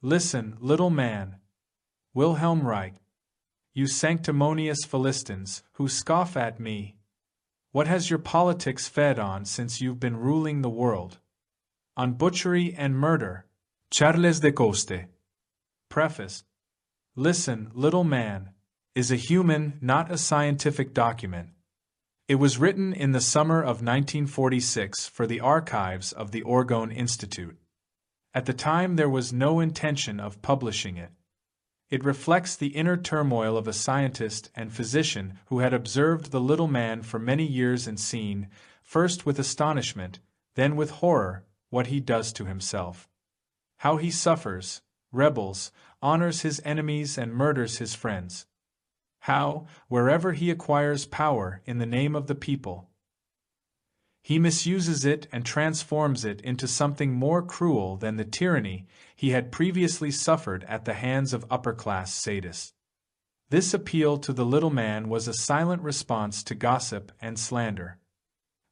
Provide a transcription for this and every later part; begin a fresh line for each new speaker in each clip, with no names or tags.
Listen, little man. Wilhelm Reich. You sanctimonious Philistines, who scoff at me. What has your politics fed on since you've been ruling the world? On butchery and murder. Charles de Coste. Preface. Listen, little man, is a human, not a scientific document. It was written in the summer of 1946 for the archives of the Orgone Institute. At the time there was no intention of publishing it. It reflects the inner turmoil of a scientist and physician who had observed the little man for many years and seen, first with astonishment, then with horror, what he does to himself. How he suffers, rebels, honors his enemies and murders his friends. How, wherever he acquires power in the name of the people, he misuses it and transforms it into something more cruel than the tyranny he had previously suffered at the hands of upper-class sadists. This appeal to the little man was a silent response to gossip and slander.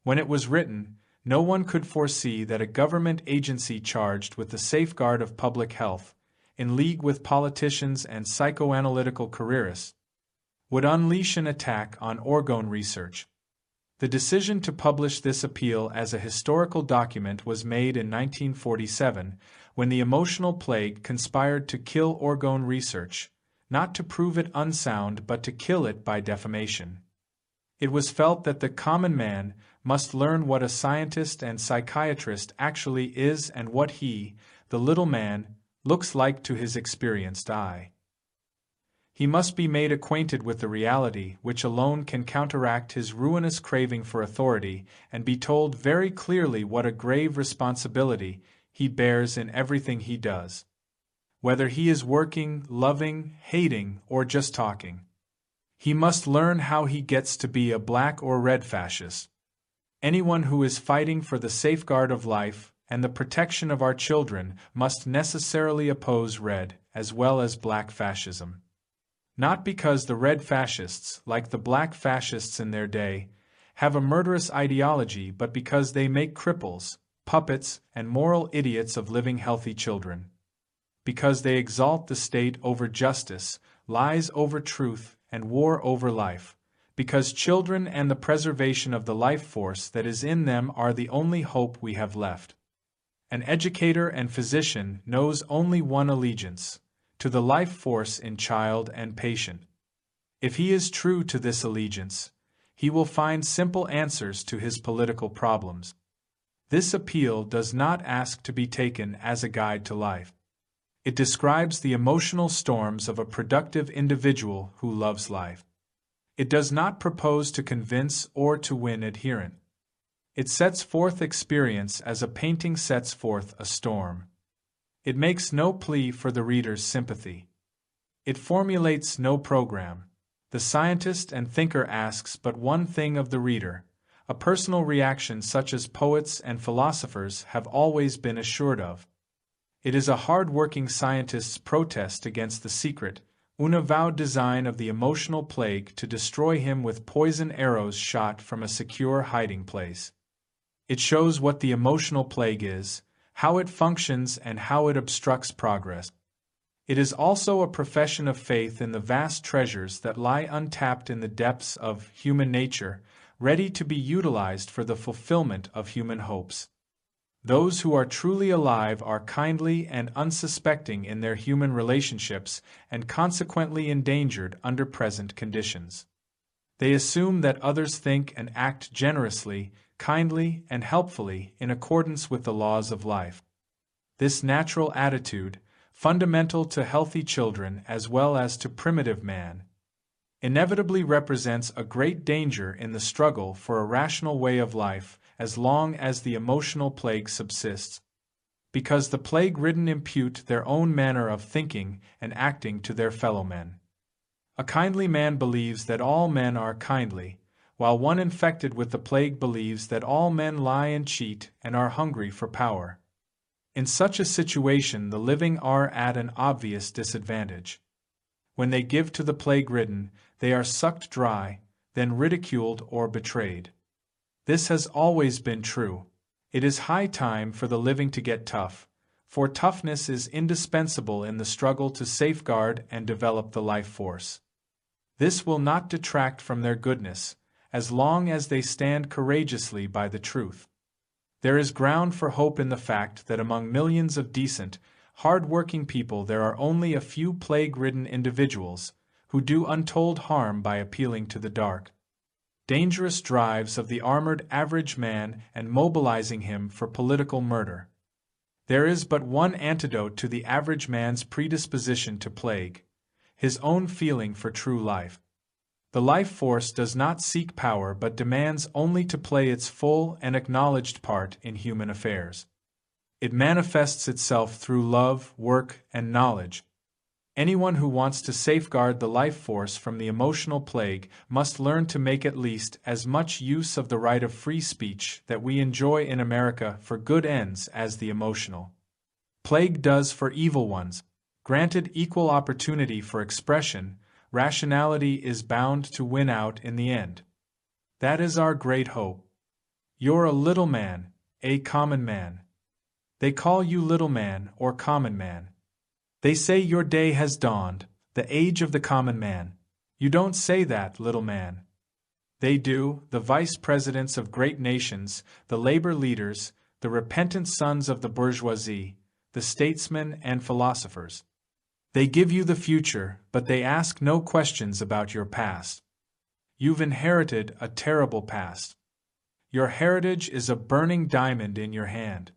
When it was written, no one could foresee that a government agency charged with the safeguard of public health, in league with politicians and psychoanalytical careerists, would unleash an attack on Orgone research. The decision to publish this appeal as a historical document was made in 1947, when the emotional plague conspired to kill Orgone research, not to prove it unsound but to kill it by defamation. It was felt that the common man must learn what a scientist and psychiatrist actually is and what he, the little man, looks like to his experienced eye. He must be made acquainted with the reality which alone can counteract his ruinous craving for authority and be told very clearly what a grave responsibility he bears in everything he does. Whether he is working, loving, hating, or just talking. He must learn how he gets to be a black or red fascist. Anyone who is fighting for the safeguard of life and the protection of our children must necessarily oppose red as well as black fascism. Not because the red fascists, like the black fascists in their day, have a murderous ideology, but because they make cripples, puppets, and moral idiots of living healthy children. Because they exalt the state over justice, lies over truth, and war over life. Because children and the preservation of the life force that is in them are the only hope we have left. An educator and physician knows only one allegiance, to the life force in child and patient. If he is true to this allegiance, he will find simple answers to his political problems. This appeal does not ask to be taken as a guide to life. It describes the emotional storms of a productive individual who loves life. It does not propose to convince or to win adherent. It sets forth experience as a painting sets forth a storm. It makes no plea for the reader's sympathy. It formulates no program. The scientist and thinker asks but one thing of the reader, a personal reaction such as poets and philosophers have always been assured of. It is a hard-working scientist's protest against the secret, unavowed design of the emotional plague to destroy him with poison arrows shot from a secure hiding place. It shows what the emotional plague is, how it functions and how it obstructs progress. It is also a profession of faith in the vast treasures that lie untapped in the depths of human nature, ready to be utilized for the fulfillment of human hopes. Those who are truly alive are kindly and unsuspecting in their human relationships and consequently endangered under present conditions. They assume that others think and act generously, kindly, and helpfully in accordance with the laws of life. This natural attitude, fundamental to healthy children as well as to primitive man, inevitably represents a great danger in the struggle for a rational way of life as long as the emotional plague subsists, because the plague-ridden impute their own manner of thinking and acting to their fellow men. A kindly man believes that all men are kindly, while one infected with the plague believes that all men lie and cheat and are hungry for power. In such a situation the living are at an obvious disadvantage. When they give to the plague-ridden, they are sucked dry, then ridiculed or betrayed. This has always been true. It is high time for the living to get tough, for toughness is indispensable in the struggle to safeguard and develop the life force. This will not detract from their goodness, as long as they stand courageously by the truth. There is ground for hope in the fact that among millions of decent, hard-working people there are only a few plague-ridden individuals who do untold harm by appealing to the dark, dangerous drives of the armored average man and mobilizing him for political murder. There is but one antidote to the average man's predisposition to plague: his own feeling for true life. The life force does not seek power but demands only to play its full and acknowledged part in human affairs. It manifests itself through love, work, and knowledge. Anyone who wants to safeguard the life force from the emotional plague must learn to make at least as much use of the right of free speech that we enjoy in America for good ends as the emotional plague does for evil ones. Granted equal opportunity for expression, rationality is bound to win out in the end. That is our great hope. You're a little man, a common man. They call you little man or common man. They say your day has dawned, the age of the common man. You don't say that, little man. They do, the vice presidents of great nations, the labor leaders, the repentant sons of the bourgeoisie, the statesmen and philosophers. They give you the future, but they ask no questions about your past. You've inherited a terrible past. Your heritage is a burning diamond in your hand.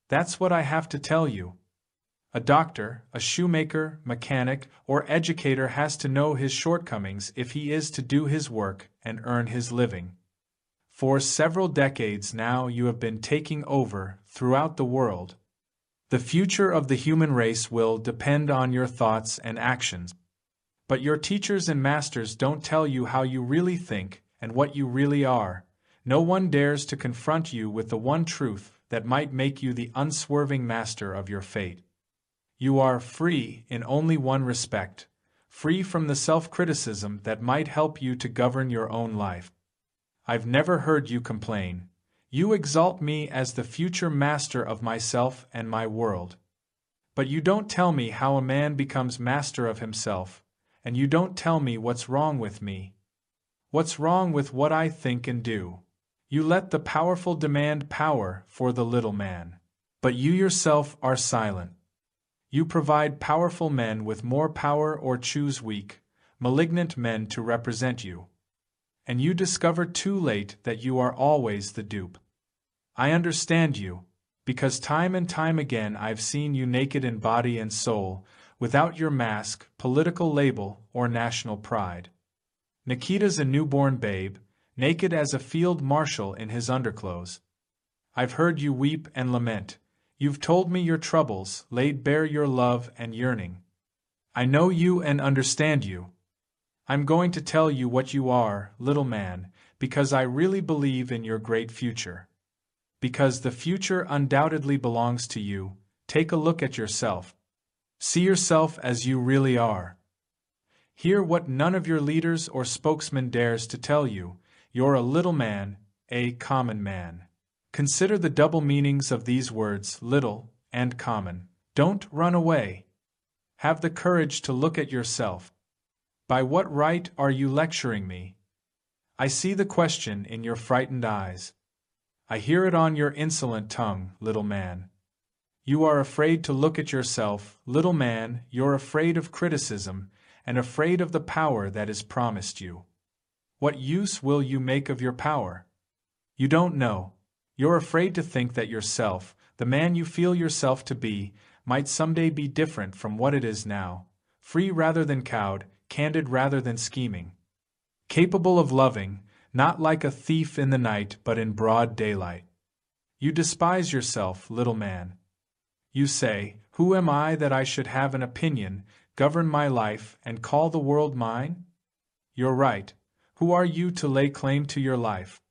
That's what I have to tell you. A doctor, a shoemaker, mechanic, or educator has to know his shortcomings if he is to do his work and earn his living. For several decades now you have been taking over, throughout the world. The future of the human race will depend on your thoughts and actions. But your teachers and masters don't tell you how you really think and what you really are. No one dares to confront you with the one truth that might make you the unswerving master of your fate. You are free in only one respect, free from the self-criticism that might help you to govern your own life. I've never heard you complain. You exalt me as the future master of myself and my world. But you don't tell me how a man becomes master of himself, and you don't tell me what's wrong with me. What's wrong with what I think and do? You let the powerful demand power for the little man. But you yourself are silent. You provide powerful men with more power or choose weak, malignant men to represent you. And you discover too late that you are always the dupe. I understand you, because time and time again I've seen you naked in body and soul, without your mask, political label, or national pride. Nikita's a newborn babe, naked as a field marshal in his underclothes. I've heard you weep and lament. You've told me your troubles, laid bare your love and yearning. I know you and understand you. I'm going to tell you what you are, little man, because I really believe in your great future. Because the future undoubtedly belongs to you. Take a look at yourself. See yourself as you really are. Hear what none of your leaders or spokesmen dares to tell you. You're a little man, a common man. Consider the double meanings of these words, little and common. Don't run away. Have the courage to look at yourself. By what right are you lecturing me? I see the question in your frightened eyes. I hear it on your insolent tongue, little man. You are afraid to look at yourself, little man, you're afraid of criticism, and afraid of the power that is promised you. What use will you make of your power? You don't know. You're afraid to think that yourself, the man you feel yourself to be, might someday be different from what it is now, free rather than cowed, candid rather than scheming. Capable of loving, not like a thief in the night but in broad daylight. You despise yourself, little man. You say, who am I that I should have an opinion, govern my life, and call the world mine? You're right. Who are you to lay claim to your life?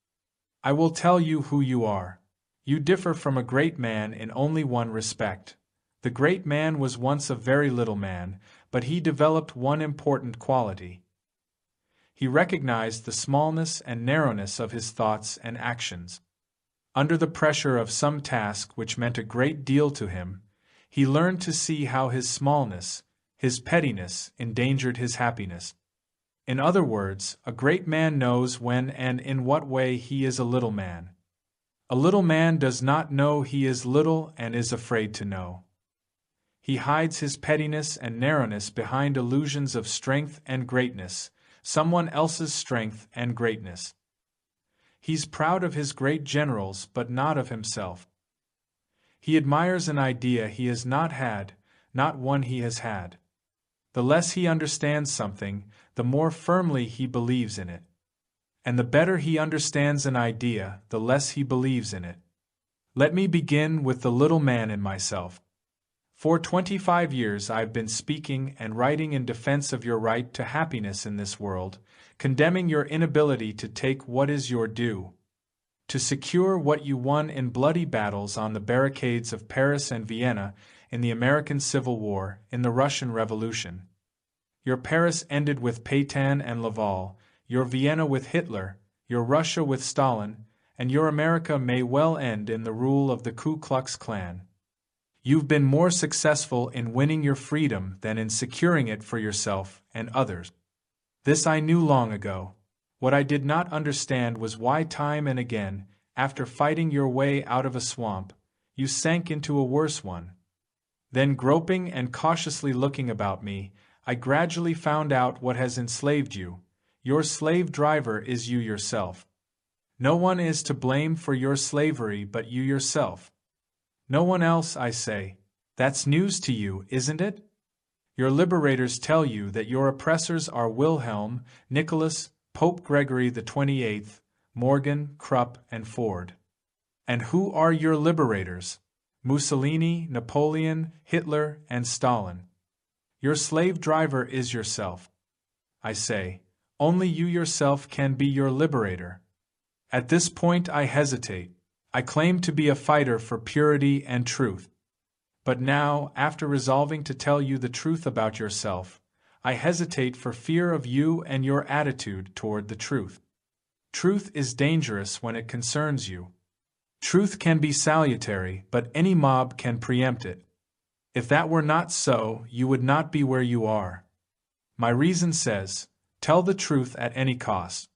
I will tell you who you are. You differ from a great man in only one respect. The great man was once a very little man, but he developed one important quality. He recognized the smallness and narrowness of his thoughts and actions. Under the pressure of some task which meant a great deal to him, He learned to see how his smallness, his pettiness, endangered his happiness. In other words, a great man knows when and in what way he is a little man. A little man does not know he is little and is afraid to know. He hides his pettiness and narrowness behind illusions of strength and greatness, someone else's strength and greatness. He's proud of his great generals but not of himself. He admires an idea he has not had, not one he has had. The less he understands something, the more firmly he believes in it. And the better he understands an idea, the less he believes in it. Let me begin with the little man in myself. For 25 years I've been speaking and writing in defense of your right to happiness in this world, condemning your inability to take what is your due, to secure what you won in bloody battles on the barricades of Paris and Vienna, in the American Civil War, in the Russian Revolution. Your Paris ended with Pétain and Laval, your Vienna with Hitler, your Russia with Stalin, and your America may well end in the rule of the Ku Klux Klan. You've been more successful in winning your freedom than in securing it for yourself and others. This I knew long ago. What I did not understand was why time and again, after fighting your way out of a swamp, you sank into a worse one. Then, groping and cautiously looking about me, I gradually found out what has enslaved you. Your slave driver is you yourself. No one is to blame for your slavery but you yourself. No one else, I say. That's news to you, isn't it? Your liberators tell you that your oppressors are Wilhelm, Nicholas, Pope Gregory the 28th, Morgan, Krupp, and Ford. And who are your liberators? Mussolini, Napoleon, Hitler, and Stalin. Your slave driver is yourself. I say, only you yourself can be your liberator. At this point I hesitate. I claim to be a fighter for purity and truth. But now, after resolving to tell you the truth about yourself, I hesitate for fear of you and your attitude toward the truth. Truth is dangerous when it concerns you. Truth can be salutary, but any mob can preempt it. If that were not so, you would not be where you are. My reason says, tell the truth at any cost.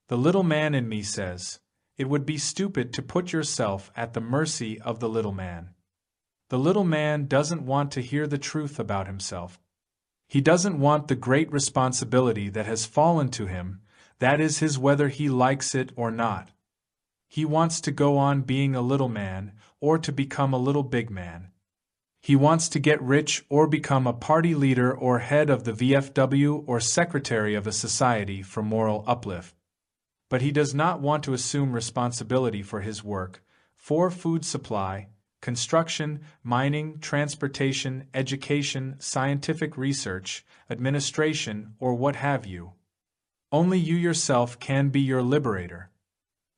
The little man in me says, it would be stupid to put yourself at the mercy of the little man. The little man doesn't want to hear the truth about himself. He doesn't want the great responsibility that has fallen to him, that is his whether he likes it or not. He wants to go on being a little man, or to become a little big man. He wants to get rich or become a party leader or head of the VFW or secretary of a society for moral uplift. But he does not want to assume responsibility for his work, for food supply, construction, mining, transportation, education, scientific research, administration, or what have you. Only you yourself can be your liberator.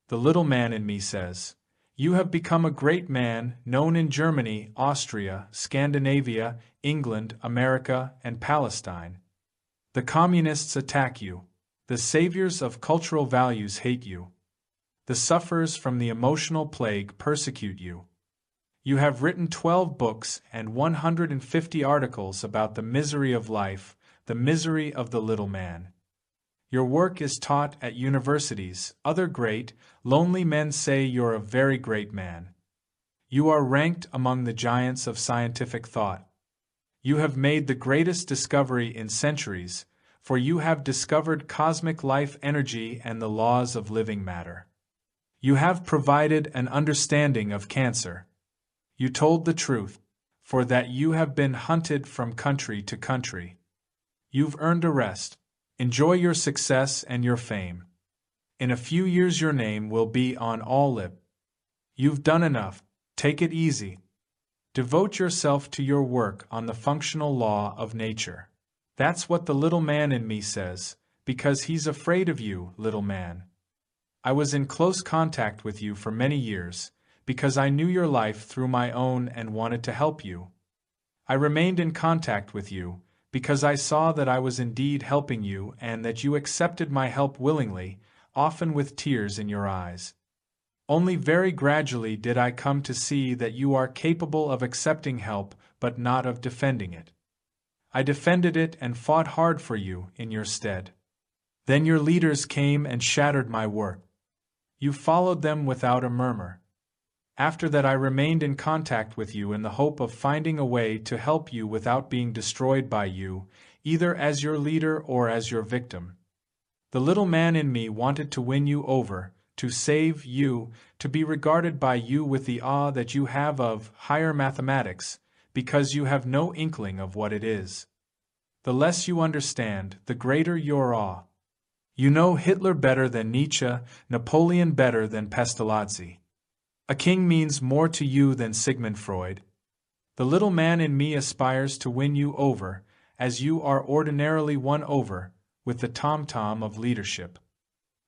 The little man in me says, you have become a great man, known in Germany, Austria, Scandinavia, England, America, and Palestine. The communists attack you. The saviors of cultural values hate you. The sufferers from the emotional plague persecute you. You have written 12 books and 150 articles about the misery of life, the misery of the little man. Your work is taught at universities. Other great, lonely men say you're a very great man. You are ranked among the giants of scientific thought. You have made the greatest discovery in centuries, for you have discovered cosmic life energy and the laws of living matter. You have provided an understanding of cancer. You told the truth, for that you have been hunted from country to country. You've earned a rest. Enjoy your success and your fame. In a few years your name will be on all lip. You've done enough. Take it easy. Devote yourself to your work on the functional law of nature. That's what the little man in me says, because he's afraid of you, little man. I was in close contact with you for many years, because I knew your life through my own and wanted to help you. I remained in contact with you, because I saw that I was indeed helping you and that you accepted my help willingly, often with tears in your eyes. Only very gradually did I come to see that you are capable of accepting help but not of defending it. I defended it and fought hard for you in your stead. Then your leaders came and shattered my work. You followed them without a murmur. After that I remained in contact with you in the hope of finding a way to help you without being destroyed by you, either as your leader or as your victim. The little man in me wanted to win you over, to save you, to be regarded by you with the awe that you have of higher mathematics, because you have no inkling of what it is. The less you understand, the greater your awe. You know Hitler better than Nietzsche, Napoleon better than Pestalozzi. A king means more to you than Sigmund Freud. The little man in me aspires to win you over, as you are ordinarily won over, with the tom-tom of leadership.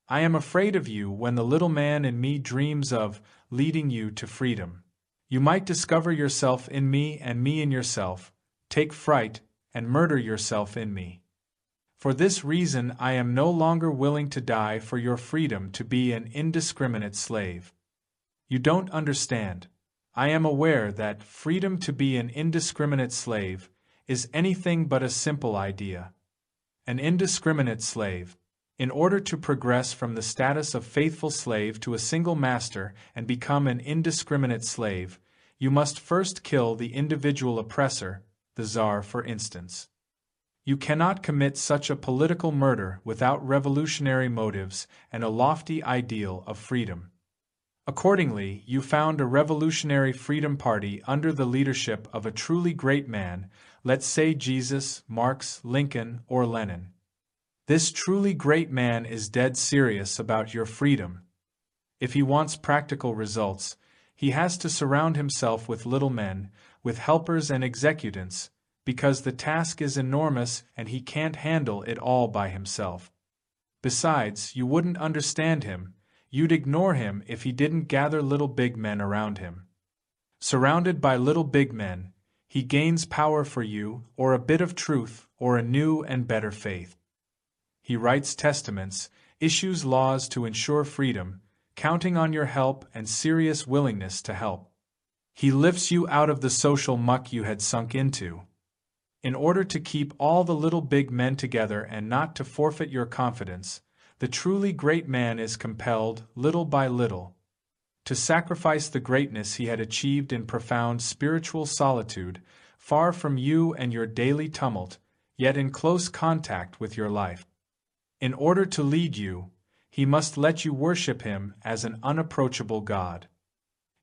I am afraid of you when the little man in me dreams of leading you to freedom. You might discover yourself in me and me in yourself, take fright, and murder yourself in me. For this reason I am no longer willing to die for your freedom to be an indiscriminate slave. You don't understand. I am aware that freedom to be an indiscriminate slave is anything but a simple idea. An indiscriminate slave, in order to progress from the status of faithful slave to a single master and become an indiscriminate slave, you must first kill the individual oppressor, the Tsar for instance. You cannot commit such a political murder without revolutionary motives and a lofty ideal of freedom. Accordingly, you found a revolutionary freedom party under the leadership of a truly great man, let's say Jesus, Marx, Lincoln, or Lenin. This truly great man is dead serious about your freedom. If he wants practical results, he has to surround himself with little men, with helpers and executants, because the task is enormous and he can't handle it all by himself. Besides, you wouldn't understand him. You'd ignore him if he didn't gather little big men around him. Surrounded by little big men, he gains power for you, or a bit of truth, or a new and better faith. He writes testaments, issues laws to ensure freedom, counting on your help and serious willingness to help. He lifts you out of the social muck you had sunk into. In order to keep all the little big men together and not to forfeit your confidence, the truly great man is compelled, little by little, to sacrifice the greatness he had achieved in profound spiritual solitude, far from you and your daily tumult, yet in close contact with your life. In order to lead you, he must let you worship him as an unapproachable God.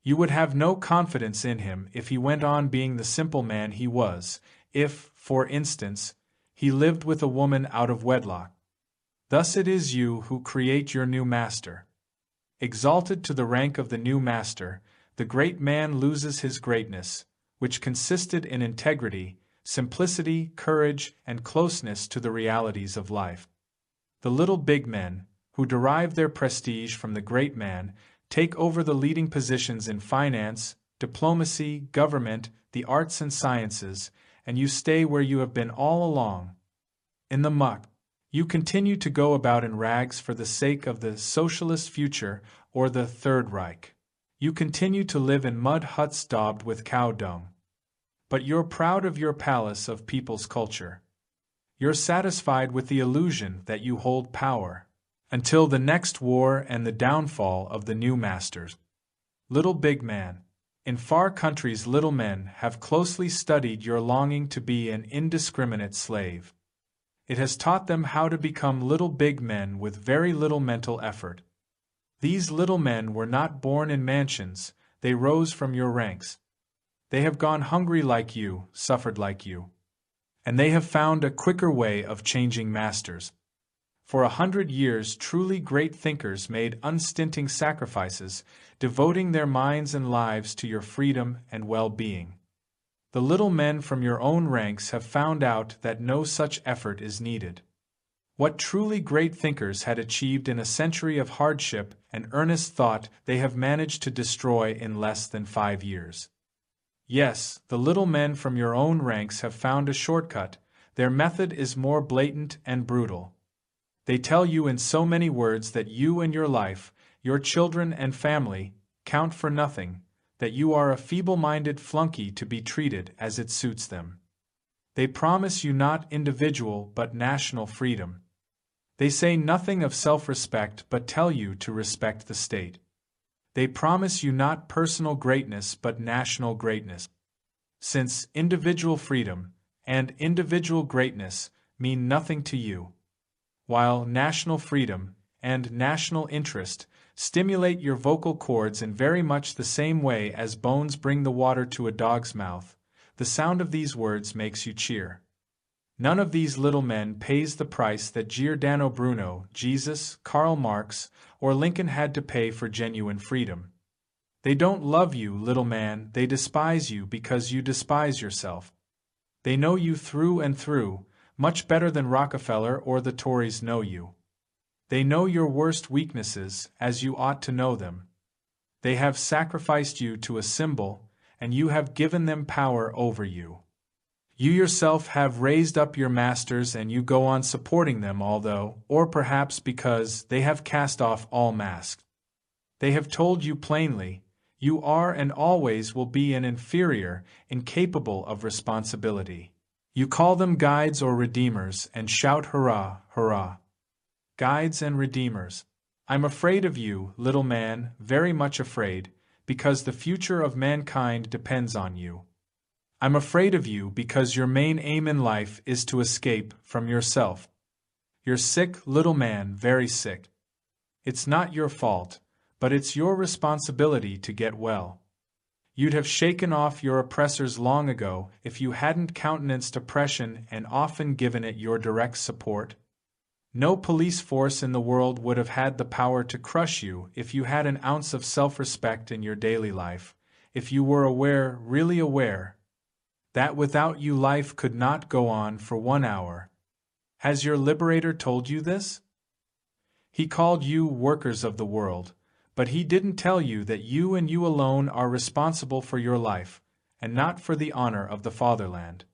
You would have no confidence in him if he went on being the simple man he was, if, for instance, he lived with a woman out of wedlock. Thus it is you who create your new master. Exalted to the rank of the new master, the great man loses his greatness, which consisted in integrity, simplicity, courage, and closeness to the realities of life. The little big men, who derive their prestige from the great man, take over the leading positions in finance, diplomacy, government, the arts and sciences, and you stay where you have been all along, in the muck. You continue to go about in rags for the sake of the socialist future or the Third Reich. You continue to live in mud huts daubed with cow dung. But you're proud of your palace of people's culture. You're satisfied with the illusion that you hold power, until the next war and the downfall of the new masters. Little big man, in far countries little men have closely studied your longing to be an indiscriminate slave. It has taught them how to become little big men with very little mental effort. These little men were not born in mansions, they rose from your ranks. They have gone hungry like you, suffered like you. And they have found a quicker way of changing masters. For 100 years truly great thinkers made unstinting sacrifices, devoting their minds and lives to your freedom and well-being. The little men from your own ranks have found out that no such effort is needed. What truly great thinkers had achieved in a century of hardship and earnest thought they have managed to destroy in less than 5 years. Yes, the little men from your own ranks have found a shortcut. Their method is more blatant and brutal. They tell you in so many words that you and your life your children and family, count for nothing, that you are a feeble-minded flunky to be treated as it suits them. They promise you not individual but national freedom. They say nothing of self-respect but tell you to respect the state. They promise you not personal greatness but national greatness. Since individual freedom and individual greatness mean nothing to you, while national freedom and national interest stimulate your vocal cords in very much the same way as bones bring the water to a dog's mouth, the sound of these words makes you cheer. None of these little men pays the price that Giordano Bruno, Jesus, Karl Marx, or Lincoln had to pay for genuine freedom. They don't love you, little man, they despise you because you despise yourself. They know you through and through, much better than Rockefeller or the Tories know you. They know your worst weaknesses, as you ought to know them. They have sacrificed you to a symbol, and you have given them power over you. You yourself have raised up your masters and you go on supporting them although, or perhaps because, they have cast off all masks. They have told you plainly, you are and always will be an inferior, incapable of responsibility. You call them guides or redeemers and shout hurrah, hurrah. Guides and redeemers. I'm afraid of you, little man, very much afraid, because the future of mankind depends on you. I'm afraid of you because your main aim in life is to escape from yourself. You're sick, little man, very sick. It's not your fault, but it's your responsibility to get well. You'd have shaken off your oppressors long ago if you hadn't countenanced oppression and often given it your direct support. No police force in the world would have had the power to crush you if you had an ounce of self-respect in your daily life, if you were aware, really aware, that without you life could not go on for 1 hour. Has your liberator told you this? He called you workers of the world, but he didn't tell you that you and you alone are responsible for your life, and not for the honor of the fatherland.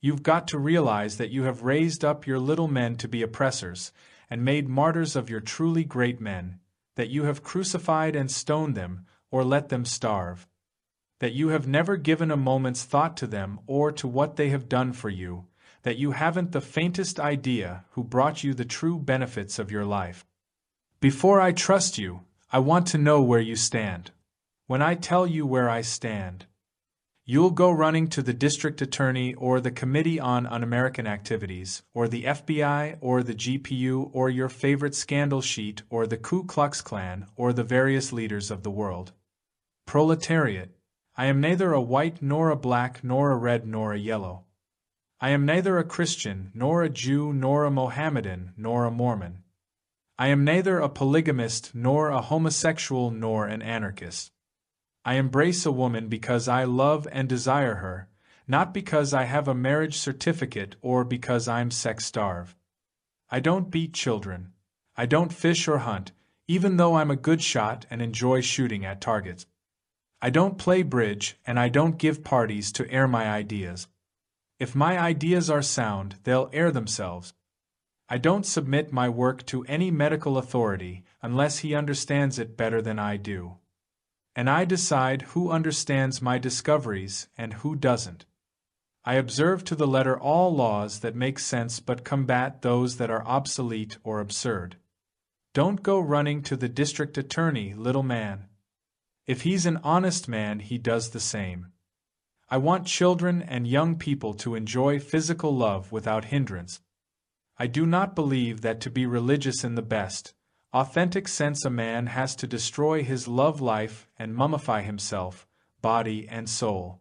You've got to realize that you have raised up your little men to be oppressors, and made martyrs of your truly great men, that you have crucified and stoned them, or let them starve. That you have never given a moment's thought to them or to what they have done for you, that you haven't the faintest idea who brought you the true benefits of your life. Before I trust you, I want to know where you stand. When I tell you where I stand, you'll go running to the district attorney or the Committee on Un-American Activities, or the FBI or the GPU or your favorite scandal sheet or the Ku Klux Klan or the various leaders of the world. Proletariat. I am neither a white nor a black nor a red nor a yellow. I am neither a Christian nor a Jew nor a Mohammedan nor a Mormon. I am neither a polygamist nor a homosexual nor an anarchist. I embrace a woman because I love and desire her, not because I have a marriage certificate or because I'm sex-starved. I don't beat children. I don't fish or hunt, even though I'm a good shot and enjoy shooting at targets. I don't play bridge and I don't give parties to air my ideas. If my ideas are sound, they'll air themselves. I don't submit my work to any medical authority unless he understands it better than I do. And I decide who understands my discoveries and who doesn't. I observe to the letter all laws that make sense but combat those that are obsolete or absurd. Don't go running to the district attorney, little man. If he's an honest man, he does the same. I want children and young people to enjoy physical love without hindrance. I do not believe that to be religious in the best, authentic sense a man has to destroy his love life and mummify himself, body and soul.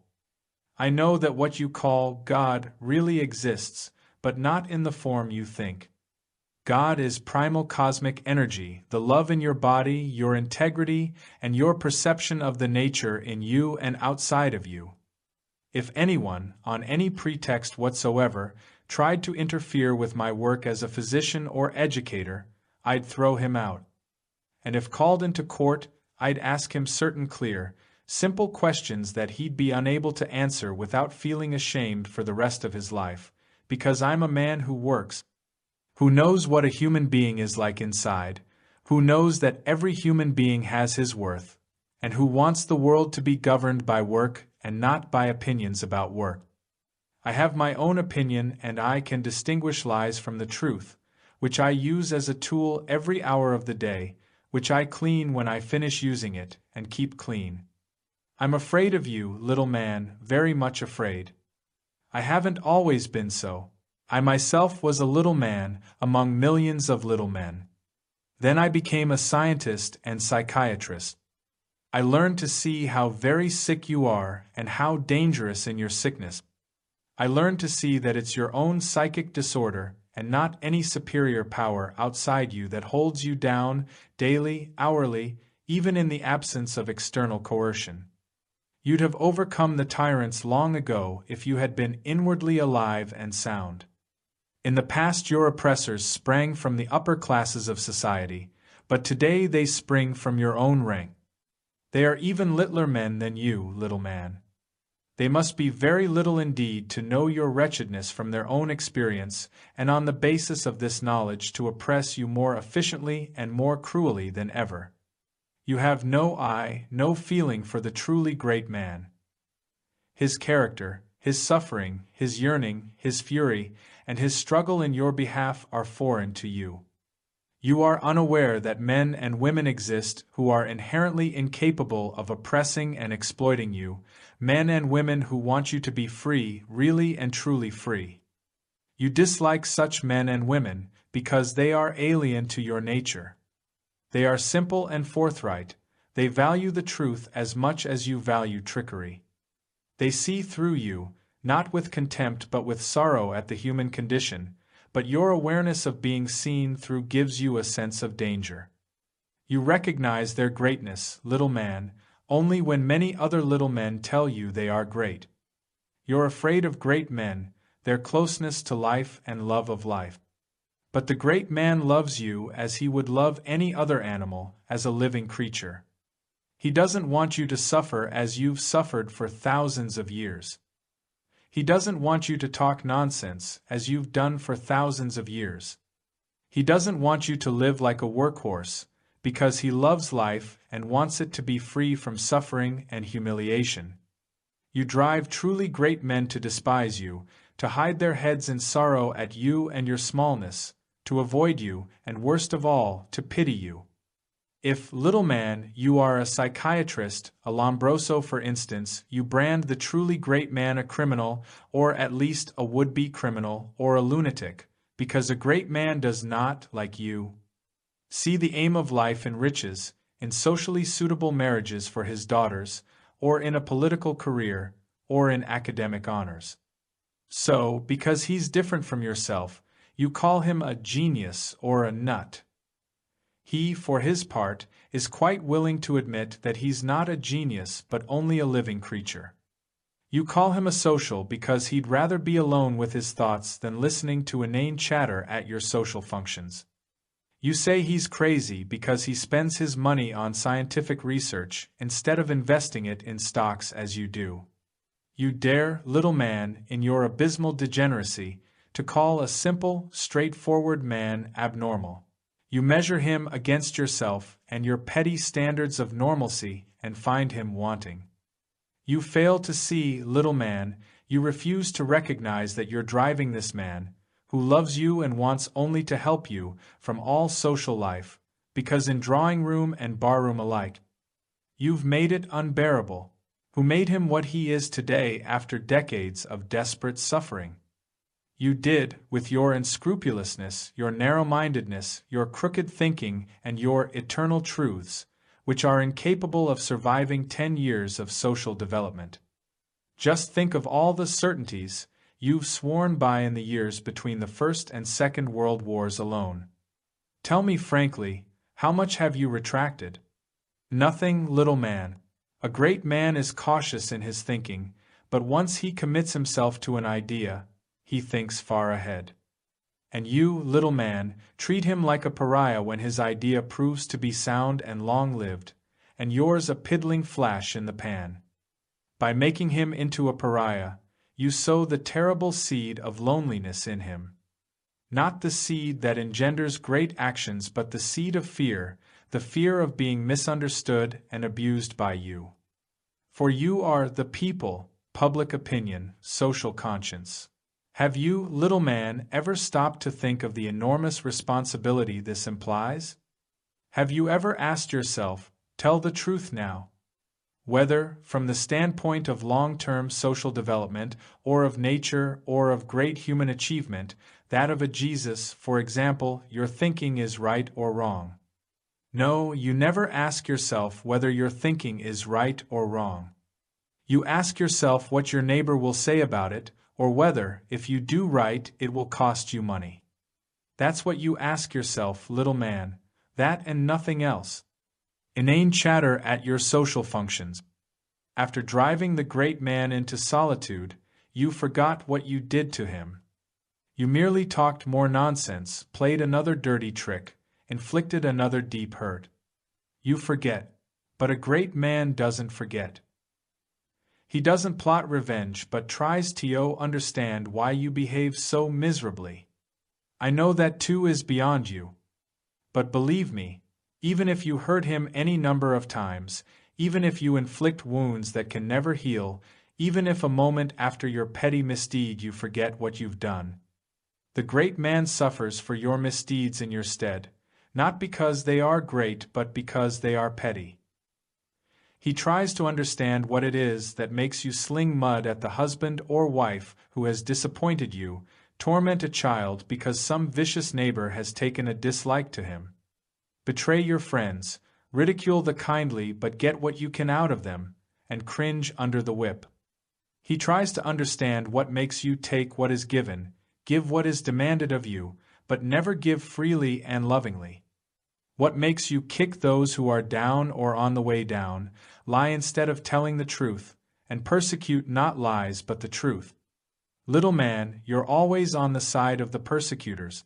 I know that what you call God really exists, but not in the form you think. God is primal cosmic energy, the love in your body, your integrity, and your perception of the nature in you and outside of you. If anyone, on any pretext whatsoever, tried to interfere with my work as a physician or educator, I'd throw him out. And if called into court, I'd ask him certain clear, simple questions that he'd be unable to answer without feeling ashamed for the rest of his life, because I'm a man who works, who knows what a human being is like inside, who knows that every human being has his worth, and who wants the world to be governed by work and not by opinions about work. I have my own opinion, and I can distinguish lies from the truth, which I use as a tool every hour of the day, which I clean when I finish using it, and keep clean. I'm afraid of you, little man, very much afraid. I haven't always been so. I myself was a little man among millions of little men. Then I became a scientist and psychiatrist. I learned to see how very sick you are and how dangerous in your sickness. I learned to see that it's your own psychic disorder and not any superior power outside you that holds you down daily, hourly, even in the absence of external coercion. You'd have overcome the tyrants long ago if you had been inwardly alive and sound. In the past your oppressors sprang from the upper classes of society, but today they spring from your own rank. They are even littler men than you, little man. They must be very little indeed to know your wretchedness from their own experience, and on the basis of this knowledge to oppress you more efficiently and more cruelly than ever. You have no eye, no feeling for the truly great man. His character, his suffering, his yearning, his fury, and his struggle in your behalf are foreign to you. You are unaware that men and women exist who are inherently incapable of oppressing and exploiting you, men and women who want you to be free, really and truly free. You dislike such men and women because they are alien to your nature. They are simple and forthright. They value the truth as much as you value trickery. They see through you, not with contempt but with sorrow at the human condition, but your awareness of being seen through gives you a sense of danger. You recognize their greatness, little man, only when many other little men tell you they are great. You're afraid of great men, their closeness to life and love of life. But the great man loves you as he would love any other animal, as a living creature. He doesn't want you to suffer as you've suffered for thousands of years. He doesn't want you to talk nonsense, as you've done for thousands of years. He doesn't want you to live like a workhorse, because he loves life and wants it to be free from suffering and humiliation. You drive truly great men to despise you, to hide their heads in sorrow at you and your smallness, to avoid you, and worst of all, to pity you. If, little man, you are a psychiatrist, a Lombroso for instance, you brand the truly great man a criminal, or at least a would-be criminal, or a lunatic, because a great man does not, like you, see the aim of life in riches, in socially suitable marriages for his daughters, or in a political career, or in academic honors. So, because he's different from yourself, you call him a genius or a nut. He, for his part, is quite willing to admit that he's not a genius but only a living creature. You call him a social because he'd rather be alone with his thoughts than listening to inane chatter at your social functions. You say he's crazy because he spends his money on scientific research instead of investing it in stocks as you do. You dare, little man, in your abysmal degeneracy, to call a simple, straightforward man abnormal. You measure him against yourself and your petty standards of normalcy and find him wanting. You fail to see, little man, you refuse to recognize that you're driving this man, who loves you and wants only to help you, from all social life, because in drawing room and barroom alike, you've made it unbearable, who made him what he is today after decades of desperate suffering. You did, with your unscrupulousness, your narrow-mindedness, your crooked thinking, and your eternal truths, which are incapable of surviving 10 years of social development. Just think of all the certainties you've sworn by in the years between the First and Second World Wars alone. Tell me frankly, how much have you retracted? Nothing, little man. A great man is cautious in his thinking, but once he commits himself to an idea, he thinks far ahead. And you, little man, treat him like a pariah when his idea proves to be sound and long-lived, and yours a piddling flash in the pan. By making him into a pariah, you sow the terrible seed of loneliness in him. not the seed that engenders great actions but the seed of fear, the fear of being misunderstood and abused by you. For you are the people, public opinion, social conscience. Have you, little man, ever stopped to think of the enormous responsibility this implies? Have you ever asked yourself, tell the truth now, whether, from the standpoint of long-term social development, or of nature, or of great human achievement, that of a Jesus, for example, your thinking is right or wrong? No, you never ask yourself whether your thinking is right or wrong. You ask yourself what your neighbor will say about it, or whether, if you do right, it will cost you money. That's what you ask yourself, little man, that and nothing else. Inane chatter at your social functions. After driving the great man into solitude, you forgot what you did to him. You merely talked more nonsense, played another dirty trick, inflicted another deep hurt. You forget, but a great man doesn't forget. He doesn't plot revenge but tries to understand why you behave so miserably. I know that too is beyond you. But believe me, even if you hurt him any number of times, even if you inflict wounds that can never heal, even if a moment after your petty misdeed you forget what you've done, the great man suffers for your misdeeds in your stead, not because they are great but because they are petty. He tries to understand what it is that makes you sling mud at the husband or wife who has disappointed you, torment a child because some vicious neighbor has taken a dislike to him, betray your friends, ridicule the kindly but get what you can out of them, and cringe under the whip. He tries to understand what makes you take what is given, give what is demanded of you, but never give freely and lovingly. What makes you kick those who are down or on the way down, lie instead of telling the truth, and persecute not lies but the truth. Little man, you're always on the side of the persecutors.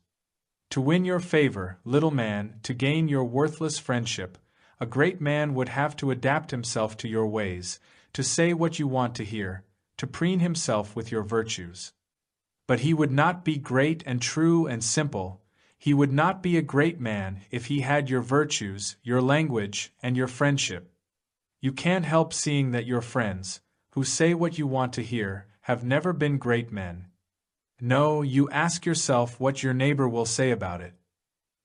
To win your favor, little man, to gain your worthless friendship, a great man would have to adapt himself to your ways, to say what you want to hear, to preen himself with your virtues. But he would not be great and true and simple. He would not be a great man if he had your virtues, your language, and your friendship. You can't help seeing that your friends, who say what you want to hear, have never been great men. No, you ask yourself what your neighbor will say about it.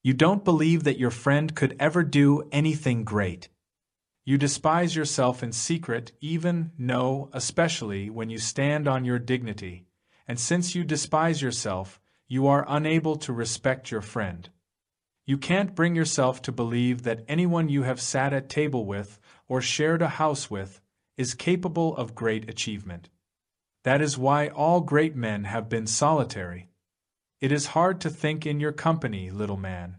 You don't believe that your friend could ever do anything great. You despise yourself in secret, especially when you stand on your dignity, and since you despise yourself, you are unable to respect your friend. You can't bring yourself to believe that anyone you have sat at table with or shared a house with is capable of great achievement. That is why all great men have been solitary. It is hard to think in your company, little man.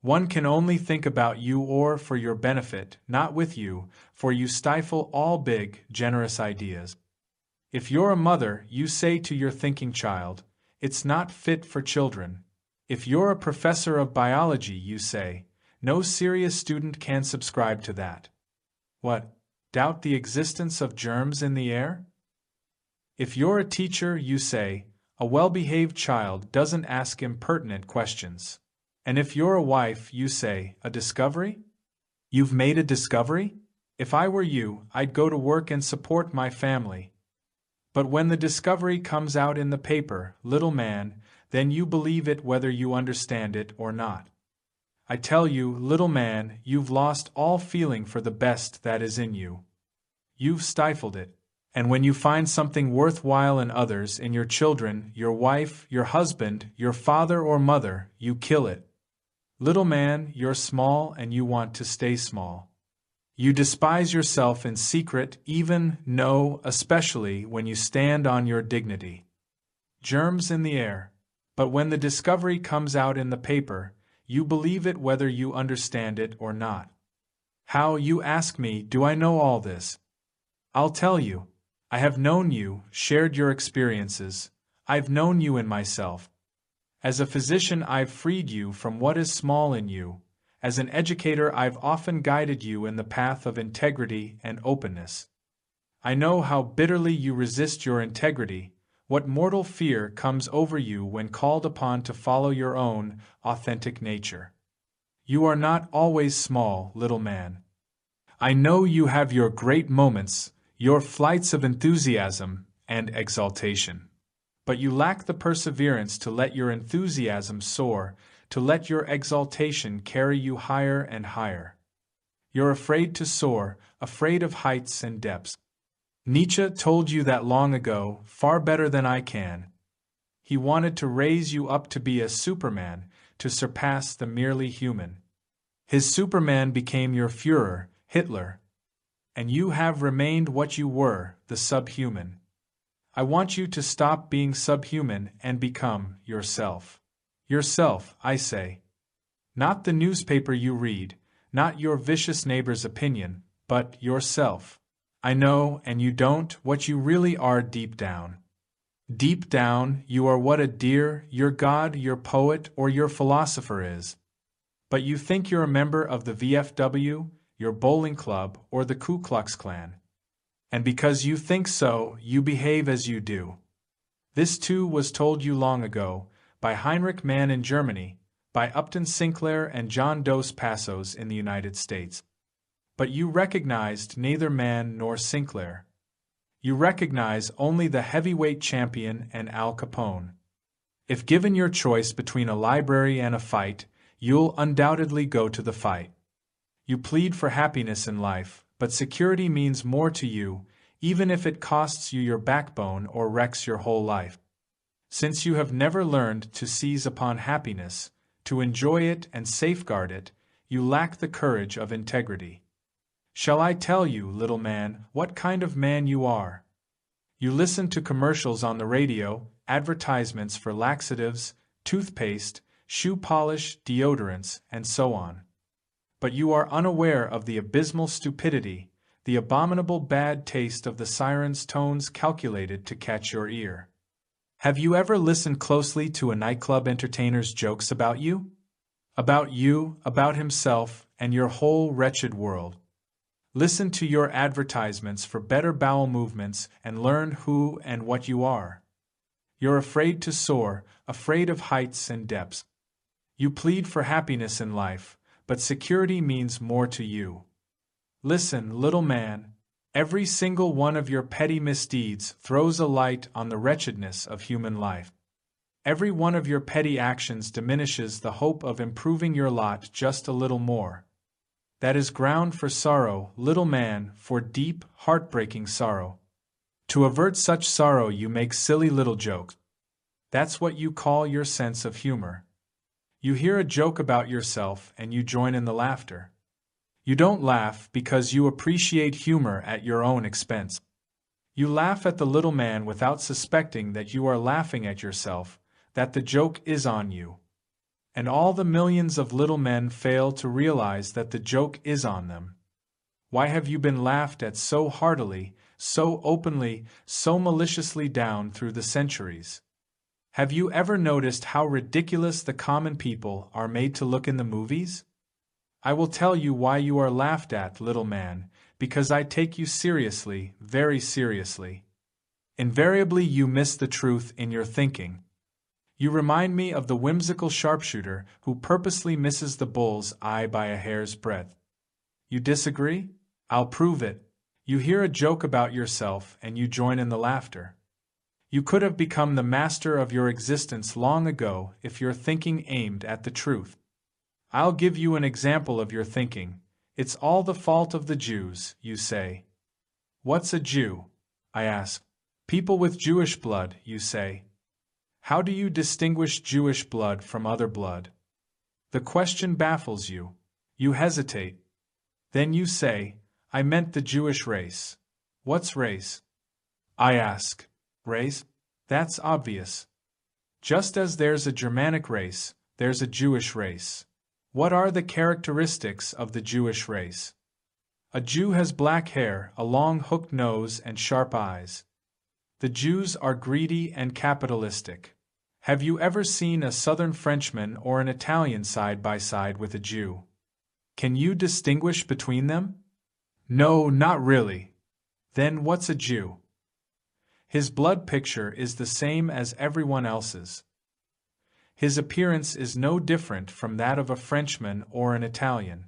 One can only think about you or for your benefit, not with you, for you stifle all big, generous ideas. If you're a mother, you say to your thinking child, it's not fit for children. If you're a professor of biology, you say, no serious student can subscribe to that. What, doubt the existence of germs in the air? If you're a teacher, you say, a well-behaved child doesn't ask impertinent questions. And if you're a wife, you say, a discovery? You've made a discovery? If I were you, I'd go to work and support my family. But when the discovery comes out in the paper, little man, then you believe it whether you understand it or not. I tell you, little man, you've lost all feeling for the best that is in you. You've stifled it. And when you find something worthwhile in others, in your children, your wife, your husband, your father or mother, you kill it. Little man, you're small and you want to stay small. You despise yourself in secret, especially when you stand on your dignity. Germs in the air. But when the discovery comes out in the paper, you believe it whether you understand it or not. How, you ask me, do I know all this? I'll tell you. I have known you, shared your experiences. I've known you in myself. As a physician, I've freed you from what is small in you. As an educator, I've often guided you in the path of integrity and openness. I know how bitterly you resist your integrity, What mortal fear comes over you when called upon to follow your own, authentic nature? You are not always small, little man. I know you have your great moments, your flights of enthusiasm and exaltation. But you lack the perseverance to let your enthusiasm soar, to let your exaltation carry you higher and higher. You're afraid to soar, afraid of heights and depths. Nietzsche told you that long ago, far better than I can. He wanted to raise you up to be a Superman, to surpass the merely human. His Superman became your Führer, Hitler. And you have remained what you were, the subhuman. I want you to stop being subhuman and become yourself. Yourself, I say. Not the newspaper you read, not your vicious neighbor's opinion, but yourself. I know, and you don't, what you really are deep down. Deep down, you are what a deer, your god, your poet, or your philosopher is. But you think you're a member of the VFW, your bowling club, or the Ku Klux Klan. And because you think so, you behave as you do. This too was told you long ago, by Heinrich Mann in Germany, by Upton Sinclair and John Dos Passos in the United States. But you recognized neither Mann nor Sinclair. You recognize only the heavyweight champion and Al Capone. If given your choice between a library and a fight, you'll undoubtedly go to the fight. You plead for happiness in life, but security means more to you, even if it costs you your backbone or wrecks your whole life. Since you have never learned to seize upon happiness, to enjoy it and safeguard it, you lack the courage of integrity. Shall I tell you, little man, what kind of man you are? You listen to commercials on the radio, advertisements for laxatives, toothpaste, shoe polish, deodorants, and so on. But you are unaware of the abysmal stupidity, the abominable bad taste of the siren's tones calculated to catch your ear. Have you ever listened closely to a nightclub entertainer's jokes about you? About himself, and your whole wretched world. Listen to your advertisements for better bowel movements and learn who and what you are. You're afraid to soar, afraid of heights and depths. You plead for happiness in life, but security means more to you. Listen, little man, every single one of your petty misdeeds throws a light on the wretchedness of human life. Every one of your petty actions diminishes the hope of improving your lot just a little more. That is ground for sorrow, little man, for deep, heartbreaking sorrow. To avert such sorrow you make silly little jokes. That's what you call your sense of humor. You hear a joke about yourself and you join in the laughter. You don't laugh because you appreciate humor at your own expense. You laugh at the little man without suspecting that you are laughing at yourself, that the joke is on you. And all the millions of little men fail to realize that the joke is on them. Why have you been laughed at so heartily, so openly, so maliciously down through the centuries? Have you ever noticed how ridiculous the common people are made to look in the movies? I will tell you why you are laughed at, little man, because I take you seriously, very seriously. Invariably you miss the truth in your thinking. You remind me of the whimsical sharpshooter who purposely misses the bull's eye by a hair's breadth. You disagree? I'll prove it. You hear a joke about yourself and you join in the laughter. You could have become the master of your existence long ago if your thinking aimed at the truth. I'll give you an example of your thinking. It's all the fault of the Jews, you say. What's a Jew? I ask. People with Jewish blood, you say. How do you distinguish Jewish blood from other blood? The question baffles you. You hesitate. Then you say, I meant the Jewish race. What's race? I ask. Race? That's obvious. Just as there's a Germanic race, there's a Jewish race. What are the characteristics of the Jewish race? A Jew has black hair, a long hooked nose, and sharp eyes. The Jews are greedy and capitalistic. Have you ever seen a Southern Frenchman or an Italian side by side with a Jew? Can you distinguish between them? No, not really. Then what's a Jew? His blood picture is the same as everyone else's. His appearance is no different from that of a Frenchman or an Italian.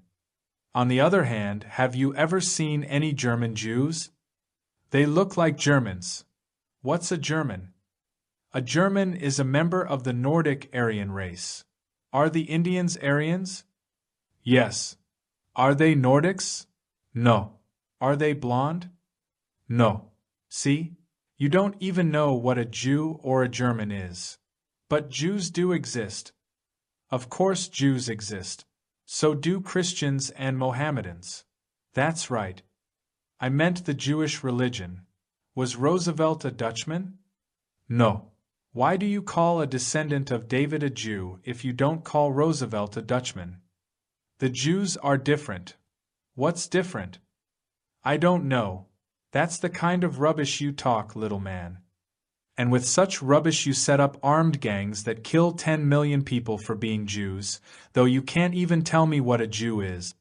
On the other hand, have you ever seen any German Jews? They look like Germans. What's a German? A German is a member of the Nordic Aryan race. Are the Indians Aryans? Yes. Are they Nordics? No. Are they blonde? No. See? You don't even know what a Jew or a German is. But Jews do exist. Of course Jews exist. So do Christians and Mohammedans. That's right. I meant the Jewish religion. Was Roosevelt a Dutchman? No. Why do you call a descendant of David a Jew if you don't call Roosevelt a Dutchman? The Jews are different. What's different? I don't know. That's the kind of rubbish you talk, little man. And with such rubbish you set up armed gangs that kill 10 million people for being Jews, though you can't even tell me what a Jew is.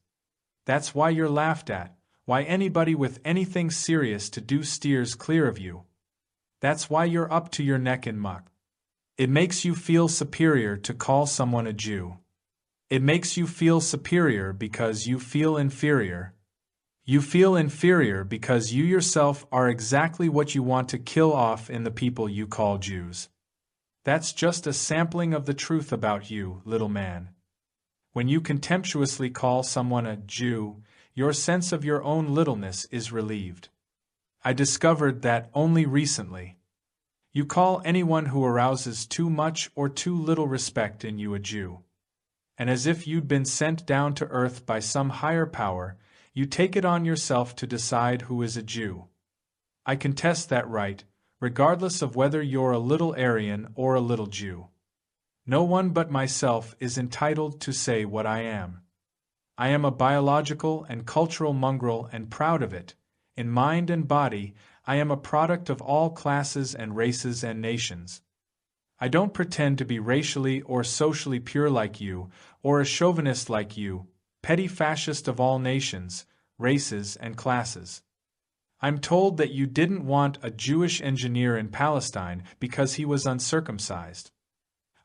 That's why you're laughed at, why anybody with anything serious to do steers clear of you. That's why you're up to your neck in muck. It makes you feel superior to call someone a Jew. It makes you feel superior because you feel inferior. You feel inferior because you yourself are exactly what you want to kill off in the people you call Jews. That's just a sampling of the truth about you, little man. When you contemptuously call someone a Jew, your sense of your own littleness is relieved. I discovered that only recently. You call anyone who arouses too much or too little respect in you a Jew. And as if you'd been sent down to earth by some higher power, you take it on yourself to decide who is a Jew. I contest that right, regardless of whether you're a little Aryan or a little Jew. No one but myself is entitled to say what I am. I am a biological and cultural mongrel and proud of it. In mind and body, I am a product of all classes and races and nations. I don't pretend to be racially or socially pure like you, or a chauvinist like you, petty fascist of all nations, races, and classes. I'm told that you didn't want a Jewish engineer in Palestine because he was uncircumcised.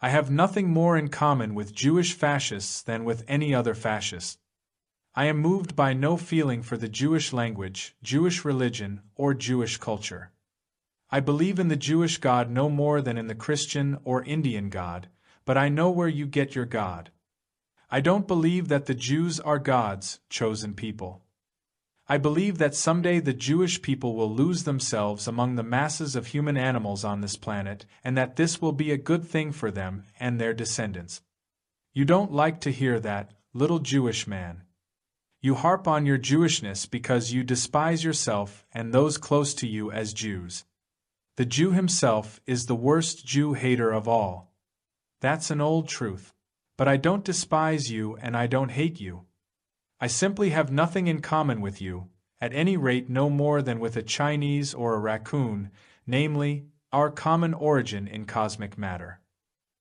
I have nothing more in common with Jewish fascists than with any other fascist. I am moved by no feeling for the Jewish language, Jewish religion, or Jewish culture. I believe in the Jewish God no more than in the Christian or Indian God, but I know where you get your God. I don't believe that the Jews are God's chosen people. I believe that someday the Jewish people will lose themselves among the masses of human animals on this planet, and that this will be a good thing for them and their descendants. You don't like to hear that, little Jewish man. You harp on your Jewishness because you despise yourself and those close to you as Jews. The Jew himself is the worst Jew-hater of all. That's an old truth. But I don't despise you and I don't hate you. I simply have nothing in common with you, at any rate no more than with a Chinese or a raccoon, namely, our common origin in cosmic matter.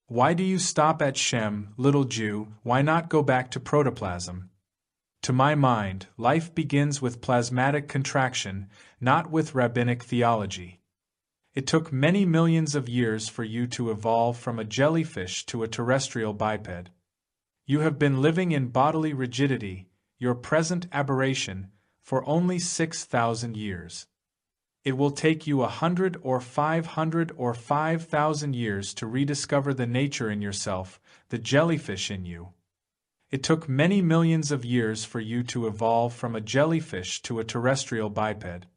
Why do you stop at Shem, little Jew? Why not go back to protoplasm? To my mind, life begins with plasmatic contraction, not with rabbinic theology. It took many millions of years for you to evolve from a jellyfish to a terrestrial biped. You have been living in bodily rigidity, your present aberration, for only 6,000 years. It will take you 100 or 500 or 5,000 years to rediscover the nature in yourself, the jellyfish in you. It took many millions of years for you to evolve from a jellyfish to a terrestrial biped.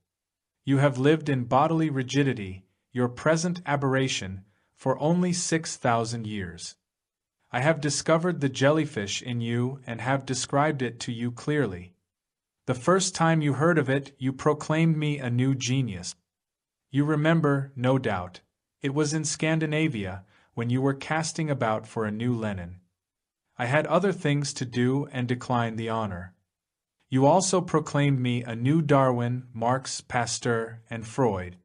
You have lived in bodily rigidity, your present aberration, for only 6,000 years. I have discovered the jellyfish in you and have described it to you clearly. The first time you heard of it, you proclaimed me a new genius. You remember, no doubt, it was in Scandinavia, when you were casting about for a new Lenin. I had other things to do and declined the honor. You also proclaimed me a new Darwin, Marx, Pasteur, and Freud.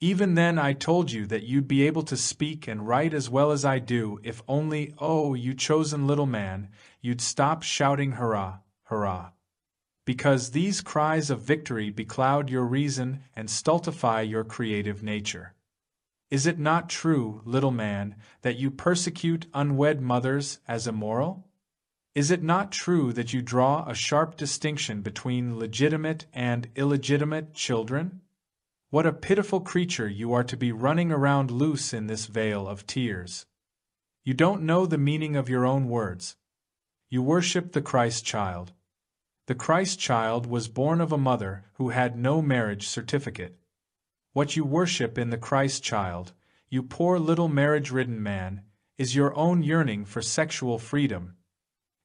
Even then I told you that you'd be able to speak and write as well as I do if only, oh, you chosen little man, you'd stop shouting hurrah, hurrah. because these cries of victory becloud your reason and stultify your creative nature. Is it not true, little man, that you persecute unwed mothers as immoral? Is it not true that you draw a sharp distinction between legitimate and illegitimate children? What a pitiful creature you are to be running around loose in this vale of tears. You don't know the meaning of your own words. You worship the Christ child. The Christ child was born of a mother who had no marriage certificate. What you worship in the Christ child, you poor little marriage-ridden man, is your own yearning for sexual freedom.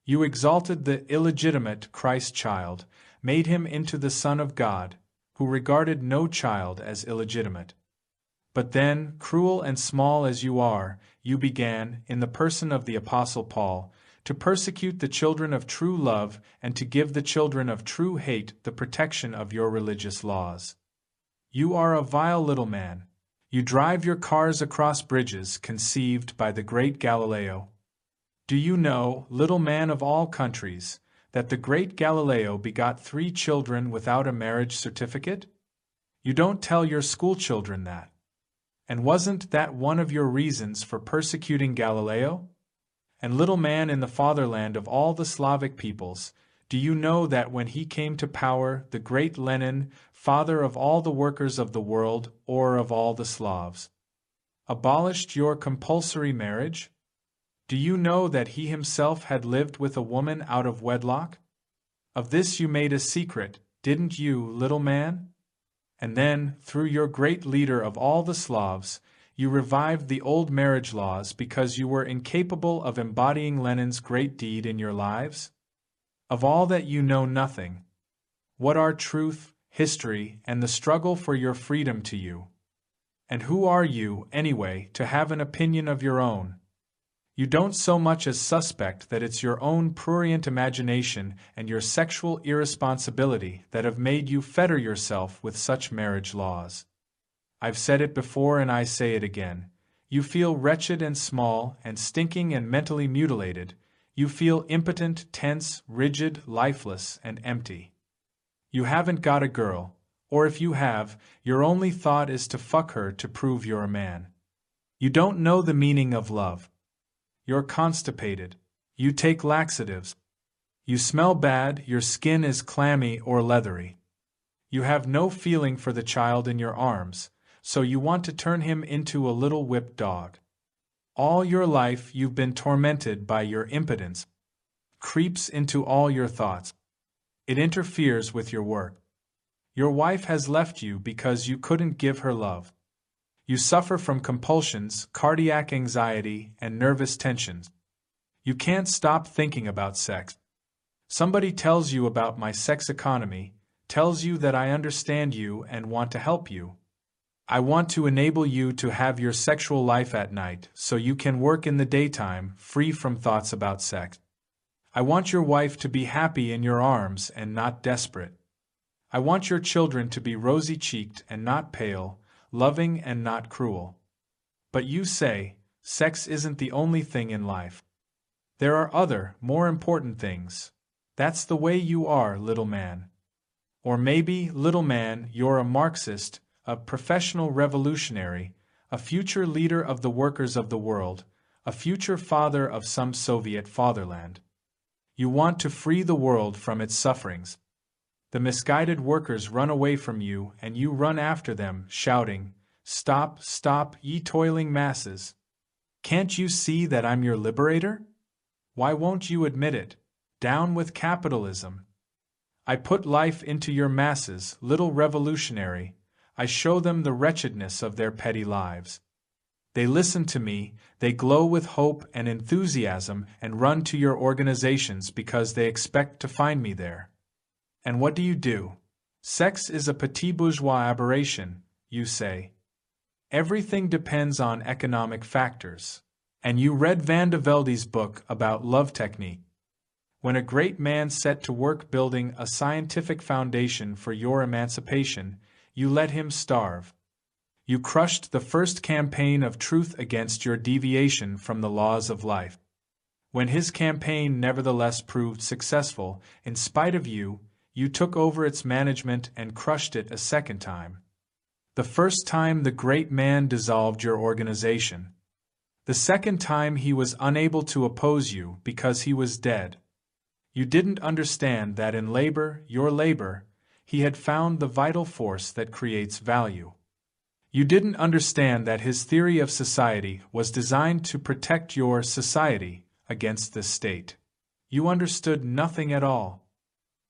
You exalted the illegitimate Christ child, made him into the Son of God, who regarded no child as illegitimate. But then, cruel and small as you are, you began, in the person of the Apostle Paul, to persecute the children of true love and to give the children of true hate the protection of your religious laws. You are a vile little man. You drive your cars across bridges conceived by the great Galileo. Do you know, little man of all countries, that the great Galileo begot 3 children without a marriage certificate? You don't tell your schoolchildren that. And wasn't that one of your reasons for persecuting Galileo? And little man in the fatherland of all the Slavic peoples, do you know that when he came to power, the great Lenin, father of all the workers of the world or of all the Slavs, abolished your compulsory marriage? Do you know that he himself had lived with a woman out of wedlock? Of this you made a secret, didn't you, little man? And then, through your great leader of all the Slavs, you revived the old marriage laws because you were incapable of embodying Lenin's great deed in your lives? Of all that you know nothing. What are truth, history, and the struggle for your freedom to you? And who are you, anyway, to have an opinion of your own? You don't so much as suspect that it's your own prurient imagination and your sexual irresponsibility that have made you fetter yourself with such marriage laws. I've said it before and I say it again. You feel wretched and small and stinking and mentally mutilated. You feel impotent, tense, rigid, lifeless, and empty. You haven't got a girl, or if you have, your only thought is to fuck her to prove you're a man. You don't know the meaning of love. You're constipated. You take laxatives. You smell bad, your skin is clammy or leathery. You have no feeling for the child in your arms, so you want to turn him into a little whipped dog. All your life you've been tormented by your impotence. Creeps into all your thoughts. It interferes with your work. Your wife has left you because you couldn't give her love. You suffer from compulsions, cardiac anxiety, and nervous tensions. You can't stop thinking about sex. Somebody tells you about my sex economy, tells you that I understand you and want to help you. I want to enable you to have your sexual life at night so you can work in the daytime, free from thoughts about sex. I want your wife to be happy in your arms and not desperate. I want your children to be rosy-cheeked and not pale, loving and not cruel. But you say, sex isn't the only thing in life. There are other, more important things. That's the way you are, little man. Or maybe, little man, you're a Marxist, a professional revolutionary, a future leader of the workers of the world, a future father of some Soviet fatherland. You want to free the world from its sufferings. The misguided workers run away from you and you run after them, shouting, "Stop, stop, ye toiling masses! Can't you see that I'm your liberator? Why won't you admit it? Down with capitalism! I put life into your masses, little revolutionary. I show them the wretchedness of their petty lives. They listen to me, they glow with hope and enthusiasm and run to your organizations because they expect to find me there. And what do? Sex is a petit bourgeois aberration, you say. Everything depends on economic factors. And you read Van de Velde's book about love technique. When a great man set to work building a scientific foundation for your emancipation, you let him starve. You crushed the first campaign of truth against your deviation from the laws of life. When his campaign nevertheless proved successful, in spite of you, you took over its management and crushed it a second time. The first time the great man dissolved your organization. The second time he was unable to oppose you because he was dead. You didn't understand that in labor, your labor, he had found the vital force that creates value. You didn't understand that his theory of society was designed to protect your society against the state. You understood nothing at all.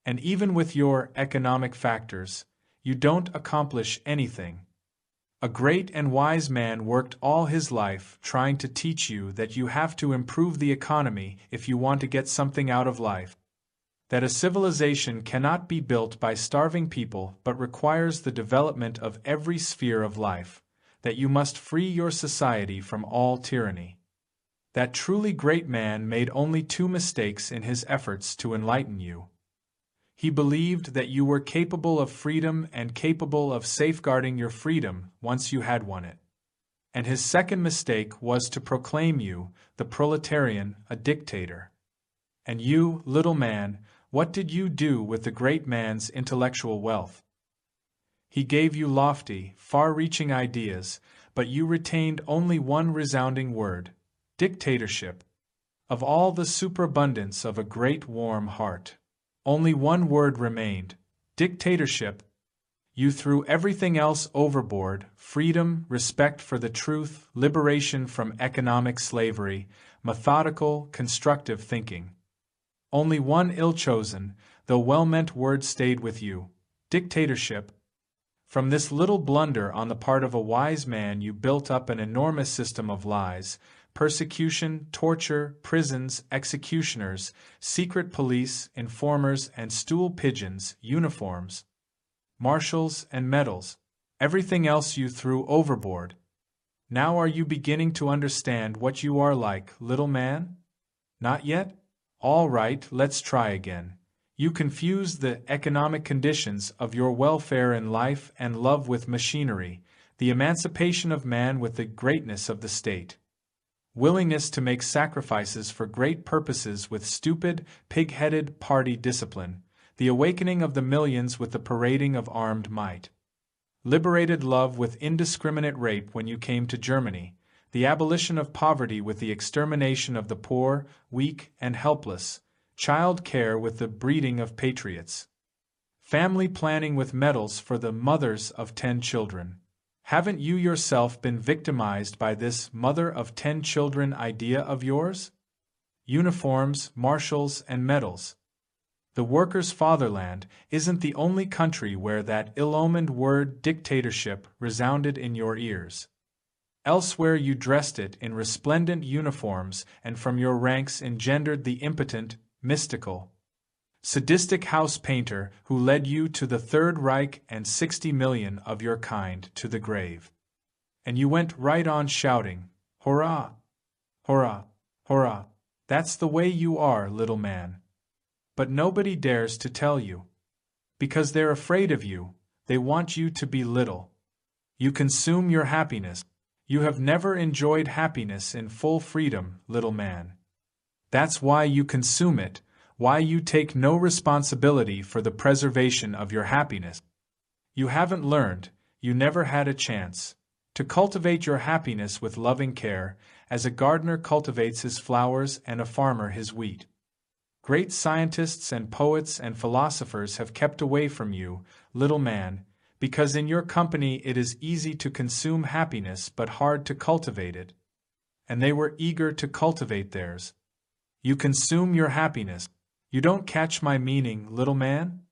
And even with your economic factors, you don't accomplish anything. A great and wise man worked all his life trying to teach you that you have to improve the economy if you want to get something out of life. That a civilization cannot be built by starving people but requires the development of every sphere of life. That you must free your society from all tyranny. That truly great man made only 2 mistakes in his efforts to enlighten you. He believed that you were capable of freedom and capable of safeguarding your freedom once you had won it. And his second mistake was to proclaim you, the proletarian, a dictator. And you, little man, what did you do with the great man's intellectual wealth? He gave you lofty, far-reaching ideas, but you retained only one resounding word: dictatorship. Of all the superabundance of a great warm heart, only one word remained: dictatorship. You threw everything else overboard: freedom, respect for the truth, liberation from economic slavery, methodical, constructive thinking. Only one ill-chosen, though well-meant word stayed with you: dictatorship. From this little blunder on the part of a wise man you built up an enormous system of lies, persecution, torture, prisons, executioners, secret police, informers and stool pigeons, uniforms, marshals and medals. Everything else you threw overboard. Now are you beginning to understand what you are like, little man? Not yet? All right, let's try again. You confuse the economic conditions of your welfare in life and love with machinery, the emancipation of man with the greatness of the state. Willingness to make sacrifices for great purposes with stupid, pig-headed party discipline, the awakening of the millions with the parading of armed might. Liberated love with indiscriminate rape when you came to Germany, the abolition of poverty with the extermination of the poor, weak, and helpless, child care with the breeding of patriots, family planning with medals for the mothers of 10 children. Haven't you yourself been victimized by this mother of 10 children idea of yours? Uniforms, marshals, and medals. The workers' fatherland isn't the only country where that ill-omened word dictatorship resounded in your ears. Elsewhere you dressed it in resplendent uniforms and from your ranks engendered the impotent, mystical, sadistic house painter who led you to the Third Reich and 60 million of your kind to the grave. And you went right on shouting, "Hurrah! Hurrah! Hurrah! That's the way you are, little man." But nobody dares to tell you. Because they're afraid of you, they want you to be little. You consume your happiness. You have never enjoyed happiness in full freedom, little man. That's why you consume it, why you take no responsibility for the preservation of your happiness. You haven't learned, you never had a chance, to cultivate your happiness with loving care, as a gardener cultivates his flowers and a farmer his wheat. Great scientists and poets and philosophers have kept away from you, little man, because in your company it is easy to consume happiness but hard to cultivate it. And they were eager to cultivate theirs. You consume your happiness. You don't catch my meaning, little man?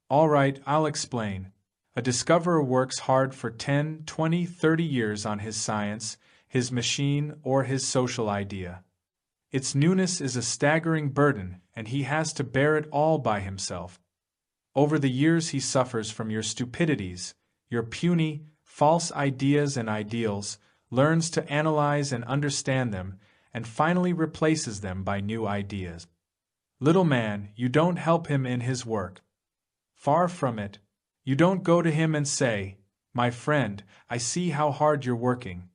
All right, I'll explain. A discoverer works hard for 10, 20, 30 years on his science, his machine, or his social idea. Its newness is a staggering burden, and he has to bear it all by himself. Over the years he suffers from your stupidities, your puny, false ideas and ideals, learns to analyze and understand them, and finally replaces them by new ideas. Little man, you don't help him in his work. Far from it. You don't go to him and say, "My friend, I see how hard you're working.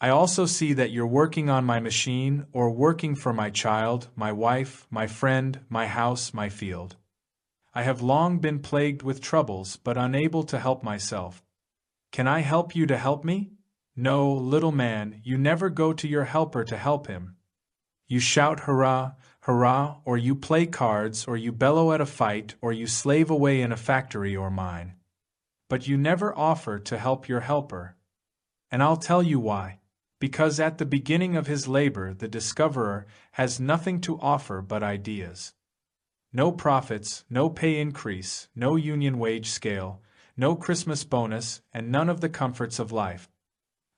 I also see that you're working on my machine or working for my child, my wife, my friend, my house, my field. I have long been plagued with troubles but unable to help myself. Can I help you to help me? No, little man, you never go to your helper to help him. You shout hurrah, hurrah, or you play cards, or you bellow at a fight, or you slave away in a factory or mine. But you never offer to help your helper. And I'll tell you why. Because at the beginning of his labor the discoverer has nothing to offer but ideas. No profits, no pay increase, no union wage scale, no Christmas bonus, and none of the comforts of life.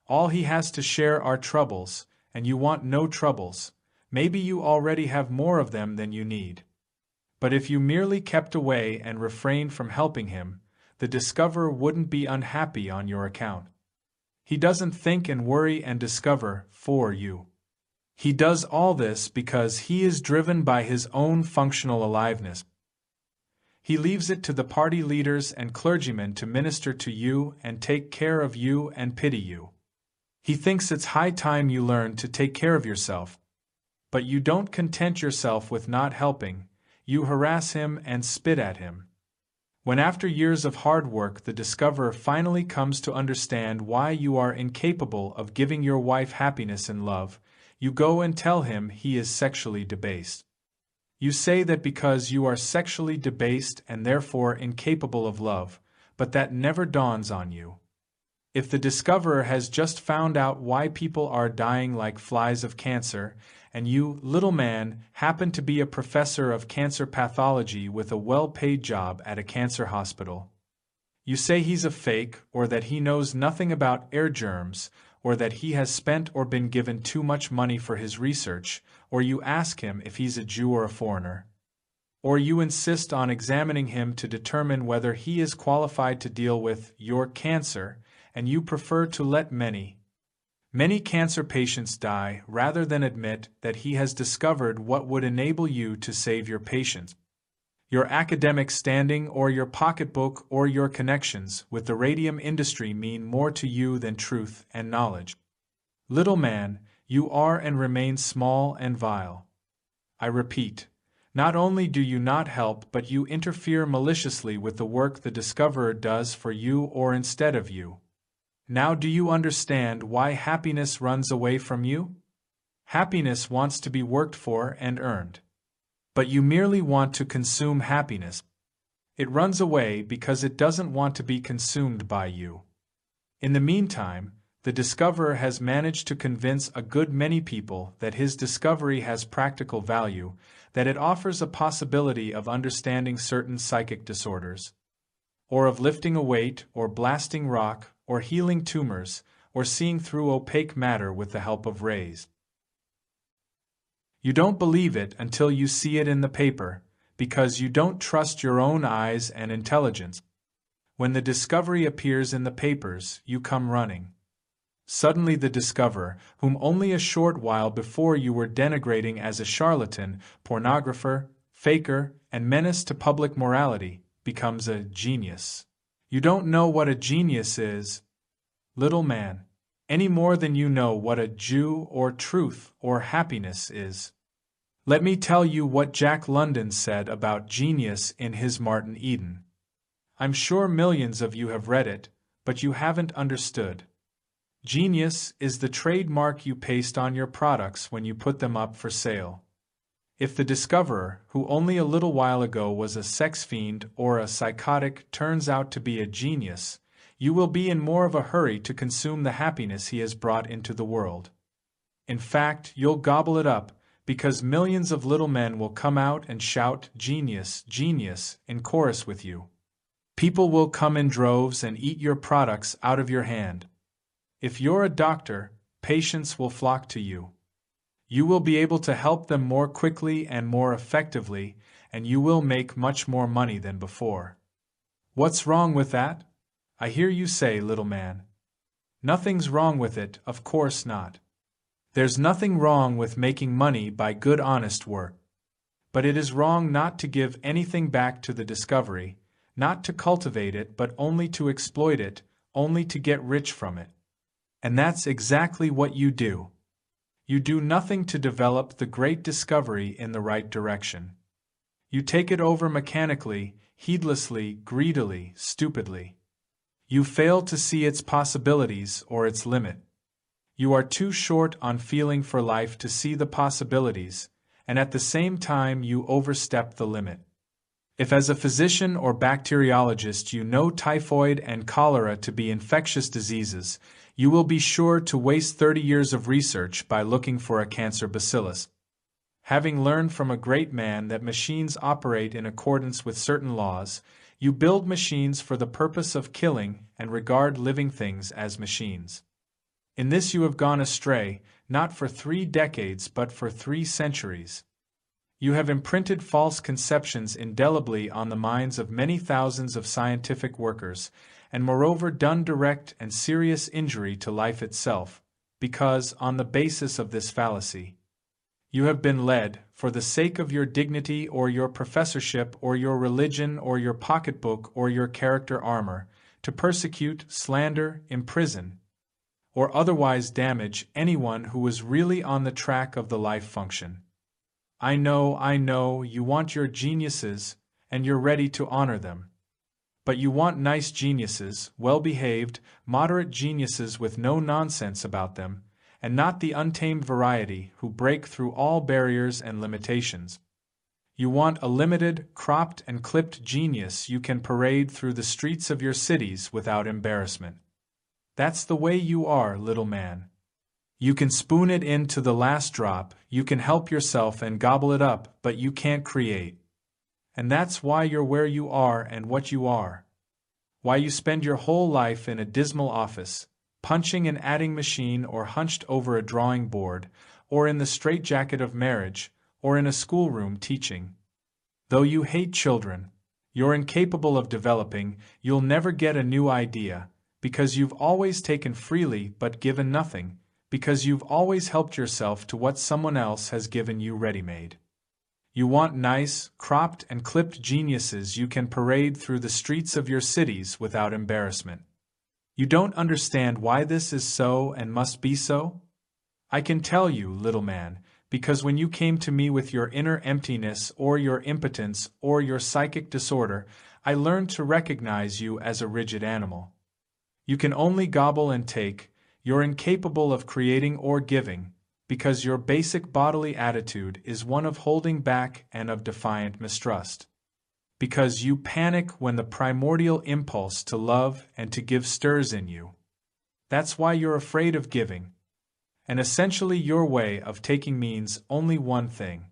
All he has to share are troubles, and you want no troubles. Maybe you already have more of them than you need. But if you merely kept away and refrained from helping him, the discoverer wouldn't be unhappy on your account. He doesn't think and worry and discover for you. He does all this because he is driven by his own functional aliveness. He leaves it to the party leaders and clergymen to minister to you and take care of you and pity you. He thinks it's high time you learn to take care of yourself. But you don't content yourself with not helping, you harass him and spit at him. When after years of hard work the discoverer finally comes to understand why you are incapable of giving your wife happiness and love, you go and tell him he is sexually debased. You say that because you are sexually debased and therefore incapable of love, but that never dawns on you. If the discoverer has just found out why people are dying like flies of cancer, and you, little man, happen to be a professor of cancer pathology with a well-paid job at a cancer hospital, you say he's a fake, or that he knows nothing about air germs, or that he has spent or been given too much money for his research, or you ask him if he's a Jew or a foreigner. Or you insist on examining him to determine whether he is qualified to deal with your cancer, and you prefer to let many cancer patients die rather than admit that he has discovered what would enable you to save your patients. Your academic standing or your pocketbook or your connections with the radium industry mean more to you than truth and knowledge. Little man, you are and remain small and vile. I repeat, not only do you not help, but you interfere maliciously with the work the discoverer does for you or instead of you. Now do you understand why happiness runs away from you? Happiness wants to be worked for and earned. But you merely want to consume happiness. It runs away because it doesn't want to be consumed by you. In the meantime, the discoverer has managed to convince a good many people that his discovery has practical value, that it offers a possibility of understanding certain psychic disorders, or of lifting a weight, or blasting rock, or healing tumors, or seeing through opaque matter with the help of rays. You don't believe it until you see it in the paper, because you don't trust your own eyes and intelligence. When the discovery appears in the papers, you come running. Suddenly the discoverer, whom only a short while before you were denigrating as a charlatan, pornographer, faker, and menace to public morality, becomes a genius. You don't know what a genius is, little man, any more than you know what a Jew or truth or happiness is. Let me tell you what Jack London said about genius in his Martin Eden. I'm sure millions of you have read it, but you haven't understood. Genius is the trademark you paste on your products when you put them up for sale. If the discoverer, who only a little while ago was a sex fiend or a psychotic, turns out to be a genius, you will be in more of a hurry to consume the happiness he has brought into the world. In fact, you'll gobble it up, because millions of little men will come out and shout, "Genius, genius," in chorus with you. People will come in droves and eat your products out of your hand. If you're a doctor, patients will flock to you. You will be able to help them more quickly and more effectively, and you will make much more money than before. What's wrong with that? I hear you say, little man. Nothing's wrong with it, of course not. There's nothing wrong with making money by good honest work. But it is wrong not to give anything back to the discovery, not to cultivate it but only to exploit it, only to get rich from it. And that's exactly what you do. You do nothing to develop the great discovery in the right direction. You take it over mechanically, heedlessly, greedily, stupidly. You fail to see its possibilities or its limit. You are too short on feeling for life to see the possibilities, and at the same time you overstep the limit. If as a physician or bacteriologist you know typhoid and cholera to be infectious diseases, you will be sure to waste 30 years of research by looking for a cancer bacillus. Having learned from a great man that machines operate in accordance with certain laws, you build machines for the purpose of killing and regard living things as machines. In this you have gone astray, not for 3 decades but for 3 centuries. You have imprinted false conceptions indelibly on the minds of many thousands of scientific workers, and moreover done direct and serious injury to life itself, because, on the basis of this fallacy, you have been led, for the sake of your dignity or your professorship or your religion or your pocketbook or your character armor, to persecute, slander, imprison, or otherwise damage anyone who was really on the track of the life function. I know, you want your geniuses, and you're ready to honor them. But you want nice geniuses, well-behaved, moderate geniuses with no nonsense about them, and not the untamed variety who break through all barriers and limitations. You want a limited, cropped and clipped genius you can parade through the streets of your cities without embarrassment. That's the way you are, little man. You can spoon it in to the last drop, you can help yourself and gobble it up, but you can't create. And that's why you're where you are and what you are. Why you spend your whole life in a dismal office, punching an adding machine or hunched over a drawing board, or in the straitjacket of marriage, or in a schoolroom teaching. Though you hate children, you're incapable of developing, you'll never get a new idea, because you've always taken freely but given nothing, because you've always helped yourself to what someone else has given you ready-made. You want nice, cropped and clipped geniuses you can parade through the streets of your cities without embarrassment. You don't understand why this is so and must be so? I can tell you, little man, because when you came to me with your inner emptiness or your impotence or your psychic disorder, I learned to recognize you as a rigid animal. You can only gobble and take. You're incapable of creating or giving, because your basic bodily attitude is one of holding back and of defiant mistrust. Because you panic when the primordial impulse to love and to give stirs in you. That's why you're afraid of giving. And essentially your way of taking means only one thing.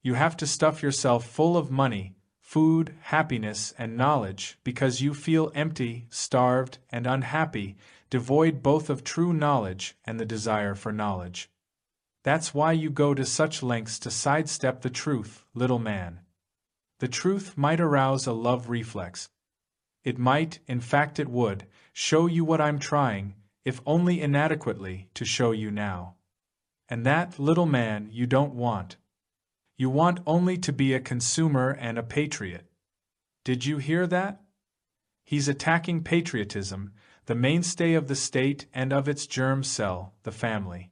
You have to stuff yourself full of money, food, happiness, and knowledge because you feel empty, starved, and unhappy, devoid both of true knowledge and the desire for knowledge. That's why you go to such lengths to sidestep the truth, little man. The truth might arouse a love reflex. It might, in fact it would, show you what I'm trying, if only inadequately, to show you now. And that, little man, you don't want. You want only to be a consumer and a patriot. Did you hear that? He's attacking patriotism, the mainstay of the state and of its germ cell, the family.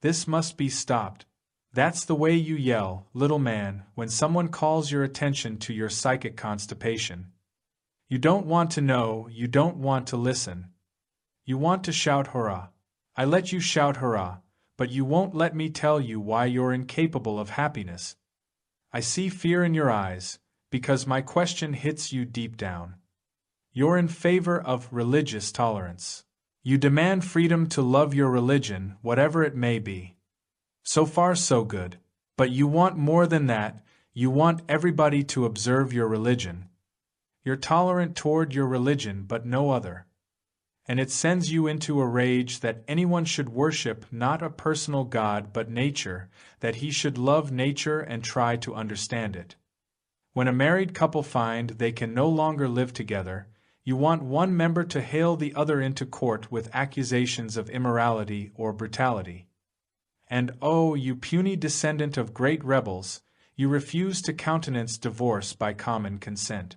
This must be stopped. That's the way you yell, little man, when someone calls your attention to your psychic constipation. You don't want to know, you don't want to listen. You want to shout hurrah. I let you shout hurrah, but you won't let me tell you why you're incapable of happiness. I see fear in your eyes, because my question hits you deep down. You're in favor of religious tolerance. You demand freedom to love your religion, whatever it may be. So far so good. But you want more than that, you want everybody to observe your religion. You're tolerant toward your religion but no other. And it sends you into a rage that anyone should worship not a personal God but nature, that he should love nature and try to understand it. When a married couple find they can no longer live together, you want one member to hale the other into court with accusations of immorality or brutality. And oh, you puny descendant of great rebels, you refuse to countenance divorce by common consent.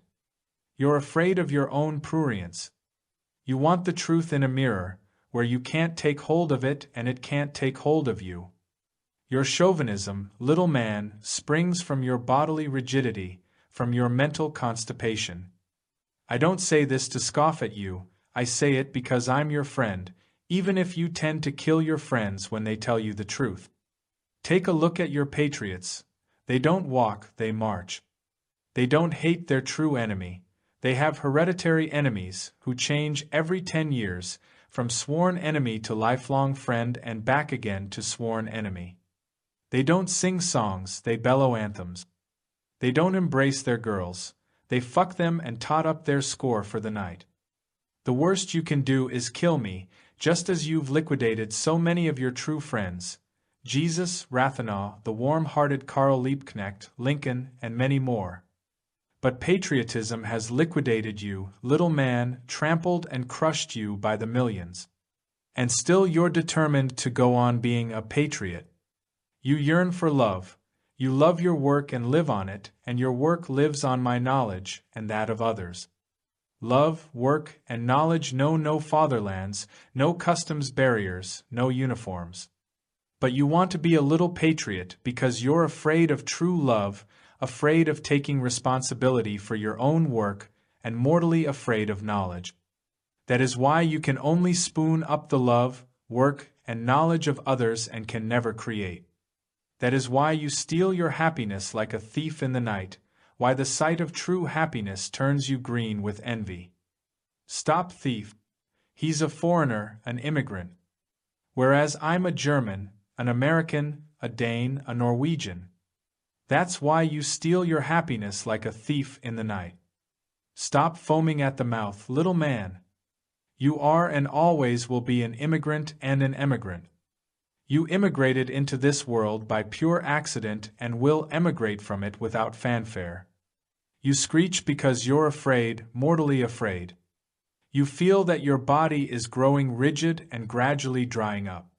You're afraid of your own prurience. You want the truth in a mirror, where you can't take hold of it and it can't take hold of you. Your chauvinism, little man, springs from your bodily rigidity, from your mental constipation. I don't say this to scoff at you, I say it because I'm your friend, even if you tend to kill your friends when they tell you the truth. Take a look at your patriots. They don't walk, they march. They don't hate their true enemy. They have hereditary enemies who change every 10 years, from sworn enemy to lifelong friend and back again to sworn enemy. They don't sing songs, they bellow anthems. They don't embrace their girls, they fuck them and tot up their score for the night. The worst you can do is kill me, just as you've liquidated so many of your true friends. Jesus, Rathenau, the warm-hearted Karl Liebknecht, Lincoln, and many more. But patriotism has liquidated you, little man, trampled and crushed you by the millions. And still you're determined to go on being a patriot. You yearn for love, you love your work and live on it, and your work lives on my knowledge and that of others. Love, work, and knowledge know no fatherlands, no customs barriers, no uniforms. But you want to be a little patriot because you're afraid of true love, afraid of taking responsibility for your own work, and mortally afraid of knowledge. That is why you can only spoon up the love, work, and knowledge of others and can never create. That is why you steal your happiness like a thief in the night, why the sight of true happiness turns you green with envy. Stop thief. He's a foreigner, an immigrant. Whereas I'm a German, an American, a Dane, a Norwegian. That's why you steal your happiness like a thief in the night. Stop foaming at the mouth, little man. You are and always will be an immigrant and an emigrant. You immigrated into this world by pure accident and will emigrate from it without fanfare. You screech because you're afraid, mortally afraid. You feel that your body is growing rigid and gradually drying up.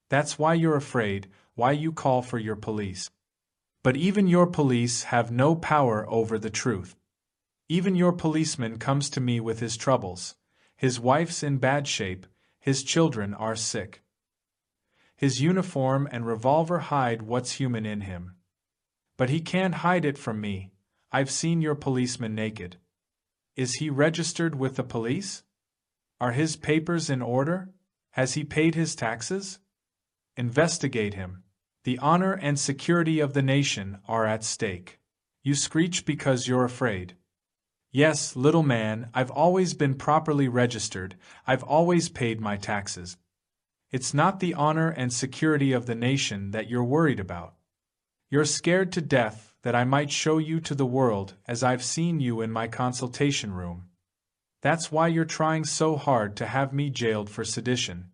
That's why you're afraid, why you call for your police. But even your police have no power over the truth. Even your policeman comes to me with his troubles. His wife's in bad shape, his children are sick. His uniform and revolver hide what's human in him. But he can't hide it from me. I've seen your policeman naked. Is he registered with the police? Are his papers in order? Has he paid his taxes? Investigate him. The honor and security of the nation are at stake. You screech because you're afraid. Yes, little man, I've always been properly registered, I've always paid my taxes. It's not the honor and security of the nation that you're worried about. You're scared to death that I might show you to the world as I've seen you in my consultation room. That's why you're trying so hard to have me jailed for sedition.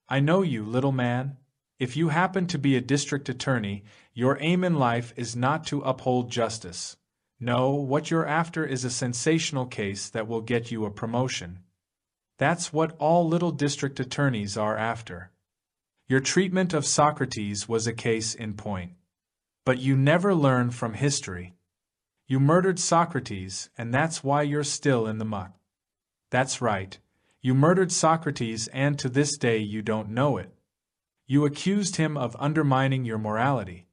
I know you, little man. If you happen to be a district attorney, your aim in life is not to uphold justice. No, what you're after is a sensational case that will get you a promotion. That's what all little district attorneys are after. Your treatment of Socrates was a case in point. But you never learn from history. You murdered Socrates, and that's why you're still in the muck. That's right. You murdered Socrates, and to this day you don't know it. You accused him of undermining your morality.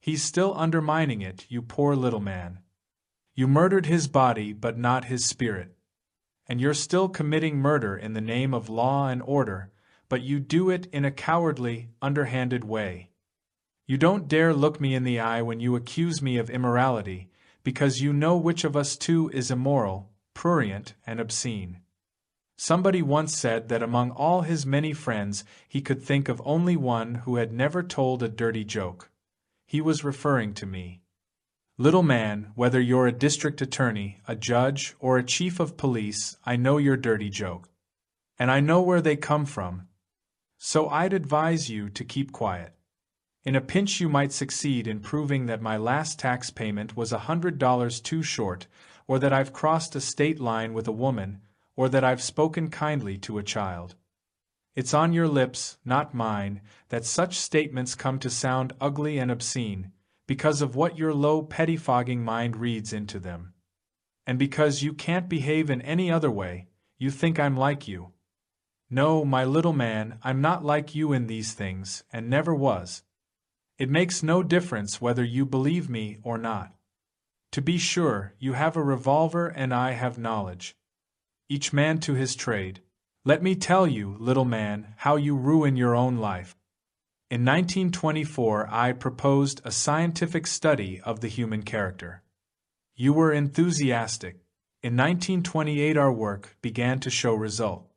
He's still undermining it, you poor little man. You murdered his body but not his spirit. And you're still committing murder in the name of law and order, but you do it in a cowardly, underhanded way. You don't dare look me in the eye when you accuse me of immorality, because you know which of us two is immoral, prurient, and obscene. Somebody once said that among all his many friends he could think of only one who had never told a dirty joke. He was referring to me. Little man, whether you're a district attorney, a judge, or a chief of police, I know your dirty joke. And I know where they come from. So I'd advise you to keep quiet. In a pinch you might succeed in proving that my last tax payment was $100 too short, or that I've crossed a state line with a woman, or that I've spoken kindly to a child. It's on your lips, not mine, that such statements come to sound ugly and obscene, because of what your low pettifogging mind reads into them. And because you can't behave in any other way, you think I'm like you. No, my little man, I'm not like you in these things, and never was. It makes no difference whether you believe me or not. To be sure, you have a revolver and I have knowledge. Each man to his trade. Let me tell you, little man, how you ruin your own life. In 1924 I proposed a scientific study of the human character. You were enthusiastic. In 1928 our work began to show result.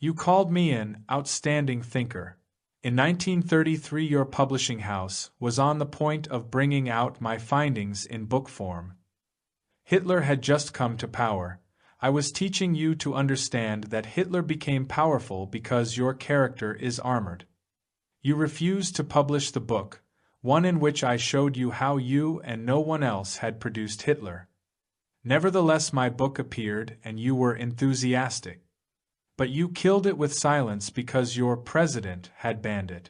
You called me an outstanding thinker. In 1933 your publishing house was on the point of bringing out my findings in book form. Hitler had just come to power. I was teaching you to understand that Hitler became powerful because your character is armored. You refused to publish the book, one in which I showed you how you and no one else had produced Hitler. Nevertheless my book appeared and you were enthusiastic. But you killed it with silence because your president had banned it.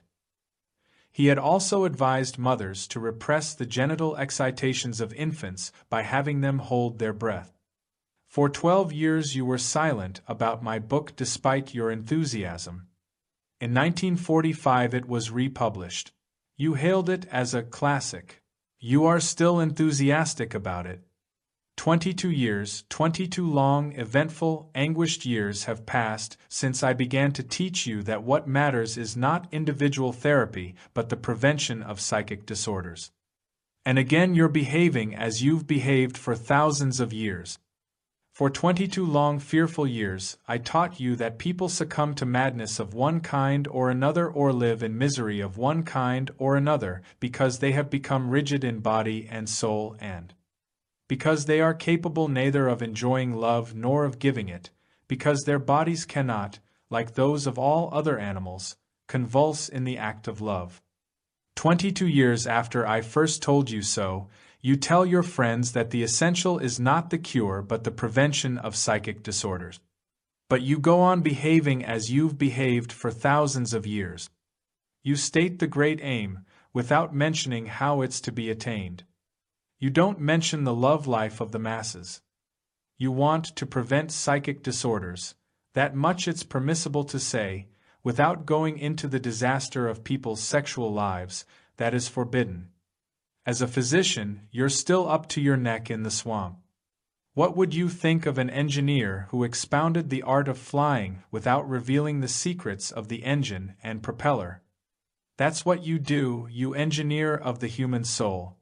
He had also advised mothers to repress the genital excitations of infants by having them hold their breath. For 12 years you were silent about my book despite your enthusiasm. In 1945 it was republished. You hailed it as a classic. You are still enthusiastic about it. 22 years, 22 long, eventful, anguished years have passed since I began to teach you that what matters is not individual therapy but the prevention of psychic disorders. And again you're behaving as you've behaved for thousands of years. For 22 long, fearful years, I taught you that people succumb to madness of one kind or another or live in misery of one kind or another because they have become rigid in body and soul and because they are capable neither of enjoying love nor of giving it, because their bodies cannot, like those of all other animals, convulse in the act of love. 22 years after I first told you so, you tell your friends that the essential is not the cure but the prevention of psychic disorders. But you go on behaving as you've behaved for thousands of years. You state the great aim, without mentioning how it's to be attained. You don't mention the love life of the masses. You want to prevent psychic disorders, that much it's permissible to say, without going into the disaster of people's sexual lives, that is forbidden. As a physician, you're still up to your neck in the swamp. What would you think of an engineer who expounded the art of flying without revealing the secrets of the engine and propeller? That's what you do, you engineer of the human soul.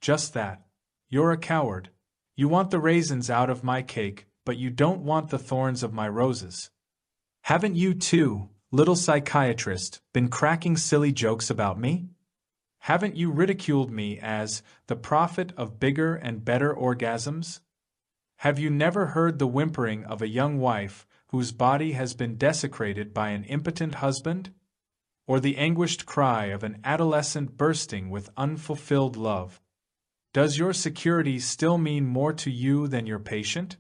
Just that. You're a coward. You want the raisins out of my cake, but you don't want the thorns of my roses. Haven't you too, little psychiatrist, been cracking silly jokes about me? Haven't you ridiculed me as the prophet of bigger and better orgasms? Have you never heard the whimpering of a young wife whose body has been desecrated by an impotent husband? Or the anguished cry of an adolescent bursting with unfulfilled love? Does your security still mean more to you than your patient?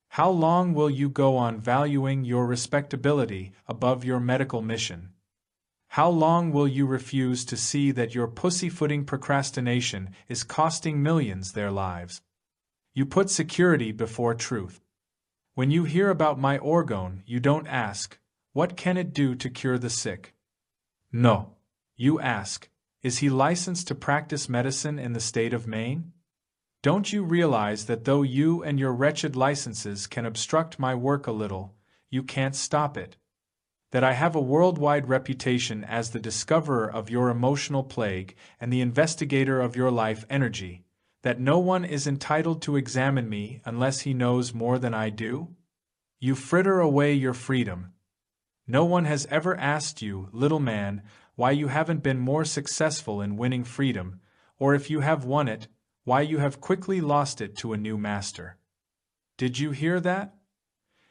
How long will you go on valuing your respectability above your medical mission? How long will you refuse to see that your pussyfooting procrastination is costing millions their lives? You put security before truth. When you hear about my orgone, you don't ask, what can it do to cure the sick? No. You ask, is he licensed to practice medicine in the state of Maine? Don't you realize that though you and your wretched licenses can obstruct my work a little, you can't stop it? That I have a worldwide reputation as the discoverer of your emotional plague and the investigator of your life energy, that no one is entitled to examine me unless he knows more than I do? You fritter away your freedom. No one has ever asked you, little man, why you haven't been more successful in winning freedom, or if you have won it, why you have quickly lost it to a new master. Did you hear that?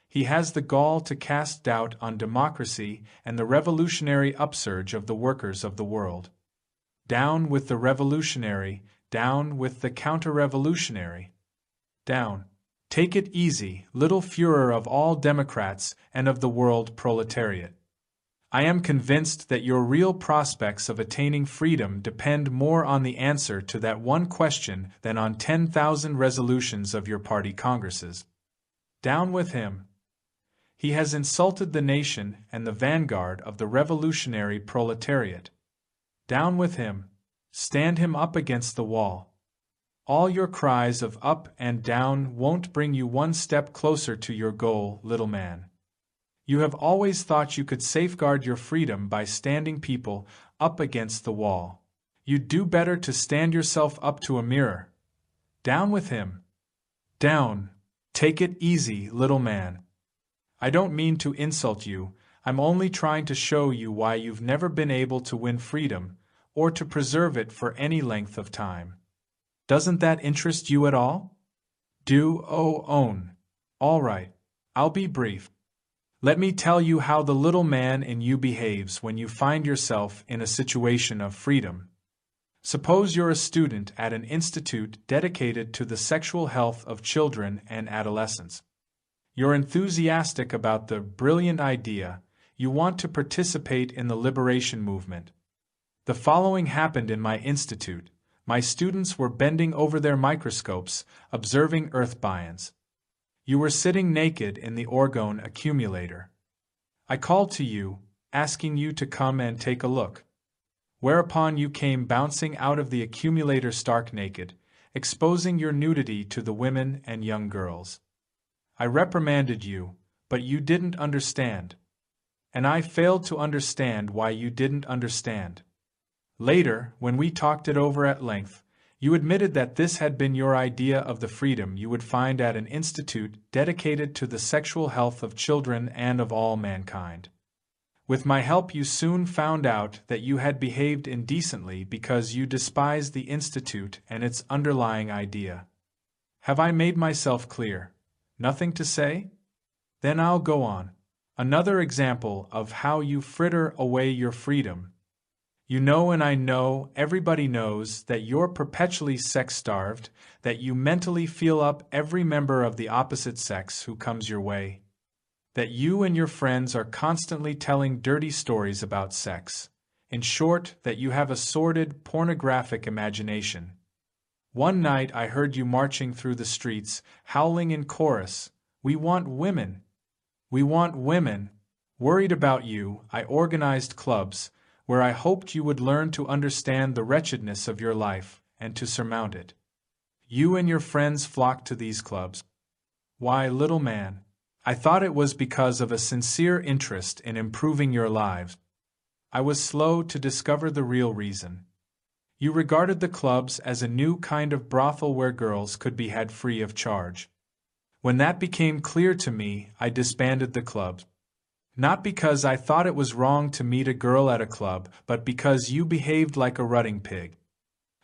He has the gall to cast doubt on democracy and the revolutionary upsurge of the workers of the world. Down with the revolutionary, down with the counter-revolutionary. Down. Take it easy, little Führer of all Democrats and of the world proletariat. I am convinced that your real prospects of attaining freedom depend more on the answer to that one question than on 10,000 resolutions of your party congresses. Down with him. He has insulted the nation and the vanguard of the revolutionary proletariat. Down with him. Stand him up against the wall. All your cries of up and down won't bring you one step closer to your goal, little man. You have always thought you could safeguard your freedom by standing people up against the wall. You'd do better to stand yourself up to a mirror. Down with him. Down. Take it easy, little man. I don't mean to insult you, I'm only trying to show you why you've never been able to win freedom, or to preserve it for any length of time. Doesn't that interest you at all? Own. All right, I'll be brief. Let me tell you how the little man in you behaves when you find yourself in a situation of freedom. Suppose you're a student at an institute dedicated to the sexual health of children and adolescents. You're enthusiastic about the brilliant idea, you want to participate in the liberation movement. The following happened in my institute. My students were bending over their microscopes, observing earth bions. You were sitting naked in the orgone accumulator. I called to you, asking you to come and take a look. Whereupon you came bouncing out of the accumulator stark naked, exposing your nudity to the women and young girls. I reprimanded you, but you didn't understand. And I failed to understand why you didn't understand. Later, when we talked it over at length, you admitted that this had been your idea of the freedom you would find at an institute dedicated to the sexual health of children and of all mankind. With my help you soon found out that you had behaved indecently because you despised the institute and its underlying idea. Have I made myself clear? Nothing to say? Then I'll go on. Another example of how you fritter away your freedom. You know, and I know, everybody knows, that you're perpetually sex-starved, that you mentally feel up every member of the opposite sex who comes your way, that you and your friends are constantly telling dirty stories about sex. In short, that you have a sordid, pornographic imagination. One night I heard you marching through the streets, howling in chorus, "We want women! We want women!" Worried about you, I organized clubs, where I hoped you would learn to understand the wretchedness of your life, and to surmount it. You and your friends flocked to these clubs. Why, little man, I thought it was because of a sincere interest in improving your lives. I was slow to discover the real reason. You regarded the clubs as a new kind of brothel where girls could be had free of charge. When that became clear to me, I disbanded the clubs. Not because I thought it was wrong to meet a girl at a club, but because you behaved like a rutting pig.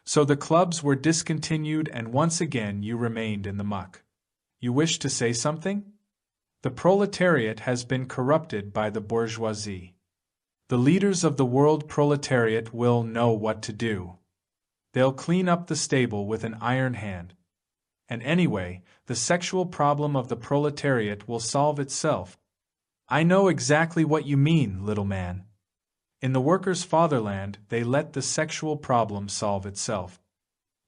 So the clubs were discontinued and once again you remained in the muck. You wish to say something? The proletariat has been corrupted by the bourgeoisie. The leaders of the world proletariat will know what to do. They'll clean up the stable with an iron hand. And anyway, the sexual problem of the proletariat will solve itself. I know exactly what you mean, little man. In the workers' fatherland, they let the sexual problem solve itself.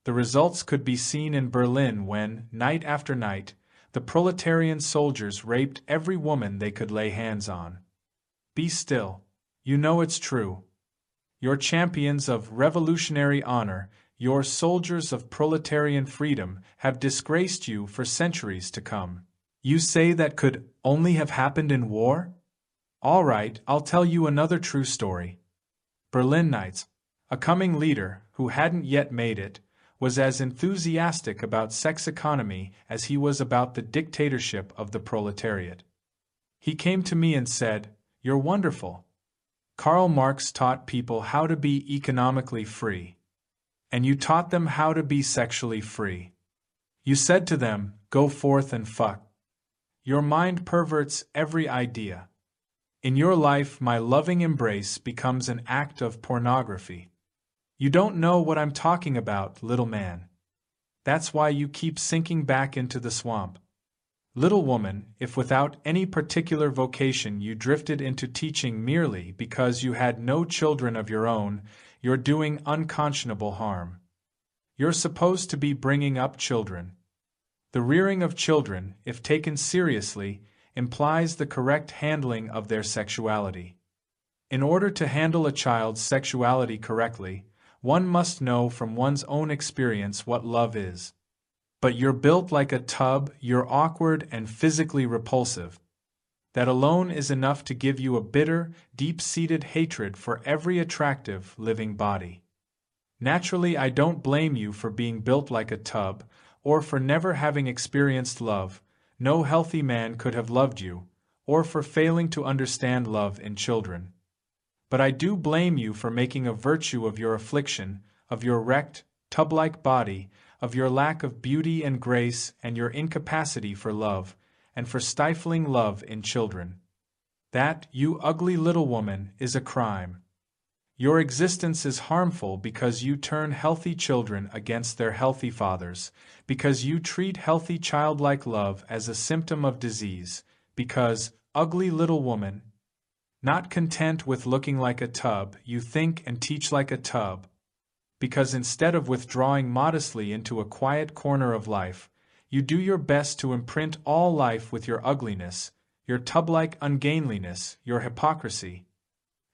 The results could be seen in Berlin when, night after night, the proletarian soldiers raped every woman they could lay hands on. Be still. You know it's true. Your champions of revolutionary honor, your soldiers of proletarian freedom, have disgraced you for centuries to come. You say that could only have happened in war? All right, I'll tell you another true story. Berlin Nights. A coming leader, who hadn't yet made it, was as enthusiastic about sex economy as he was about the dictatorship of the proletariat. He came to me and said, "You're wonderful. Karl Marx taught people how to be economically free. And you taught them how to be sexually free. You said to them, go forth and fuck. Your mind perverts every idea. In your life, my loving embrace becomes an act of pornography. You don't know what I'm talking about, little man. That's why you keep sinking back into the swamp. Little woman, if without any particular vocation you drifted into teaching merely because you had no children of your own, you're doing unconscionable harm. You're supposed to be bringing up children. The rearing of children, if taken seriously, implies the correct handling of their sexuality. In order to handle a child's sexuality correctly, one must know from one's own experience what love is. But you're built like a tub, you're awkward and physically repulsive. That alone is enough to give you a bitter, deep-seated hatred for every attractive, living body. Naturally, I don't blame you for being built like a tub, or for never having experienced love. No healthy man could have loved you, or for failing to understand love in children. But I do blame you for making a virtue of your affliction, of your wrecked, tub-like body, of your lack of beauty and grace and your incapacity for love, and for stifling love in children. That, you ugly little woman, is a crime. Your existence is harmful because you turn healthy children against their healthy fathers, because you treat healthy childlike love as a symptom of disease, because, ugly little woman, not content with looking like a tub, you think and teach like a tub, because instead of withdrawing modestly into a quiet corner of life, you do your best to imprint all life with your ugliness, your tub-like ungainliness, your hypocrisy,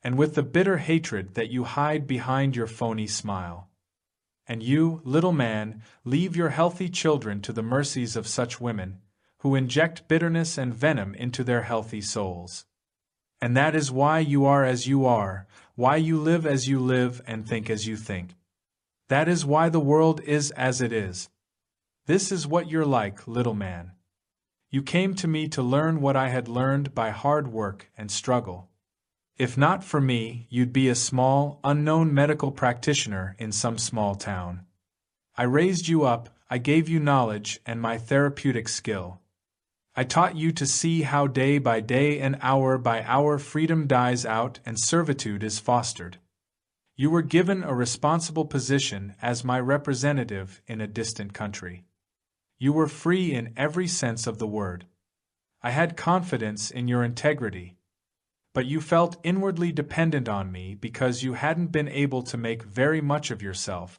and with the bitter hatred that you hide behind your phony smile. And you, little man, leave your healthy children to the mercies of such women, who inject bitterness and venom into their healthy souls. And that is why you are as you are, why you live as you live and think as you think. That is why the world is as it is. This is what you're like, little man. You came to me to learn what I had learned by hard work and struggle. If not for me, you'd be a small, unknown medical practitioner in some small town. I raised you up, I gave you knowledge and my therapeutic skill. I taught you to see how day by day and hour by hour freedom dies out and servitude is fostered. You were given a responsible position as my representative in a distant country. You were free in every sense of the word. I had confidence in your integrity. But you felt inwardly dependent on me because you hadn't been able to make very much of yourself.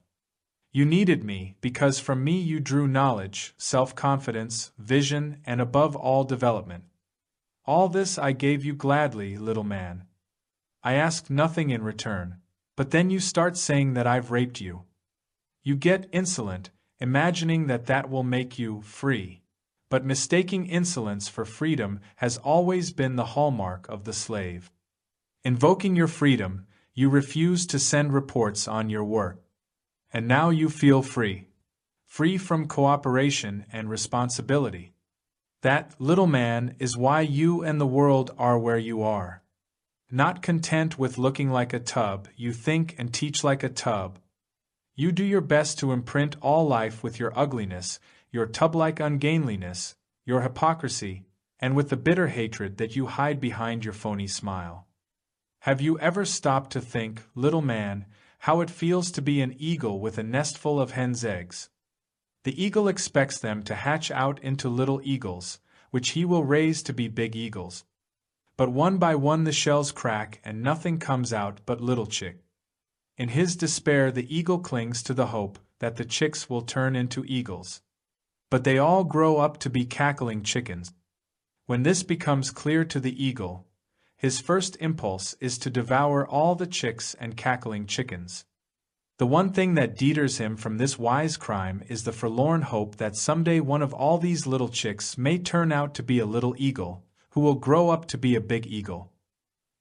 You needed me because from me you drew knowledge, self-confidence, vision, and above all development. All this I gave you gladly, little man. I asked nothing in return. But then you start saying that I've raped you. You get insolent, imagining that that will make you free. But mistaking insolence for freedom has always been the hallmark of the slave. Invoking your freedom, you refuse to send reports on your work. And now you feel free. Free from cooperation and responsibility. That, little man, is why you and the world are where you are. Not content with looking like a tub, you think and teach like a tub. You do your best to imprint all life with your ugliness, your tub-like ungainliness, your hypocrisy, and with the bitter hatred that you hide behind your phony smile. Have you ever stopped to think, little man, how it feels to be an eagle with a nestful of hen's eggs? The eagle expects them to hatch out into little eagles, which he will raise to be big eagles. But one by one the shells crack and nothing comes out but little chick. In his despair the eagle clings to the hope that the chicks will turn into eagles. But they all grow up to be cackling chickens. When this becomes clear to the eagle, his first impulse is to devour all the chicks and cackling chickens. The one thing that deters him from this wise crime is the forlorn hope that someday one of all these little chicks may turn out to be a little eagle, who will grow up to be a big eagle,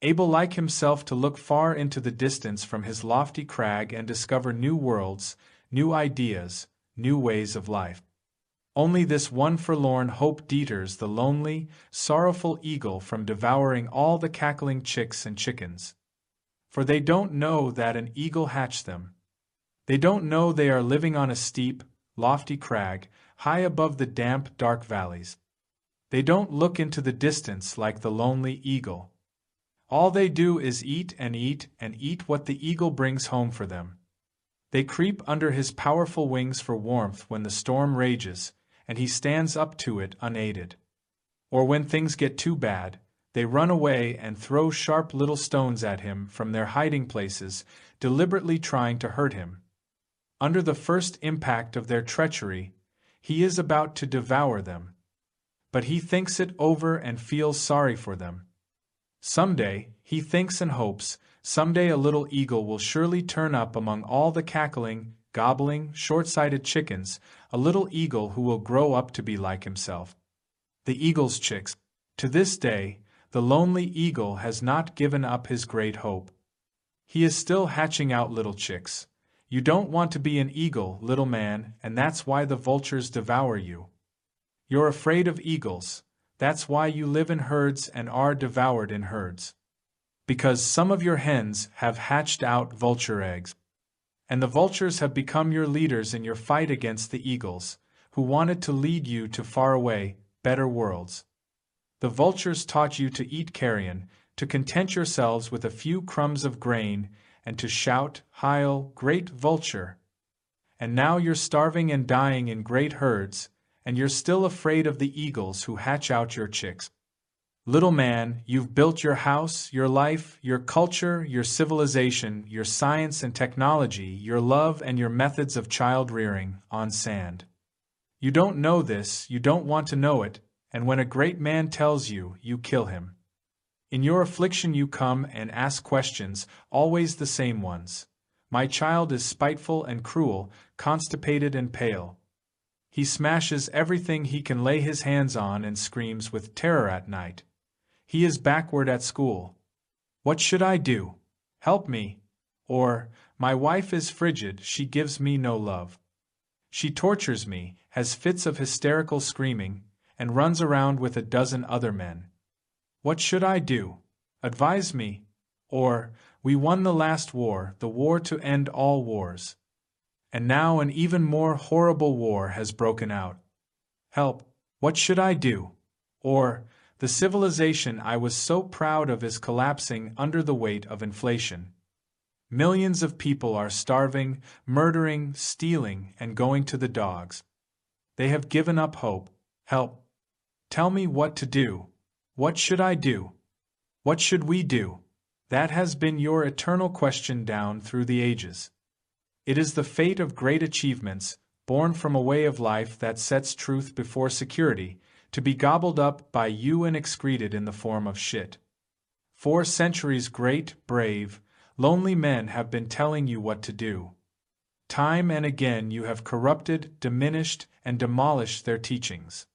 able like himself to look far into the distance from his lofty crag and discover new worlds, new ideas, new ways of life. Only this one forlorn hope deters the lonely, sorrowful eagle from devouring all the cackling chicks and chickens. For they don't know that an eagle hatched them. They don't know they are living on a steep, lofty crag, high above the damp, dark valleys. They don't look into the distance like the lonely eagle. All they do is eat and eat and eat what the eagle brings home for them. They creep under his powerful wings for warmth when the storm rages, and he stands up to it unaided. Or when things get too bad, they run away and throw sharp little stones at him from their hiding places, deliberately trying to hurt him. Under the first impact of their treachery, he is about to devour them. But he thinks it over and feels sorry for them. Someday, he thinks and hopes, Someday a little eagle will surely turn up among all the cackling, gobbling, short-sighted chickens, a little eagle who will grow up to be like himself. The eagle's chicks. To this day, the lonely eagle has not given up his great hope. He is still hatching out little chicks. You don't want to be an eagle, little man, and that's why the vultures devour you. You're afraid of eagles. That's why you live in herds and are devoured in herds. Because some of your hens have hatched out vulture eggs. And the vultures have become your leaders in your fight against the eagles, who wanted to lead you to faraway, better worlds. The vultures taught you to eat carrion, to content yourselves with a few crumbs of grain, and to shout, Heil, great vulture! And now you're starving and dying in great herds, and you're still afraid of the eagles who hatch out your chicks. Little man, you've built your house, your life, your culture, your civilization, your science and technology, your love and your methods of child-rearing, on sand. You don't know this, you don't want to know it, and when a great man tells you, you kill him. In your affliction you come and ask questions, always the same ones. My child is spiteful and cruel, constipated and pale. He smashes everything he can lay his hands on and screams with terror at night. He is backward at school. What should I do? Help me. Or, my wife is frigid, she gives me no love. She tortures me, has fits of hysterical screaming, and runs around with a dozen other men. What should I do? Advise me. Or, we won the last war, the war to end all wars. And now an even more horrible war has broken out. Help, what should I do? Or, the civilization I was so proud of is collapsing under the weight of inflation. Millions of people are starving, murdering, stealing, and going to the dogs. They have given up hope. Help. Tell me what to do. What should I do? What should we do? That has been your eternal question down through the ages. It is the fate of great achievements, born from a way of life that sets truth before security, to be gobbled up by you and excreted in the form of shit. 4 centuries great, brave, lonely men have been telling you what to do. Time and again you have corrupted, diminished, and demolished their teachings.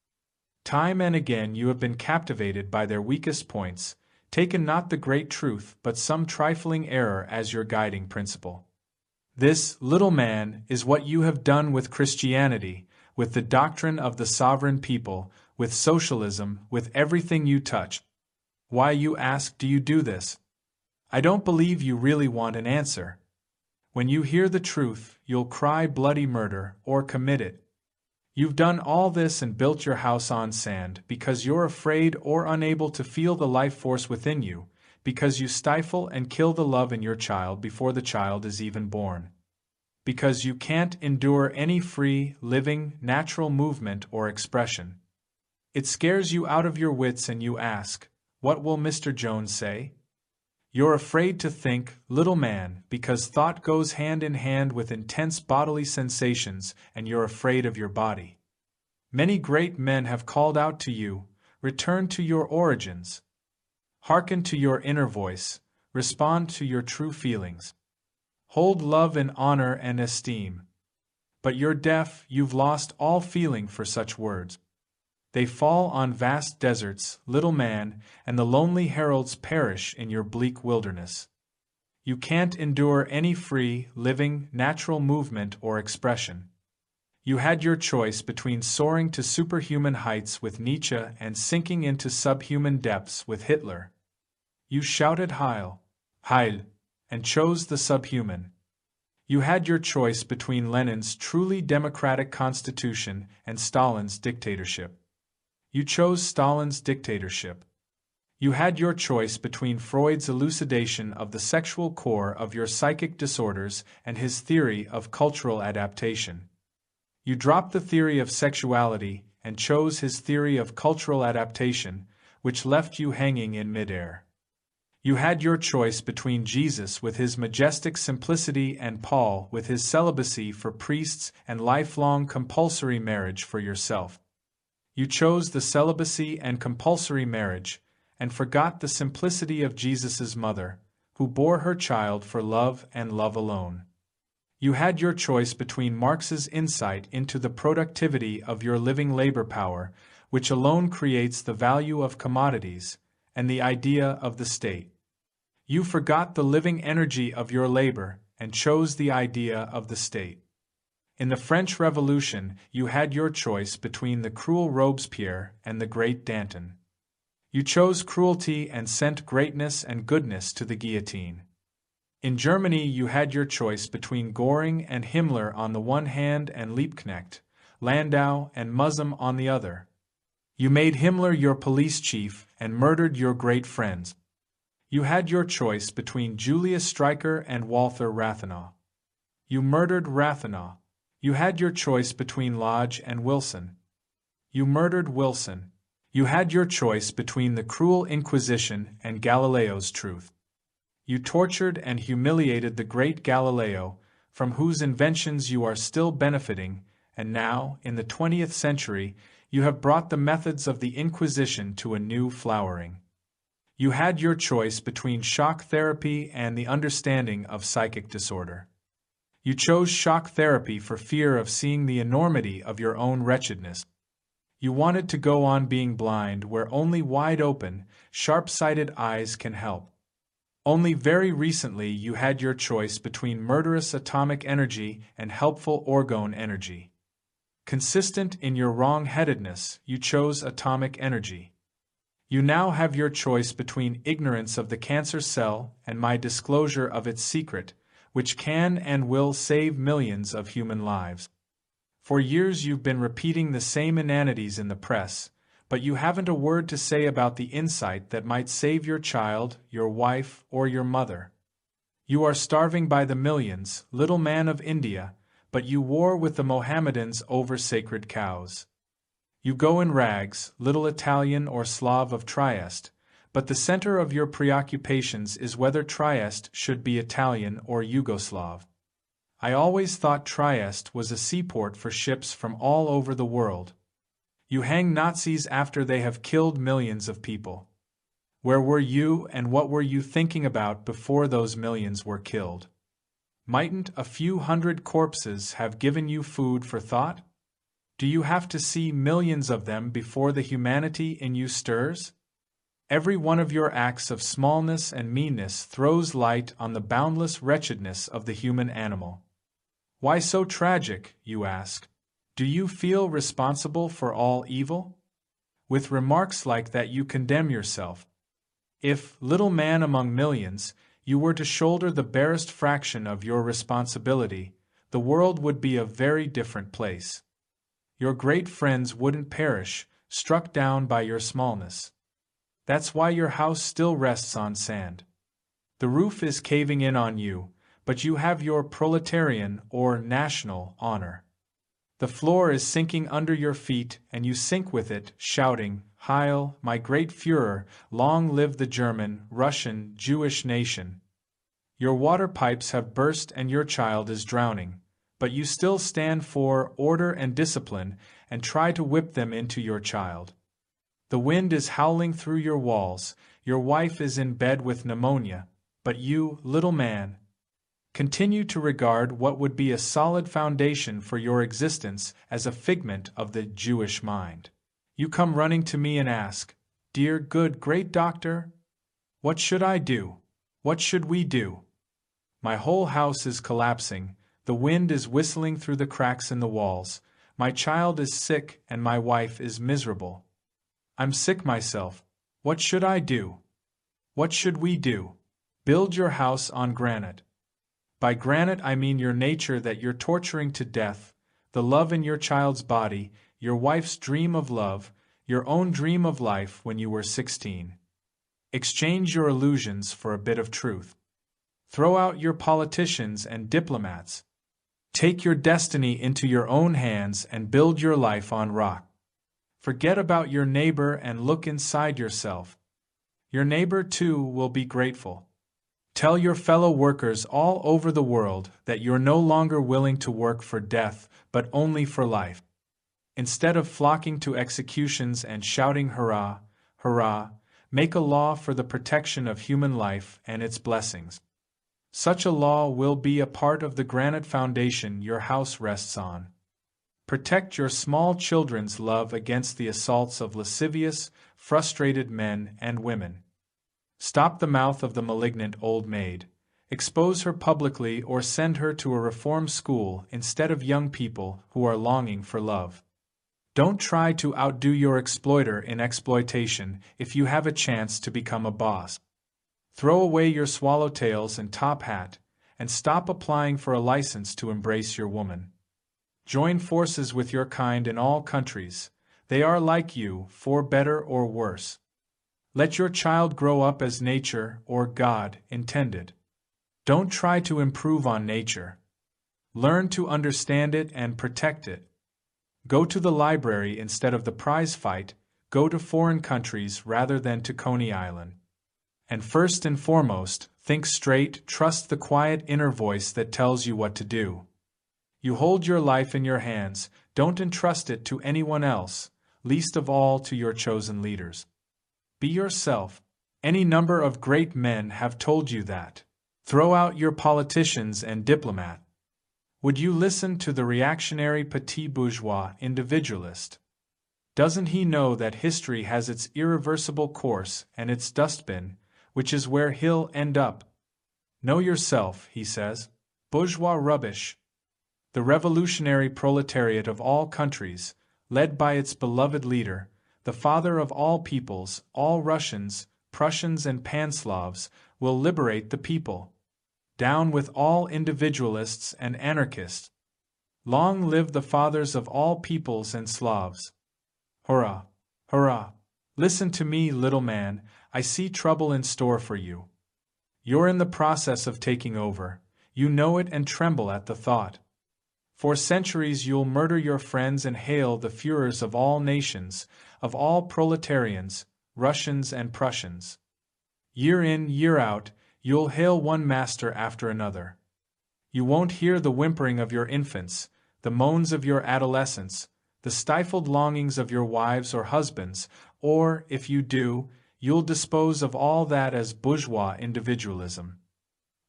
Time and again you have been captivated by their weakest points, taken not the great truth but some trifling error as your guiding principle. This, little man, is what you have done with Christianity, with the doctrine of the sovereign people, with socialism, with everything you touch. Why, you ask, do you do this? I don't believe you really want an answer. When you hear the truth, you'll cry bloody murder, or commit it. You've done all this and built your house on sand because you're afraid or unable to feel the life force within you, because you stifle and kill the love in your child before the child is even born. Because you can't endure any free, living, natural movement or expression. It scares you out of your wits and you ask, what will Mr. Jones say? You're afraid to think, little man, because thought goes hand in hand with intense bodily sensations and you're afraid of your body. Many great men have called out to you, return to your origins. Hearken to your inner voice, respond to your true feelings. Hold love in honor and esteem. But you're deaf, you've lost all feeling for such words. They fall on vast deserts, little man, and the lonely heralds perish in your bleak wilderness. You can't endure any free, living, natural movement or expression. You had your choice between soaring to superhuman heights with Nietzsche and sinking into subhuman depths with Hitler. You shouted Heil, Heil, and chose the subhuman. You had your choice between Lenin's truly democratic constitution and Stalin's dictatorship. You chose Stalin's dictatorship. You had your choice between Freud's elucidation of the sexual core of your psychic disorders and his theory of cultural adaptation. You dropped the theory of sexuality and chose his theory of cultural adaptation, which left you hanging in midair. You had your choice between Jesus with his majestic simplicity and Paul with his celibacy for priests and lifelong compulsory marriage for yourself. You chose the celibacy and compulsory marriage, and forgot the simplicity of Jesus' mother, who bore her child for love and love alone. You had your choice between Marx's insight into the productivity of your living labor power, which alone creates the value of commodities, and the idea of the state. You forgot the living energy of your labor and chose the idea of the state. In the French Revolution, you had your choice between the cruel Robespierre and the great Danton. You chose cruelty and sent greatness and goodness to the guillotine. In Germany, you had your choice between Göring and Himmler on the one hand and Liebknecht, Landau, and Muzzum on the other. You made Himmler your police chief and murdered your great friends. You had your choice between Julius Streicher and Walther Rathenau. You murdered Rathenau. You had your choice between Lodge and Wilson. You murdered Wilson. You had your choice between the cruel Inquisition and Galileo's truth. You tortured and humiliated the great Galileo, from whose inventions you are still benefiting, and now, in the 20th century, you have brought the methods of the Inquisition to a new flowering. You had your choice between shock therapy and the understanding of psychic disorder. You chose shock therapy for fear of seeing the enormity of your own wretchedness. You wanted to go on being blind where only wide-open, sharp-sighted eyes can help. Only very recently you had your choice between murderous atomic energy and helpful orgone energy. Consistent in your wrong-headedness, you chose atomic energy. You now have your choice between ignorance of the cancer cell and my disclosure of its secret, which can and will save millions of human lives. For years you've been repeating the same inanities in the press, but you haven't a word to say about the insight that might save your child, your wife, or your mother. You are starving by the millions, little man of India, but you war with the Mohammedans over sacred cows. You go in rags, little Italian or Slav of Trieste, but the center of your preoccupations is whether Trieste should be Italian or Yugoslav. I always thought Trieste was a seaport for ships from all over the world. You hang Nazis after they have killed millions of people. Where were you and what were you thinking about before those millions were killed? Mightn't a few hundred corpses have given you food for thought? Do you have to see millions of them before the humanity in you stirs? Every one of your acts of smallness and meanness throws light on the boundless wretchedness of the human animal. Why so tragic, you ask? Do you feel responsible for all evil? With remarks like that you condemn yourself. If, little man among millions, you were to shoulder the barest fraction of your responsibility, the world would be a very different place. Your great friends wouldn't perish, struck down by your smallness. That's why your house still rests on sand. The roof is caving in on you, but you have your proletarian or national honor. The floor is sinking under your feet, and you sink with it, shouting, Heil, my great Führer, long live the German, Russian, Jewish nation. Your water pipes have burst and your child is drowning, but you still stand for order and discipline and try to whip them into your child. The wind is howling through your walls, your wife is in bed with pneumonia, but you, little man, continue to regard what would be a solid foundation for your existence as a figment of the Jewish mind. You come running to me and ask, Dear, good, great doctor, what should I do? What should we do? My whole house is collapsing, the wind is whistling through the cracks in the walls, my child is sick and my wife is miserable. I'm sick myself. What should I do? What should we do? Build your house on granite. By granite I mean your nature that you're torturing to death, the love in your child's body, your wife's dream of love, your own dream of life when you were 16. Exchange your illusions for a bit of truth. Throw out your politicians and diplomats. Take your destiny into your own hands and build your life on rock. Forget about your neighbor and look inside yourself. Your neighbor, too, will be grateful. Tell your fellow workers all over the world that you're no longer willing to work for death, but only for life. Instead of flocking to executions and shouting hurrah, hurrah, make a law for the protection of human life and its blessings. Such a law will be a part of the granite foundation your house rests on. Protect your small children's love against the assaults of lascivious, frustrated men and women. Stop the mouth of the malignant old maid. Expose her publicly or send her to a reform school instead of young people who are longing for love. Don't try to outdo your exploiter in exploitation if you have a chance to become a boss. Throw away your swallowtails and top hat, and stop applying for a license to embrace your woman. Join forces with your kind in all countries. They are like you, for better or worse. Let your child grow up as nature, or God, intended. Don't try to improve on nature. Learn to understand it and protect it. Go to the library instead of the prize fight. Go to foreign countries rather than to Coney Island. And first and foremost, think straight, trust the quiet inner voice that tells you what to do. You hold your life in your hands, don't entrust it to anyone else, least of all to your chosen leaders. Be yourself. Any number of great men have told you that. Throw out your politicians and diplomat. Would you listen to the reactionary petit bourgeois individualist? Doesn't he know that history has its irreversible course and its dustbin, which is where he'll end up? Know yourself, he says. Bourgeois rubbish. The revolutionary proletariat of all countries, led by its beloved leader, the father of all peoples, all Russians, Prussians and Panslavs, will liberate the people. Down with all individualists and anarchists. Long live the fathers of all peoples and Slavs. Hurrah! Hurrah! Listen to me, little man, I see trouble in store for you. You're in the process of taking over, you know it and tremble at the thought. For centuries you'll murder your friends and hail the Führers of all nations, of all proletarians, Russians and Prussians. Year in, year out, you'll hail one master after another. You won't hear the whimpering of your infants, the moans of your adolescents, the stifled longings of your wives or husbands, or, if you do, you'll dispose of all that as bourgeois individualism.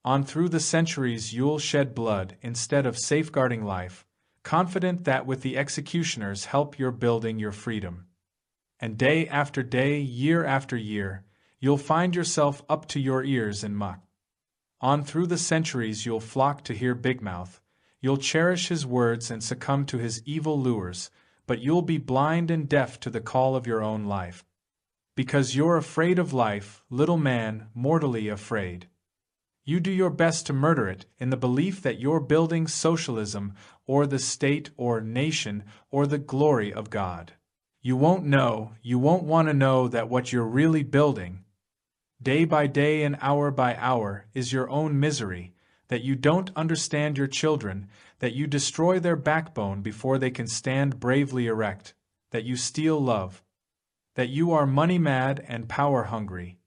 On through the centuries you'll shed blood instead of safeguarding life, confident that with the executioner's help you're building your freedom. And day after day, year after year, you'll find yourself up to your ears in muck. On through the centuries you'll flock to hear Big Mouth, you'll cherish his words and succumb to his evil lures, but you'll be blind and deaf to the call of your own life. Because you're afraid of life, little man, mortally afraid. You do your best to murder it in the belief that you're building socialism or the state or nation or the glory of God. You won't want to know that what you're really building, day by day and hour by hour, is your own misery, that you don't understand your children, that you destroy their backbone before they can stand bravely erect, that you steal love, that you are money-mad and power-hungry,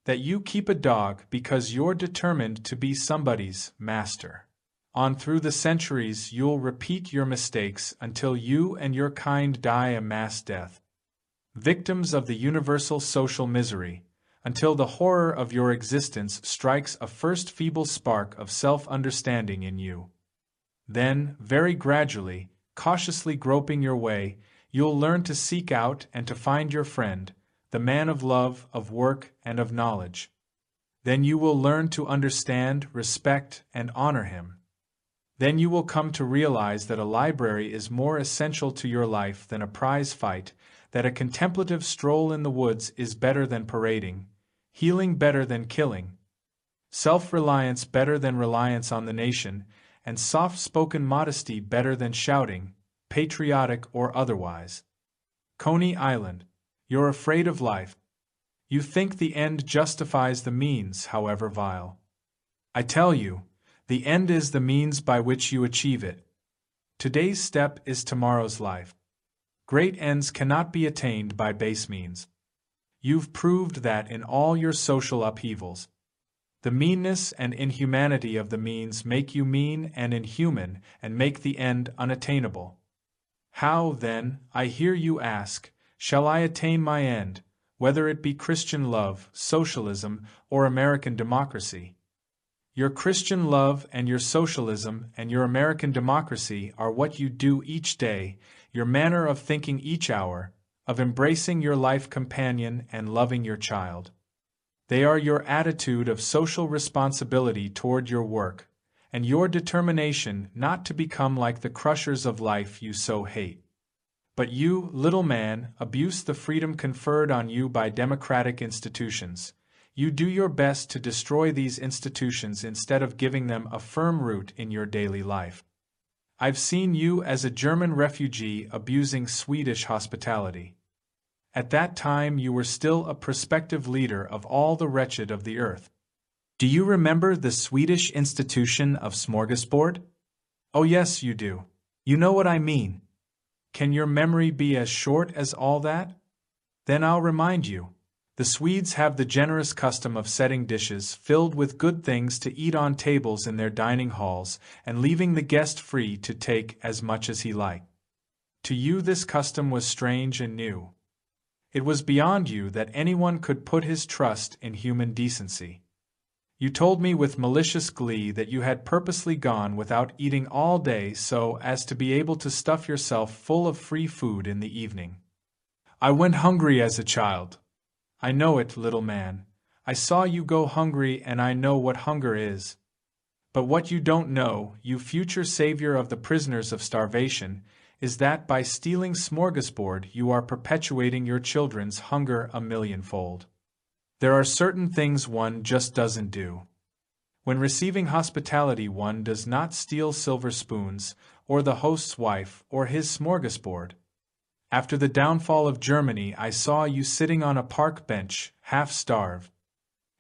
that you keep a dog because you're determined to be somebody's master. On through the centuries you'll repeat your mistakes until you and your kind die a mass death. Victims of the universal social misery, until the horror of your existence strikes a first feeble spark of self-understanding in you. Then, very gradually, cautiously groping your way, you'll learn to seek out and to find your friend, the man of love, of work, and of knowledge. Then you will learn to understand, respect, and honor him. Then you will come to realize that a library is more essential to your life than a prize fight, that a contemplative stroll in the woods is better than parading, healing better than killing, self-reliance better than reliance on the nation, and soft-spoken modesty better than shouting, patriotic or otherwise. Coney Island. You're afraid of life. You think the end justifies the means, however vile. I tell you, the end is the means by which you achieve it. Today's step is tomorrow's life. Great ends cannot be attained by base means. You've proved that in all your social upheavals. The meanness and inhumanity of the means make you mean and inhuman and make the end unattainable. How, then, I hear you ask, shall I attain my end, whether it be Christian love, socialism, or American democracy. Your Christian love and your socialism and your American democracy are what you do each day, your manner of thinking each hour, of embracing your life companion and loving your child. They are your attitude of social responsibility toward your work, and your determination not to become like the crushers of life you so hate. But you, little man, abuse the freedom conferred on you by democratic institutions. You do your best to destroy these institutions instead of giving them a firm root in your daily life. I've seen you as a German refugee abusing Swedish hospitality. At that time you were still a prospective leader of all the wretched of the earth. Do you remember the Swedish institution of smorgasbord? Oh yes, you do. You know what I mean. Can your memory be as short as all that? Then I'll remind you. The Swedes have the generous custom of setting dishes filled with good things to eat on tables in their dining halls and leaving the guest free to take as much as he liked. To you this custom was strange and new. It was beyond you that anyone could put his trust in human decency. You told me with malicious glee that you had purposely gone without eating all day so as to be able to stuff yourself full of free food in the evening. I went hungry as a child. I know it, little man. I saw you go hungry and I know what hunger is. But what you don't know, you future savior of the prisoners of starvation, is that by stealing smorgasbord you are perpetuating your children's hunger a millionfold. There are certain things one just doesn't do. When receiving hospitality one does not steal silver spoons, or the host's wife, or his smorgasbord. After the downfall of Germany I saw you sitting on a park bench, half-starved.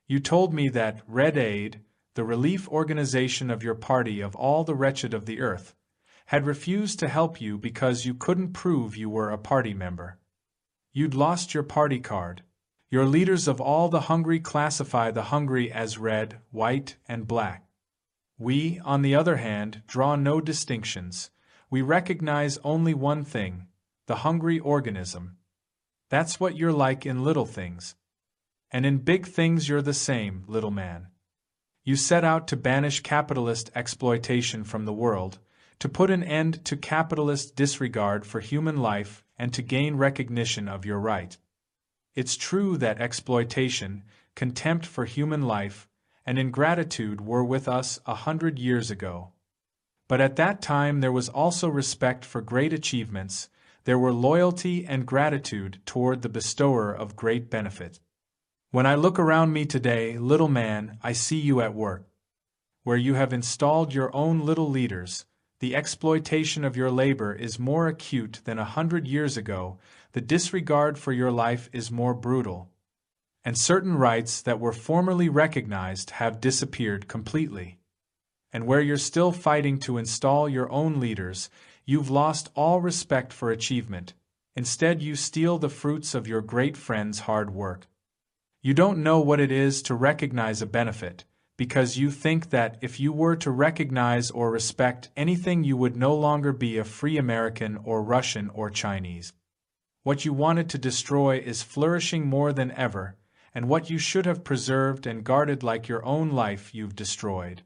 You told me that Red Aid, the relief organization of your party of all the wretched of the earth, had refused to help you because you couldn't prove you were a party member. You'd lost your party card. Your leaders of all the hungry classify the hungry as red, white, and black. We, on the other hand, draw no distinctions. We recognize only one thing, the hungry organism. That's what you're like in little things. And in big things you're the same, little man. You set out to banish capitalist exploitation from the world, to put an end to capitalist disregard for human life and to gain recognition of your right. It's true that exploitation, contempt for human life, and ingratitude were with us 100 years ago. But at that time there was also respect for great achievements, there were loyalty and gratitude toward the bestower of great benefit. When I look around me today, little man, I see you at work. Where you have installed your own little leaders, the exploitation of your labor is more acute than 100 years ago, the disregard for your life is more brutal, and certain rights that were formerly recognized have disappeared completely. And where you're still fighting to install your own leaders, you've lost all respect for achievement. Instead, you steal the fruits of your great friend's hard work. You don't know what it is to recognize a benefit, because you think that if you were to recognize or respect anything you would no longer be a free American or Russian or Chinese. What you wanted to destroy is flourishing more than ever, and what you should have preserved and guarded like your own life you've destroyed.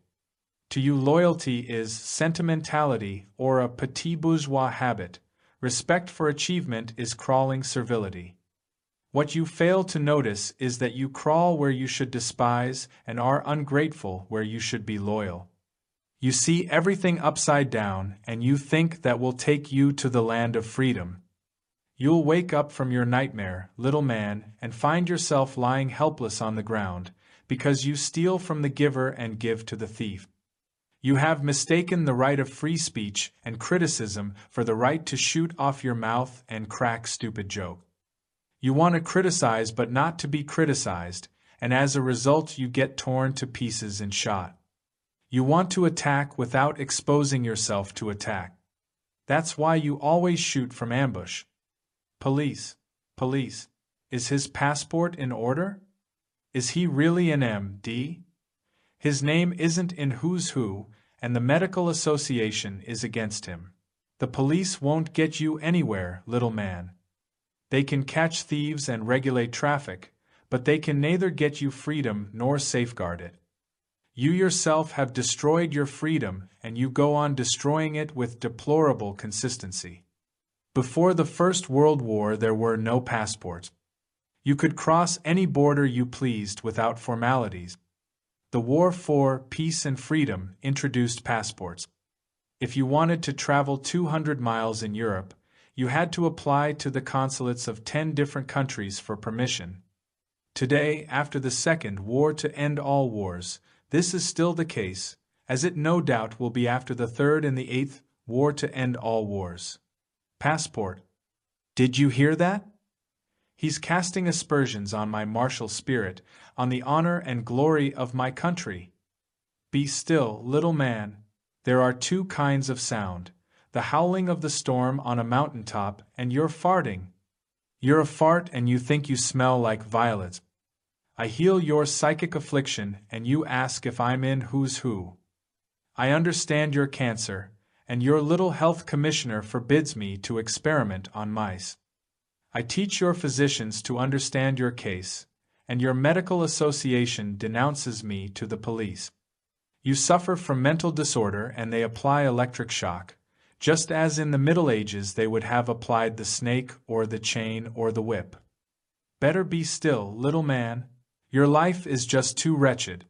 To you loyalty is sentimentality or a petit bourgeois habit, respect for achievement is crawling servility. What you fail to notice is that you crawl where you should despise and are ungrateful where you should be loyal. You see everything upside down and you think that will take you to the land of freedom. You'll wake up from your nightmare, little man, and find yourself lying helpless on the ground, because you steal from the giver and give to the thief. You have mistaken the right of free speech and criticism for the right to shoot off your mouth and crack stupid joke. You want to criticize but not to be criticized, and as a result you get torn to pieces and shot. You want to attack without exposing yourself to attack. That's why you always shoot from ambush. Police. Police. Is his passport in order? Is he really an M.D.? His name isn't in Who's Who, and the medical association is against him. The police won't get you anywhere, little man. They can catch thieves and regulate traffic, but they can neither get you freedom nor safeguard it. You yourself have destroyed your freedom, and you go on destroying it with deplorable consistency. Before the First World War there were no passports. You could cross any border you pleased without formalities. The War for Peace and Freedom introduced passports. If you wanted to travel 200 miles in Europe, you had to apply to the consulates of 10 different countries for permission. Today, after the Second War to End All Wars, this is still the case, as it no doubt will be after the Third and the Eighth War to End All Wars. Passport. Did you hear that? He's casting aspersions on my martial spirit, on the honor and glory of my country. Be still, little man. There are two kinds of sound, the howling of the storm on a mountaintop and your farting. You're a fart and you think you smell like violets. I heal your psychic affliction and you ask if I'm in Who's Who. I understand your cancer, and your little health commissioner forbids me to experiment on mice. I teach your physicians to understand your case, and your medical association denounces me to the police. You suffer from mental disorder and they apply electric shock, just as in the Middle Ages they would have applied the snake or the chain or the whip. Better be still, little man. Your life is just too wretched.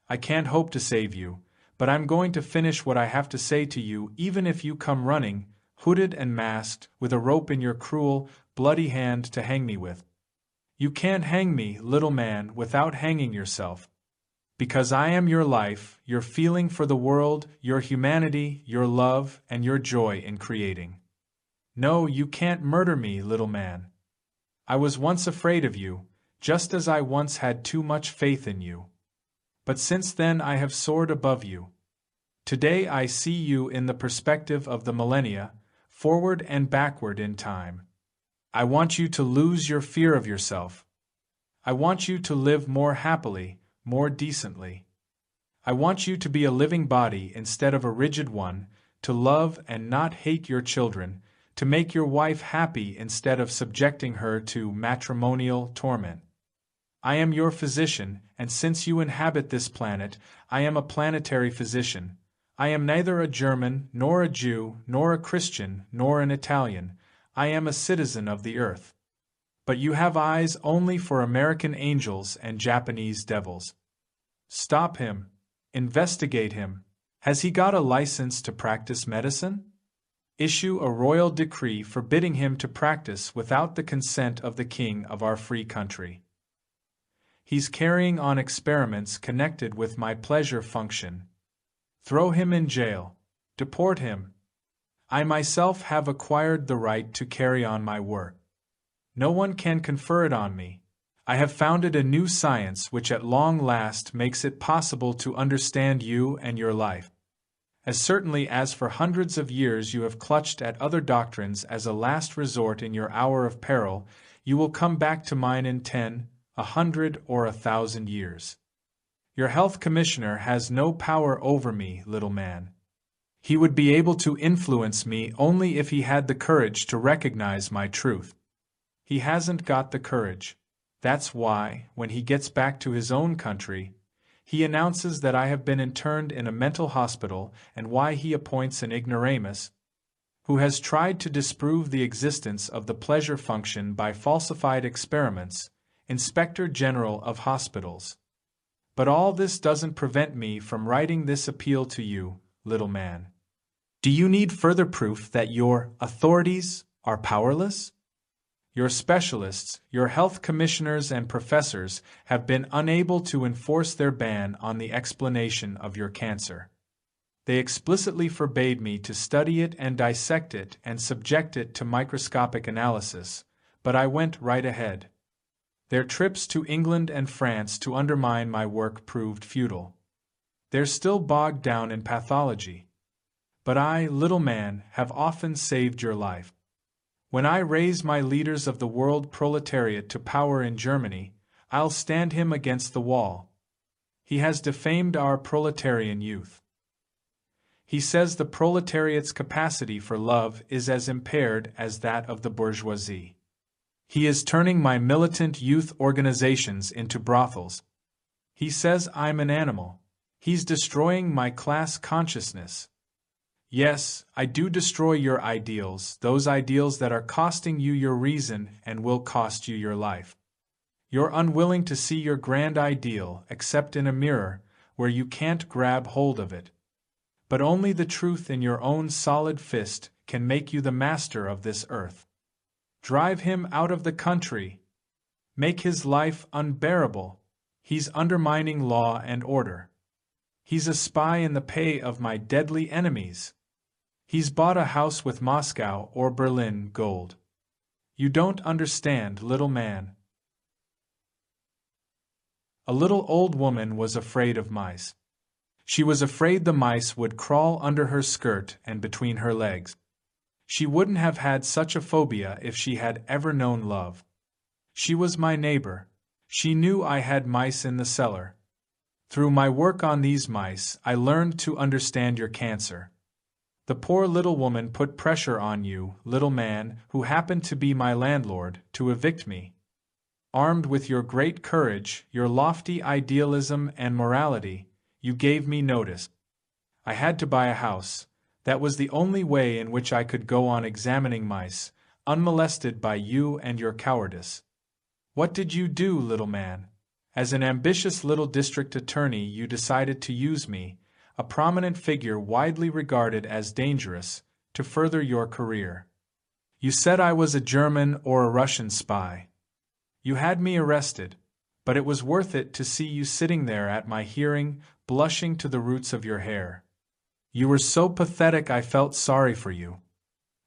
I can't hope to save you, but I'm going to finish what I have to say to you even if you come running, hooded and masked, with a rope in your cruel, bloody hand to hang me with. You can't hang me, little man, without hanging yourself. Because I am your life, your feeling for the world, your humanity, your love, and your joy in creating. No, you can't murder me, little man. I was once afraid of you, just as I once had too much faith in you. But since then I have soared above you. Today I see you in the perspective of the millennia, forward and backward in time. I want you to lose your fear of yourself. I want you to live more happily, more decently. I want you to be a living body instead of a rigid one, to love and not hate your children, to make your wife happy instead of subjecting her to matrimonial torment. I am your physician, and since you inhabit this planet, I am a planetary physician. I am neither a German, nor a Jew, nor a Christian, nor an Italian. I am a citizen of the earth. But you have eyes only for American angels and Japanese devils. Stop him. Investigate him. Has he got a license to practice medicine? Issue a royal decree forbidding him to practice without the consent of the king of our free country. He's carrying on experiments connected with my pleasure function. Throw him in jail. Deport him. I myself have acquired the right to carry on my work. No one can confer it on me. I have founded a new science which at long last makes it possible to understand you and your life. As certainly as for hundreds of years you have clutched at other doctrines as a last resort in your hour of peril, you will come back to mine in 10, 100, or 1,000 years. Your health commissioner has no power over me, little man. He would be able to influence me only if he had the courage to recognize my truth. He hasn't got the courage. That's why, when he gets back to his own country, he announces that I have been interned in a mental hospital, and why he appoints an ignoramus, who has tried to disprove the existence of the pleasure function by falsified experiments, Inspector General of Hospitals. But all this doesn't prevent me from writing this appeal to you, little man. Do you need further proof that your authorities are powerless? Your specialists, your health commissioners and professors have been unable to enforce their ban on the explanation of your cancer. They explicitly forbade me to study it and dissect it and subject it to microscopic analysis, but I went right ahead. Their trips to England and France to undermine my work proved futile. They're still bogged down in pathology. But I, little man, have often saved your life. When I raise my leaders of the world proletariat to power in Germany, I'll stand him against the wall. He has defamed our proletarian youth. He says the proletariat's capacity for love is as impaired as that of the bourgeoisie. He is turning my militant youth organizations into brothels. He says I'm an animal. He's destroying my class consciousness. Yes, I do destroy your ideals, those ideals that are costing you your reason and will cost you your life. You're unwilling to see your grand ideal except in a mirror, where you can't grab hold of it. But only the truth in your own solid fist can make you the master of this earth. Drive him out of the country. Make his life unbearable. He's undermining law and order. He's a spy in the pay of my deadly enemies. He's bought a house with Moscow or Berlin gold. You don't understand, little man. A little old woman was afraid of mice. She was afraid the mice would crawl under her skirt and between her legs. She wouldn't have had such a phobia if she had ever known love. She was my neighbor. She knew I had mice in the cellar. Through my work on these mice, I learned to understand your cancer. The poor little woman put pressure on you, little man, who happened to be my landlord, to evict me. Armed with your great courage, your lofty idealism and morality, you gave me notice. I had to buy a house. That was the only way in which I could go on examining mice, unmolested by you and your cowardice. What did you do, little man? As an ambitious little district attorney, you decided to use me, a prominent figure widely regarded as dangerous, to further your career. You said I was a German or a Russian spy. You had me arrested, but it was worth it to see you sitting there at my hearing, blushing to the roots of your hair. You were so pathetic I felt sorry for you.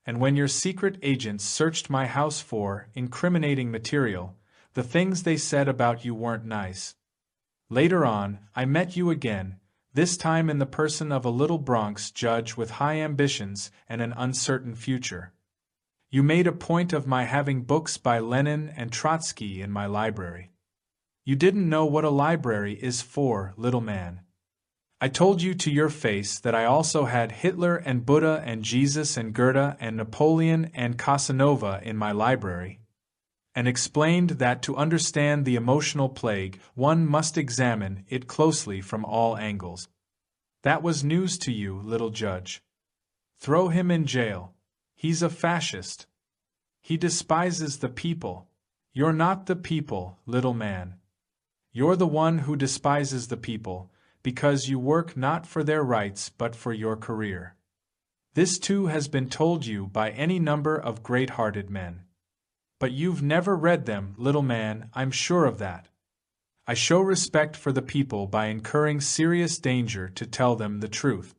And when your secret agents searched my house for incriminating material, the things they said about you weren't nice. Later on, I met you again, this time in the person of a little Bronx judge with high ambitions and an uncertain future. You made a point of my having books by Lenin and Trotsky in my library. You didn't know what a library is for, little man. I told you to your face that I also had Hitler and Buddha and Jesus and Goethe and Napoleon and Casanova in my library, and explained that to understand the emotional plague, one must examine it closely from all angles. That was news to you, little judge. Throw him in jail. He's a fascist. He despises the people. You're not the people, little man. You're the one who despises the people, because you work not for their rights but for your career. This too has been told you by any number of great-hearted men. But you've never read them, little man, I'm sure of that. I show respect for the people by incurring serious danger to tell them the truth.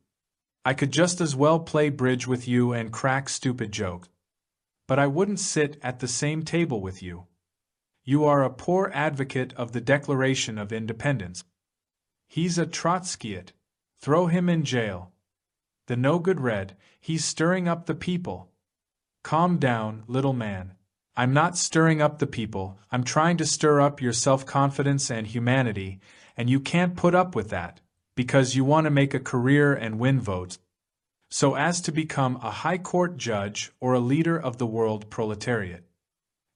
I could just as well play bridge with you and crack stupid jokes. But I wouldn't sit at the same table with you. You are a poor advocate of the Declaration of Independence. He's a Trotskyite. Throw him in jail. The no-good Red, he's stirring up the people. Calm down, little man. I'm not stirring up the people, I'm trying to stir up your self-confidence and humanity, and you can't put up with that, because you want to make a career and win votes, so as to become a high court judge or a leader of the world proletariat.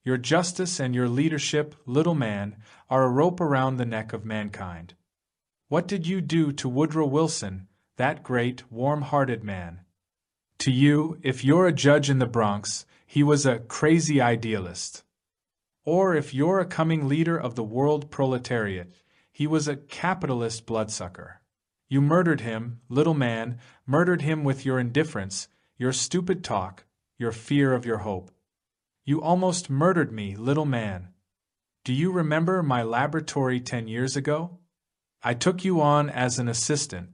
Your justice and your leadership, little man, are a rope around the neck of mankind. What did you do to Woodrow Wilson, that great, warm-hearted man? To you, if you're a judge in the Bronx, he was a crazy idealist. Or if you're a coming leader of the world proletariat, he was a capitalist bloodsucker. You murdered him, little man, murdered him with your indifference, your stupid talk, your fear of your hope. You almost murdered me, little man. Do you remember my laboratory 10 years ago? I took you on as an assistant.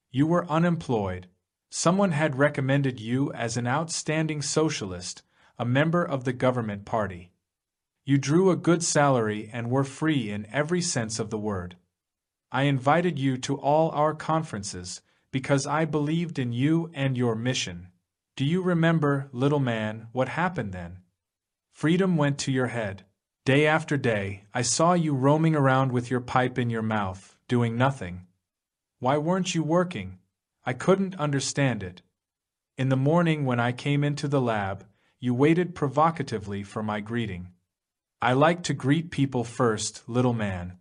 You were unemployed. Someone had recommended you as an outstanding socialist, a member of the government party. You drew a good salary and were free in every sense of the word. I invited you to all our conferences because I believed in you and your mission. Do you remember, little man, what happened then? Freedom went to your head. Day after day, I saw you roaming around with your pipe in your mouth, doing nothing. Why weren't you working? I couldn't understand it. In the morning when I came into the lab, you waited provocatively for my greeting. I like to greet people first, little man.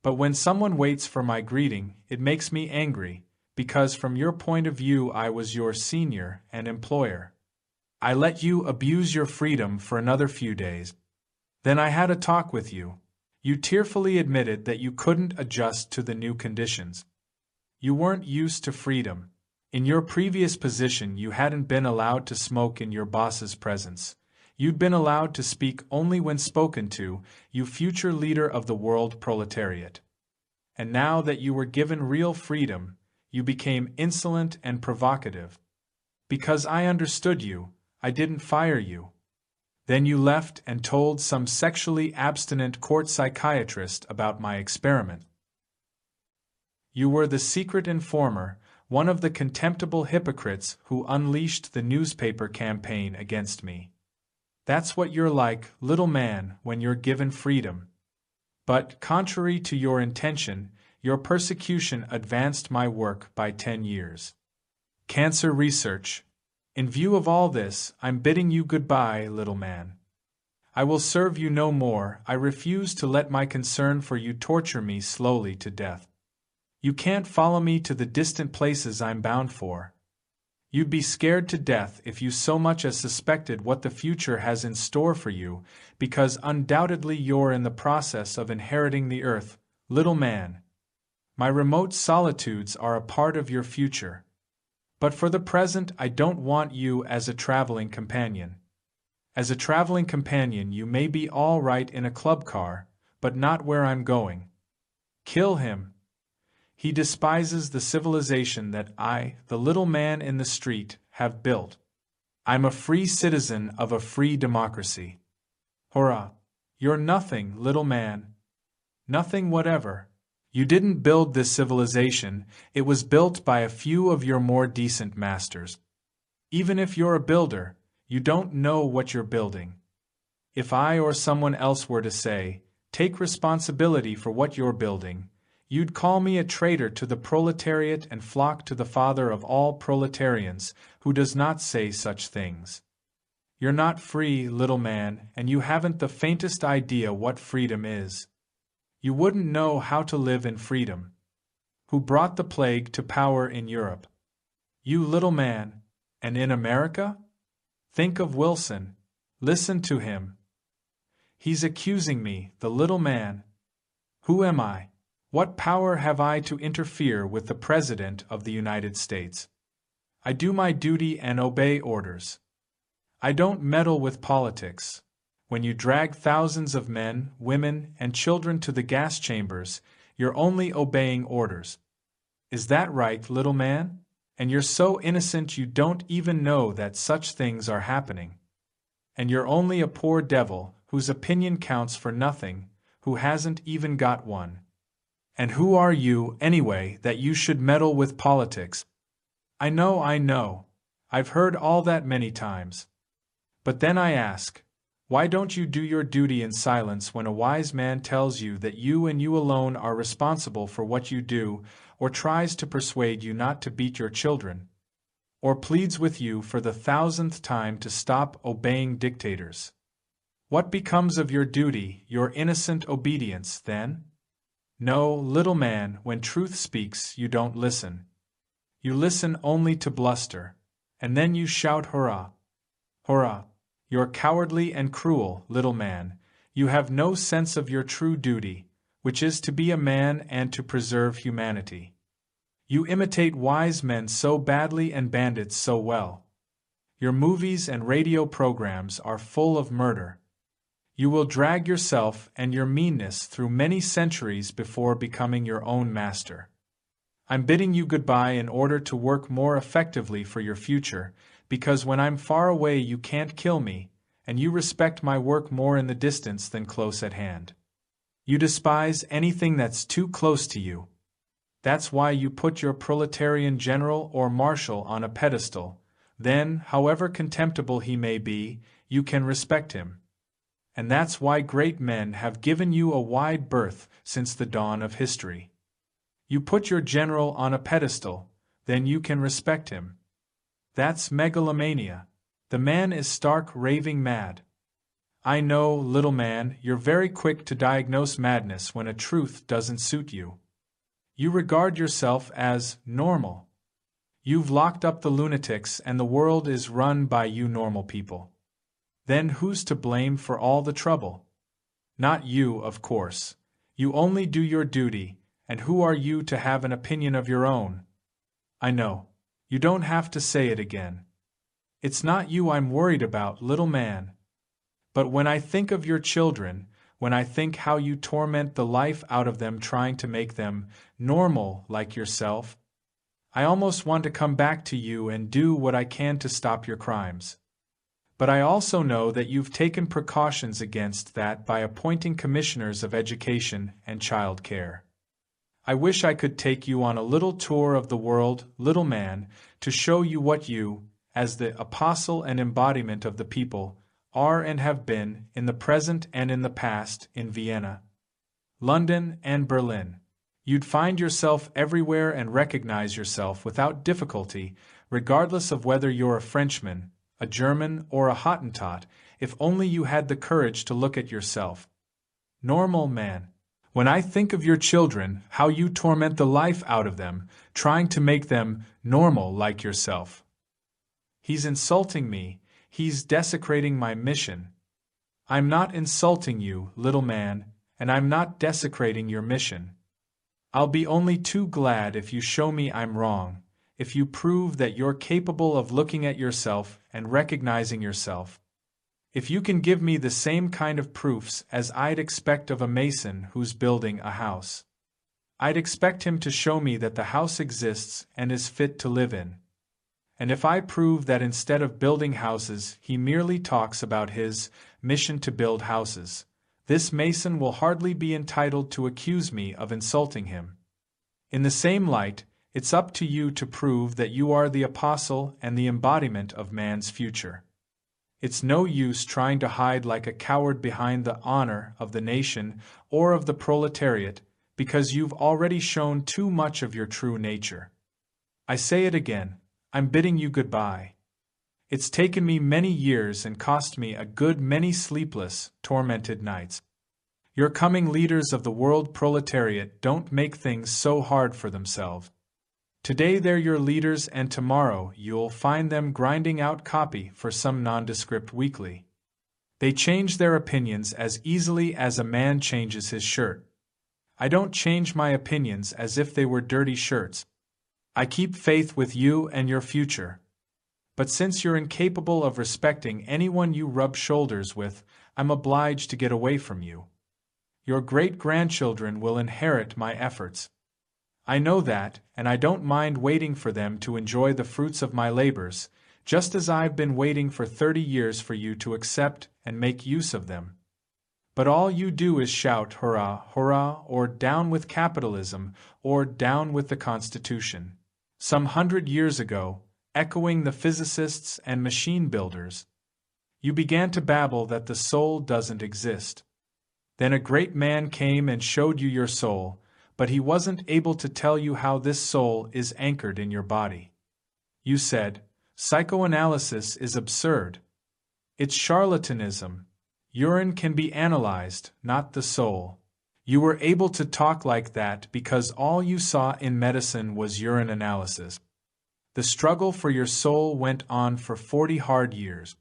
But when someone waits for my greeting, it makes me angry, because from your point of view I was your senior and employer. I let you abuse your freedom for another few days. Then I had a talk with you. You tearfully admitted that you couldn't adjust to the new conditions. You weren't used to freedom. In your previous position you hadn't been allowed to smoke in your boss's presence. You'd been allowed to speak only when spoken to, you future leader of the world proletariat. And now that you were given real freedom, you became insolent and provocative. Because I understood you, I didn't fire you. Then you left and told some sexually abstinent court psychiatrist about my experiment. You were the secret informer, one of the contemptible hypocrites who unleashed the newspaper campaign against me. That's what you're like, little man, when you're given freedom. But, contrary to your intention, your persecution advanced my work by 10 years. Cancer research. In view of all this, I'm bidding you goodbye, little man. I will serve you no more. I refuse to let my concern for you torture me slowly to death. You can't follow me to the distant places I'm bound for. You'd be scared to death if you so much as suspected what the future has in store for you, because undoubtedly you're in the process of inheriting the earth, little man. My remote solitudes are a part of your future. But for the present I don't want you as a traveling companion. As a traveling companion you may be all right in a club car, but not where I'm going. Kill him. He despises the civilization that I, the little man in the street, have built. I'm a free citizen of a free democracy. Hurrah! You're nothing, little man. Nothing whatever. You didn't build this civilization, it was built by a few of your more decent masters. Even if you're a builder, you don't know what you're building. If I or someone else were to say, take responsibility for what you're building, you'd call me a traitor to the proletariat and flock to the father of all proletarians, who does not say such things. You're not free, little man, and you haven't the faintest idea what freedom is. You wouldn't know how to live in freedom. Who brought the plague to power in Europe? You little man, and in America? Think of Wilson. Listen to him. He's accusing me, the little man. Who am I? What power have I to interfere with the President of the United States? I do my duty and obey orders. I don't meddle with politics. When you drag thousands of men, women, and children to the gas chambers, you're only obeying orders. Is that right, little man? And you're so innocent you don't even know that such things are happening. And you're only a poor devil, whose opinion counts for nothing, who hasn't even got one. And who are you, anyway, that you should meddle with politics? I know. I've heard all that many times. But then I ask, why don't you do your duty in silence when a wise man tells you that you and you alone are responsible for what you do, or tries to persuade you not to beat your children, or pleads with you for the 1000th time to stop obeying dictators? What becomes of your duty, your innocent obedience, then? No, little man, when truth speaks, you don't listen. You listen only to bluster, and then you shout hurrah! Hurrah! You're cowardly and cruel, little man. You have no sense of your true duty, which is to be a man and to preserve humanity. You imitate wise men so badly and bandits so well. Your movies and radio programs are full of murder. You will drag yourself and your meanness through many centuries before becoming your own master. I'm bidding you goodbye in order to work more effectively for your future, because when I'm far away you can't kill me, and you respect my work more in the distance than close at hand. You despise anything that's too close to you. That's why you put your proletarian general or marshal on a pedestal. Then, however contemptible he may be, you can respect him. And that's why great men have given you a wide berth since the dawn of history. You put your general on a pedestal, then you can respect him. That's megalomania. The man is stark raving mad. I know, little man, you're very quick to diagnose madness when a truth doesn't suit you. You regard yourself as normal. You've locked up the lunatics and the world is run by you normal people. Then who's to blame for all the trouble? Not you, of course. You only do your duty, and who are you to have an opinion of your own? I know. You don't have to say it again. It's not you I'm worried about, little man. But when I think of your children, when I think how you torment the life out of them trying to make them normal like yourself, I almost want to come back to you and do what I can to stop your crimes. But I also know that you've taken precautions against that by appointing commissioners of education and child care. I wish I could take you on a little tour of the world, little man, to show you what you, as the apostle and embodiment of the people, are and have been, in the present and in the past, in Vienna, London, and Berlin. You'd find yourself everywhere and recognize yourself without difficulty, regardless of whether you're a Frenchman, a German, or a Hottentot, if only you had the courage to look at yourself. Normal man. When I think of your children, how you torment the life out of them, trying to make them normal like yourself. He's insulting me. He's desecrating my mission. I'm not insulting you, little man, and I'm not desecrating your mission. I'll be only too glad if you show me I'm wrong, if you prove that you're capable of looking at yourself and recognizing yourself. If you can give me the same kind of proofs as I'd expect of a mason who's building a house. I'd expect him to show me that the house exists and is fit to live in. And if I prove that instead of building houses, he merely talks about his mission to build houses, this mason will hardly be entitled to accuse me of insulting him. In the same light, it's up to you to prove that you are the apostle and the embodiment of man's future. It's no use trying to hide like a coward behind the honor of the nation or of the proletariat, because you've already shown too much of your true nature. I say it again. I'm bidding you goodbye. It's taken me many years and cost me a good many sleepless, tormented nights. Your coming leaders of the world proletariat don't make things so hard for themselves. Today they're your leaders and tomorrow you'll find them grinding out copy for some nondescript weekly. They change their opinions as easily as a man changes his shirt. I don't change my opinions as if they were dirty shirts. I keep faith with you and your future. But since you're incapable of respecting anyone you rub shoulders with, I'm obliged to get away from you. Your great-grandchildren will inherit my efforts. I know that, and I don't mind waiting for them to enjoy the fruits of my labors, just as I've been waiting for 30 years for you to accept and make use of them. But all you do is shout, hurrah, hurrah, or down with capitalism, or down with the Constitution. Some 100 years ago, echoing the physicists and machine builders, you began to babble that the soul doesn't exist. Then a great man came and showed you your soul, but he wasn't able to tell you how this soul is anchored in your body. You said, psychoanalysis is absurd. It's charlatanism. Urine can be analyzed, not the soul. You were able to talk like that because all you saw in medicine was urine analysis. The struggle for your soul went on for 40 hard years.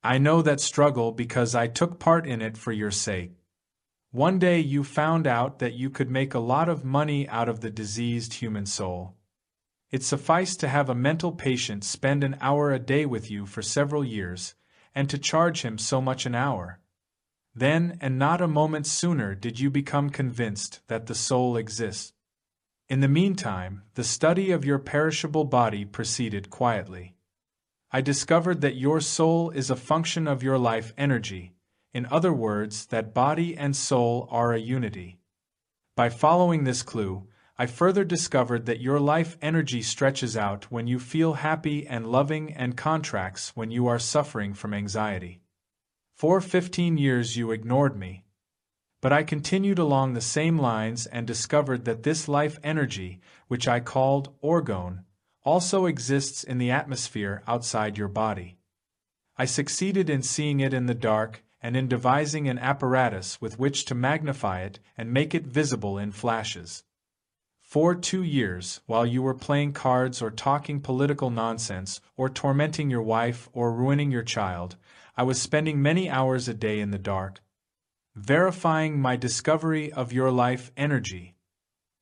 I know that struggle because I took part in it for your sake. One day you found out that you could make a lot of money out of the diseased human soul. It sufficed to have a mental patient spend an hour a day with you for several years, and to charge him so much an hour. Then, and not a moment sooner, did you become convinced that the soul exists. In the meantime, the study of your perishable body proceeded quietly. I discovered that your soul is a function of your life energy, in other words, that body and soul are a unity. By following this clue, I further discovered that your life energy stretches out when you feel happy and loving and contracts when you are suffering from anxiety. For 15 years you ignored me. But I continued along the same lines and discovered that this life energy, which I called orgone, also exists in the atmosphere outside your body. I succeeded in seeing it in the dark and in devising an apparatus with which to magnify it and make it visible in flashes. For 2 years, while you were playing cards or talking political nonsense, or tormenting your wife or ruining your child, I was spending many hours a day in the dark, verifying my discovery of your life energy.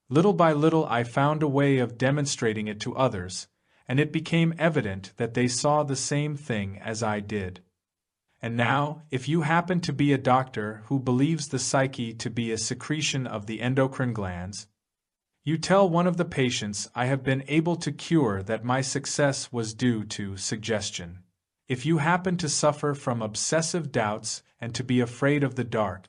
Little by little I found a way of demonstrating it to others, and it became evident that they saw the same thing as I did. And now, if you happen to be a doctor who believes the psyche to be a secretion of the endocrine glands, you tell one of the patients I have been able to cure that my success was due to suggestion. If you happen to suffer from obsessive doubts and to be afraid of the dark,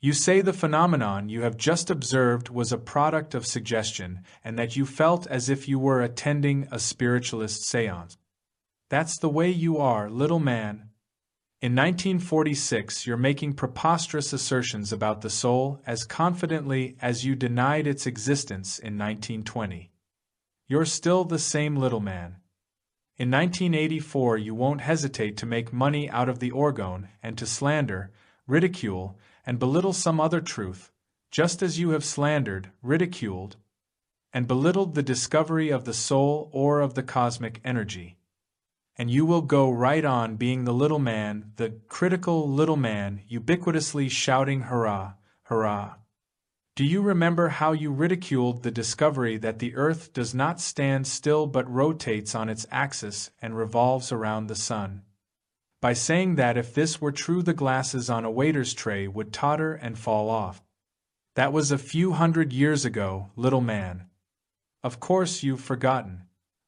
you say the phenomenon you have just observed was a product of suggestion and that you felt as if you were attending a spiritualist séance. That's the way you are, little man. In 1946, you're making preposterous assertions about the soul as confidently as you denied its existence in 1920. You're still the same little man. In 1984, you won't hesitate to make money out of the orgone and to slander, ridicule, and belittle some other truth, just as you have slandered, ridiculed, and belittled the discovery of the soul or of the cosmic energy. And you will go right on being the little man, the critical little man, ubiquitously shouting hurrah, hurrah. Do you remember how you ridiculed the discovery that the earth does not stand still but rotates on its axis and revolves around the sun? By saying that if this were true the glasses on a waiter's tray would totter and fall off. That was a few hundred years ago, little man. Of course you've forgotten.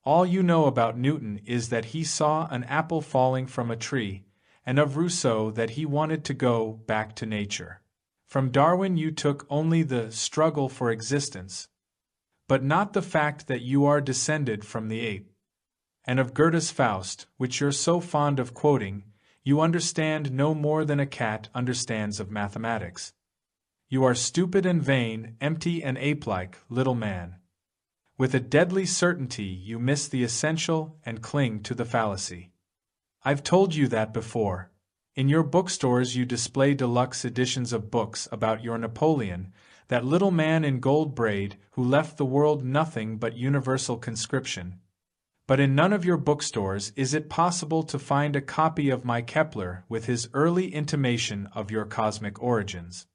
All you know about Newton is that he saw an apple falling from a tree, and of Rousseau that he wanted to go back to nature. From Darwin you took only the struggle for existence, but not the fact that you are descended from the ape. And of Goethe's Faust, which you're so fond of quoting, you understand no more than a cat understands of mathematics. You are stupid and vain, empty and ape-like, little man. With a deadly certainty you miss the essential and cling to the fallacy. I've told you that before. In your bookstores you display deluxe editions of books about your Napoleon, that little man in gold braid who left the world nothing but universal conscription. But in none of your bookstores is it possible to find a copy of my Kepler with his early intimation of your cosmic origins.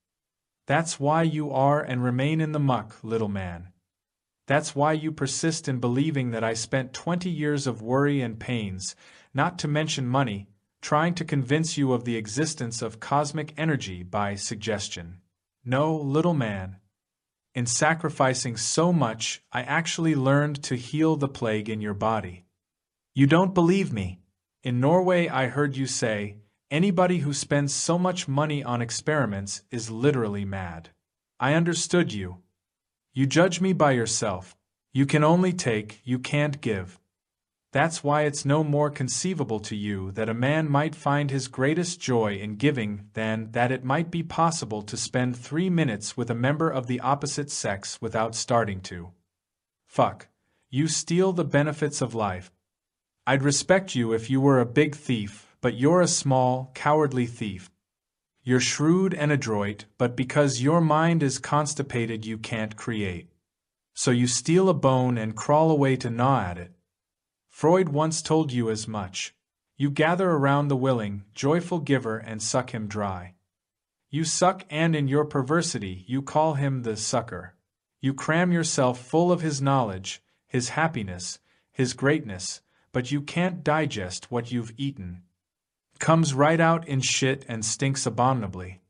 That's why you are and remain in the muck, little man. That's why you persist in believing that I spent 20 years of worry and pains, not to mention money, trying to convince you of the existence of cosmic energy by suggestion. No, little man. In sacrificing so much, I actually learned to heal the plague in your body. You don't believe me. In Norway I heard you say, anybody who spends so much money on experiments is literally mad. I understood you. You judge me by yourself. You can only take, you can't give. That's why it's no more conceivable to you that a man might find his greatest joy in giving than that it might be possible to spend 3 minutes with a member of the opposite sex without starting to. Fuck. You steal the benefits of life. I'd respect you if you were a big thief, but you're a small, cowardly thief. You're shrewd and adroit, but because your mind is constipated you can't create. So you steal a bone and crawl away to gnaw at it. Freud once told you as much. You gather around the willing, joyful giver and suck him dry. You suck and in your perversity you call him the sucker. You cram yourself full of his knowledge, his happiness, his greatness, but you can't digest what you've eaten. Comes right out in shit and stinks abominably.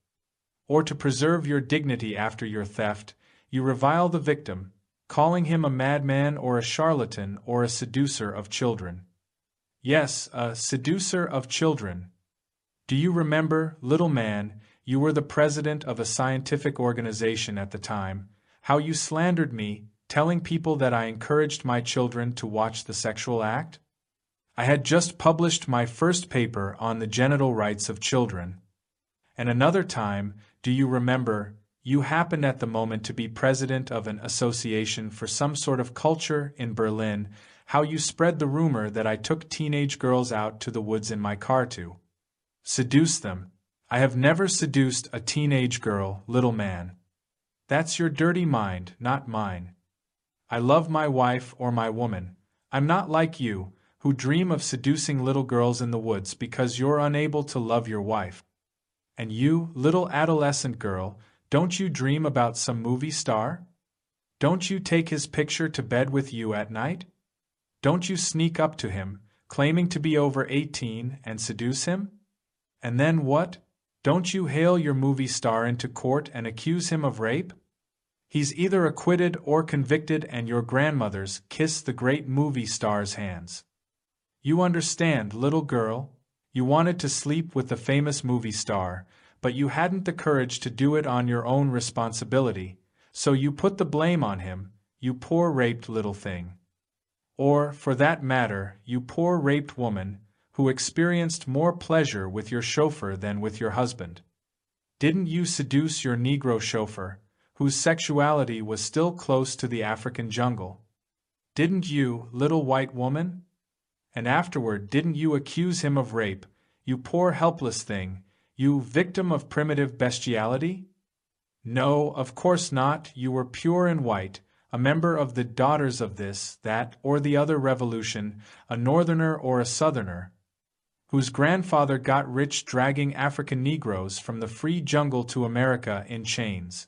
Or to preserve your dignity after your theft, you revile the victim, calling him a madman or a charlatan or a seducer of children. Yes, a seducer of children. Do you remember, little man, you were the president of a scientific organization at the time, how you slandered me, telling people that I encouraged my children to watch the sexual act? I had just published my first paper on the genital rights of children. And another time, do you remember, you happened at the moment to be president of an association for some sort of culture in Berlin, how you spread the rumor that I took teenage girls out to the woods in my car to seduce them. I have never seduced a teenage girl, little man. That's your dirty mind, not mine. I love my wife or my woman. I'm not like you, who dream of seducing little girls in the woods because you're unable to love your wife. And you, little adolescent girl, don't you dream about some movie star? Don't you take his picture to bed with you at night? Don't you sneak up to him, claiming to be over 18, and seduce him? And then what? Don't you hail your movie star into court and accuse him of rape? He's either acquitted or convicted, and your grandmothers kiss the great movie star's hands. You understand, little girl? You wanted to sleep with the famous movie star, but you hadn't the courage to do it on your own responsibility, so you put the blame on him, you poor raped little thing. Or, for that matter, you poor raped woman, who experienced more pleasure with your chauffeur than with your husband. Didn't you seduce your Negro chauffeur, whose sexuality was still close to the African jungle? Didn't you, little white woman? And afterward, didn't you accuse him of rape, you poor helpless thing, you victim of primitive bestiality? No, of course not. You were pure and white, a member of the Daughters of this, that, or the other revolution, a Northerner or a Southerner, whose grandfather got rich dragging African Negroes from the free jungle to America in chains.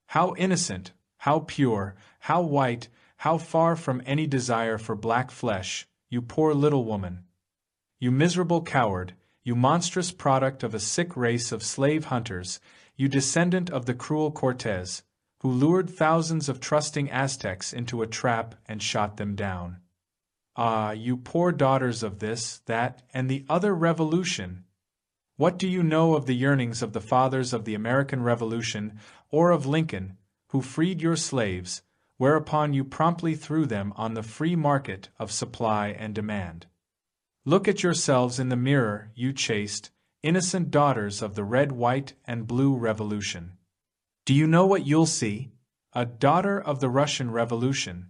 How innocent, how pure, how white, how far from any desire for black flesh, you poor little woman. You miserable coward, you monstrous product of a sick race of slave hunters, you descendant of the cruel Cortez, who lured thousands of trusting Aztecs into a trap and shot them down. Ah, you poor daughters of this, that, and the other revolution! What do you know of the yearnings of the fathers of the American Revolution, or of Lincoln, who freed your slaves, whereupon you promptly threw them on the free market of supply and demand? Look at yourselves in the mirror, you chaste, innocent daughters of the red, white, and blue revolution. Do you know what you'll see? A daughter of the Russian Revolution.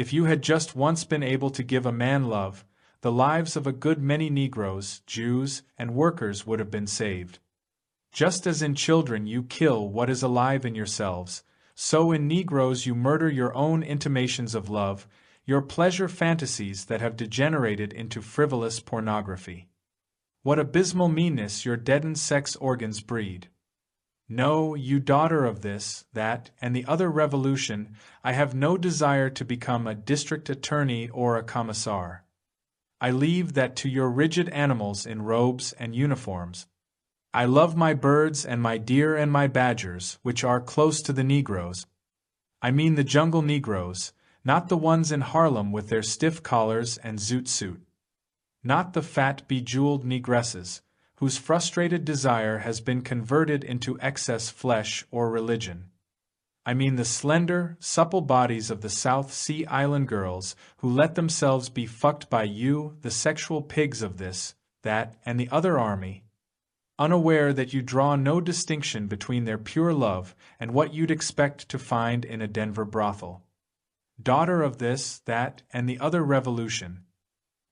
If you had just once been able to give a man love, the lives of a good many Negroes, Jews, and workers would have been saved. Just as in children you kill what is alive in yourselves, so in Negroes you murder your own intimations of love, your pleasure fantasies that have degenerated into frivolous pornography. What abysmal meanness your deadened sex organs breed. No, you daughter of this, that, and the other revolution, I have no desire to become a district attorney or a commissar. I leave that to your rigid animals in robes and uniforms. I love my birds and my deer and my badgers, which are close to the Negroes. I mean the jungle Negroes, not the ones in Harlem with their stiff collars and zoot suit. Not the fat, bejeweled negresses, whose frustrated desire has been converted into excess flesh or religion. I mean the slender, supple bodies of the South Sea Island girls who let themselves be fucked by you, the sexual pigs of this, that, and the other army, unaware that you draw no distinction between their pure love and what you'd expect to find in a Denver brothel. Daughter of this, that, and the other revolution.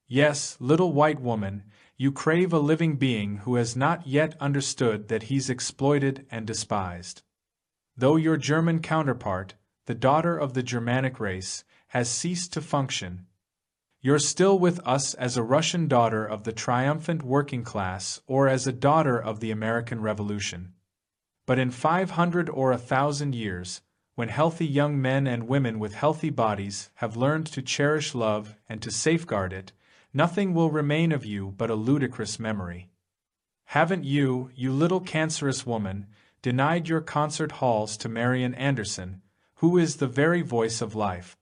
Yes, little white woman, you crave a living being who has not yet understood that he's exploited and despised. Though your German counterpart, the daughter of the Germanic race, has ceased to function, you're still with us as a Russian daughter of the triumphant working class or as a daughter of the American Revolution. But in 500 or 1,000 years, when healthy young men and women with healthy bodies have learned to cherish love and to safeguard it, nothing will remain of you but a ludicrous memory. Haven't you, you little cancerous woman, denied your concert halls to Marian Anderson, who is the very voice of life?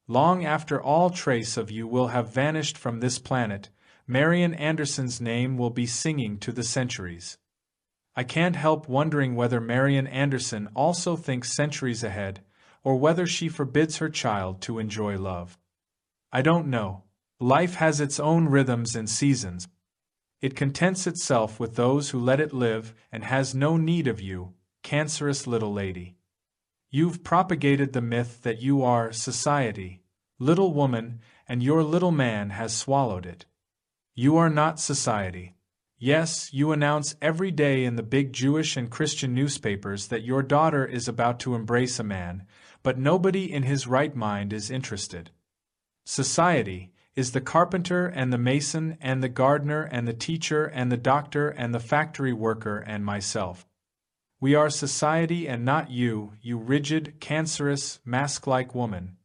Long after all trace of you will have vanished from this planet, Marian Anderson's name will be singing to the centuries. I can't help wondering whether Marian Anderson also thinks centuries ahead, or whether she forbids her child to enjoy love. I don't know. Life has its own rhythms and seasons. It contents itself with those who let it live and has no need of you, cancerous little lady. You've propagated the myth that you are society, little woman, and your little man has swallowed it. You are not society. Yes, you announce every day in the big Jewish and Christian newspapers that your daughter is about to embrace a man, but nobody in his right mind is interested. Society is the carpenter and the mason and the gardener and the teacher and the doctor and the factory worker and myself. We are society and not you, you rigid, cancerous, mask-like woman.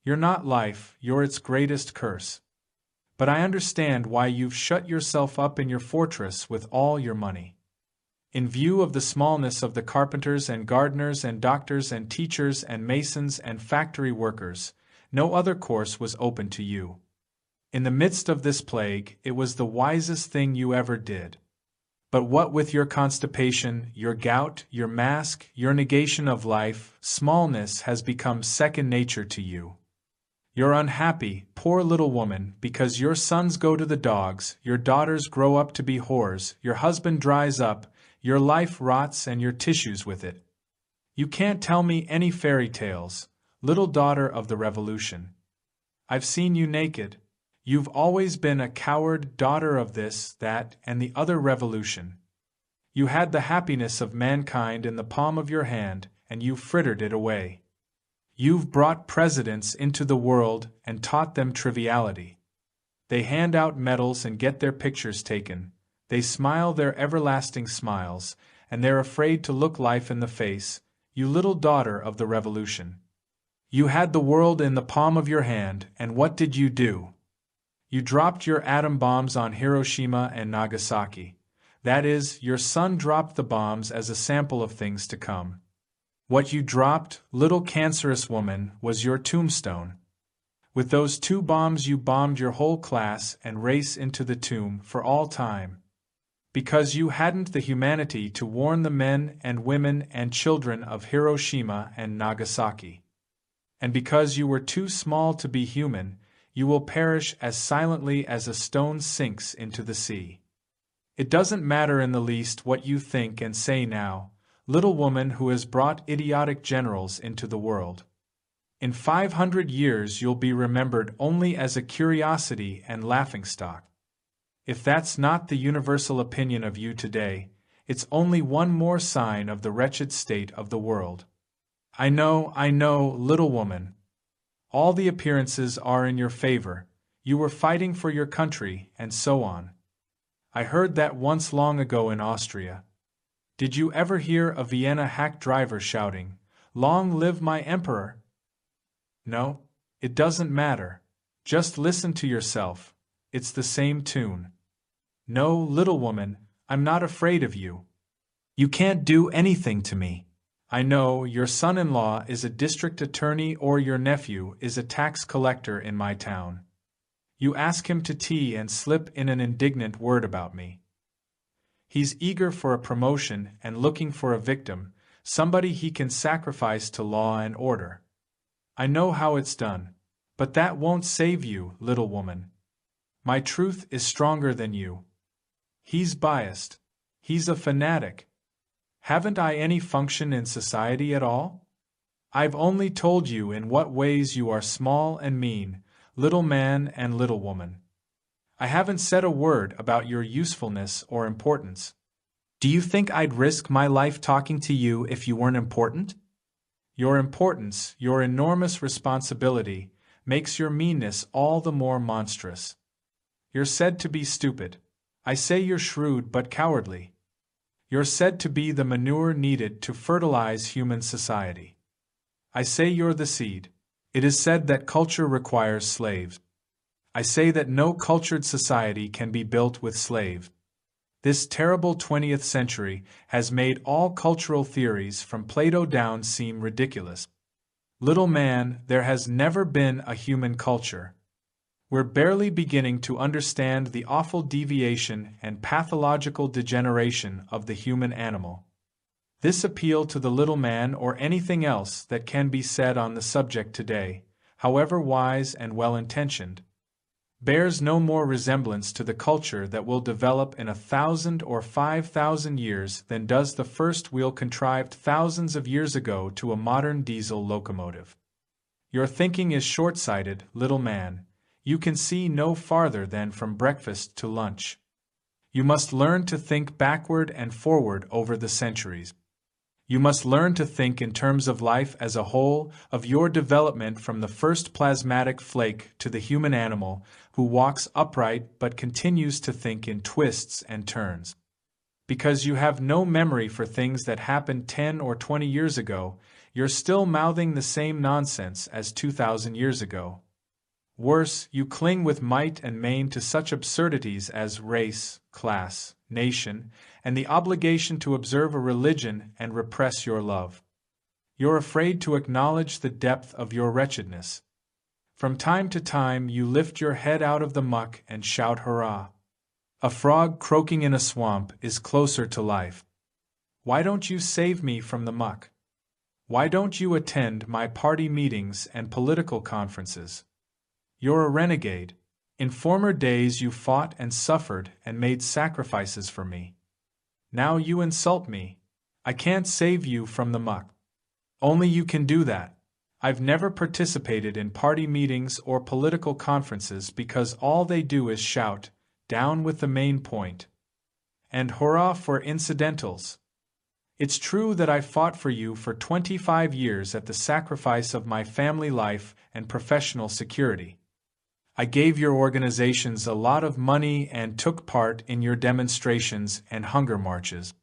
You're not life, you're its greatest curse. But I understand why you've shut yourself up in your fortress with all your money. In view of the smallness of the carpenters and gardeners and doctors and teachers and masons and factory workers, no other course was open to you. In the midst of this plague, it was the wisest thing you ever did. But what with your constipation, your gout, your mask, your negation of life, smallness has become second nature to you. You're unhappy, poor little woman, because your sons go to the dogs, your daughters grow up to be whores, your husband dries up, your life rots and your tissues with it. You can't tell me any fairy tales, little daughter of the revolution. I've seen you naked. You've always been a coward, daughter of this, that, and the other revolution. You had the happiness of mankind in the palm of your hand, and you frittered it away. You've brought presidents into the world and taught them triviality. They hand out medals and get their pictures taken. They smile their everlasting smiles, and they're afraid to look life in the face, you little daughter of the revolution. You had the world in the palm of your hand, and what did you do? You dropped your atom bombs on Hiroshima and Nagasaki. That is, your son dropped the bombs as a sample of things to come. What you dropped, little cancerous woman, was your tombstone. With those 2 bombs you bombed your whole class and race into the tomb for all time. Because you hadn't the humanity to warn the men and women and children of Hiroshima and Nagasaki. And because you were too small to be human, you will perish as silently as a stone sinks into the sea. It doesn't matter in the least what you think and say now, little woman who has brought idiotic generals into the world. In 500 years you'll be remembered only as a curiosity and laughingstock. If that's not the universal opinion of you today, it's only one more sign of the wretched state of the world. I know, little woman. All the appearances are in your favor. You were fighting for your country, and so on. I heard that once long ago in Austria. Did you ever hear a Vienna hack driver shouting, "Long live my emperor"? No, it doesn't matter. Just listen to yourself. It's the same tune. No, little woman, I'm not afraid of you. You can't do anything to me. I know your son-in-law is a district attorney or your nephew is a tax collector in my town. You ask him to tea and slip in an indignant word about me. He's eager for a promotion and looking for a victim, somebody he can sacrifice to law and order. I know how it's done, but that won't save you, little woman. My truth is stronger than you. He's biased. He's a fanatic. Haven't I any function in society at all? I've only told you in what ways you are small and mean, little man and little woman. I haven't said a word about your usefulness or importance. Do you think I'd risk my life talking to you if you weren't important? Your importance, your enormous responsibility, makes your meanness all the more monstrous. You're said to be stupid. I say you're shrewd but cowardly. You're said to be the manure needed to fertilize human society. I say you're the seed. It is said that culture requires slaves. I say that no cultured society can be built with slaves. This terrible 20th century has made all cultural theories from Plato down seem ridiculous. Little man, there has never been a human culture. We're barely beginning to understand the awful deviation and pathological degeneration of the human animal. This appeal to the little man or anything else that can be said on the subject today, however wise and well-intentioned, bears no more resemblance to the culture that will develop in 1,000 or 5,000 years than does the first wheel contrived thousands of years ago to a modern diesel locomotive. Your thinking is short-sighted, little man. You can see no farther than from breakfast to lunch. You must learn to think backward and forward over the centuries. You must learn to think in terms of life as a whole, of your development from the first plasmatic flake to the human animal who walks upright but continues to think in twists and turns. Because you have no memory for things that happened 10 or 20 years ago, you're still mouthing the same nonsense as 2,000 years ago. Worse, you cling with might and main to such absurdities as race, class, nation, and the obligation to observe a religion and repress your love. You're afraid to acknowledge the depth of your wretchedness. From time to time you lift your head out of the muck and shout hurrah. A frog croaking in a swamp is closer to life. Why don't you save me from the muck? Why don't you attend my party meetings and political conferences? You're a renegade. In former days you fought and suffered and made sacrifices for me. Now you insult me. I can't save you from the muck. Only you can do that. I've never participated in party meetings or political conferences because all they do is shout, "Down with the main point," and hurrah for incidentals. It's true that I fought for you for 25 years at the sacrifice of my family life and professional security. I gave your organizations a lot of money and took part in your demonstrations and hunger marches.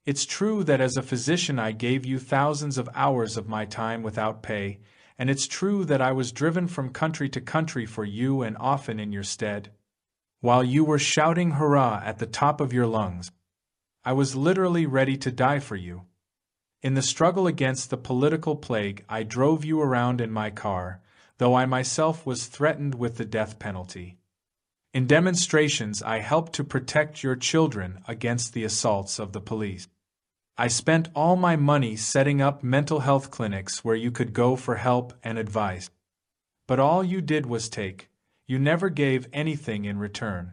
It's true that as a physician I gave you thousands of hours of my time without pay, and it's true that I was driven from country to country for you and often in your stead. While you were shouting hurrah at the top of your lungs, I was literally ready to die for you. In the struggle against the political plague, I drove you around in my car, though I myself was threatened with the death penalty. In demonstrations, I helped to protect your children against the assaults of the police. I spent all my money setting up mental health clinics where you could go for help and advice. But all you did was take. You never gave anything in return.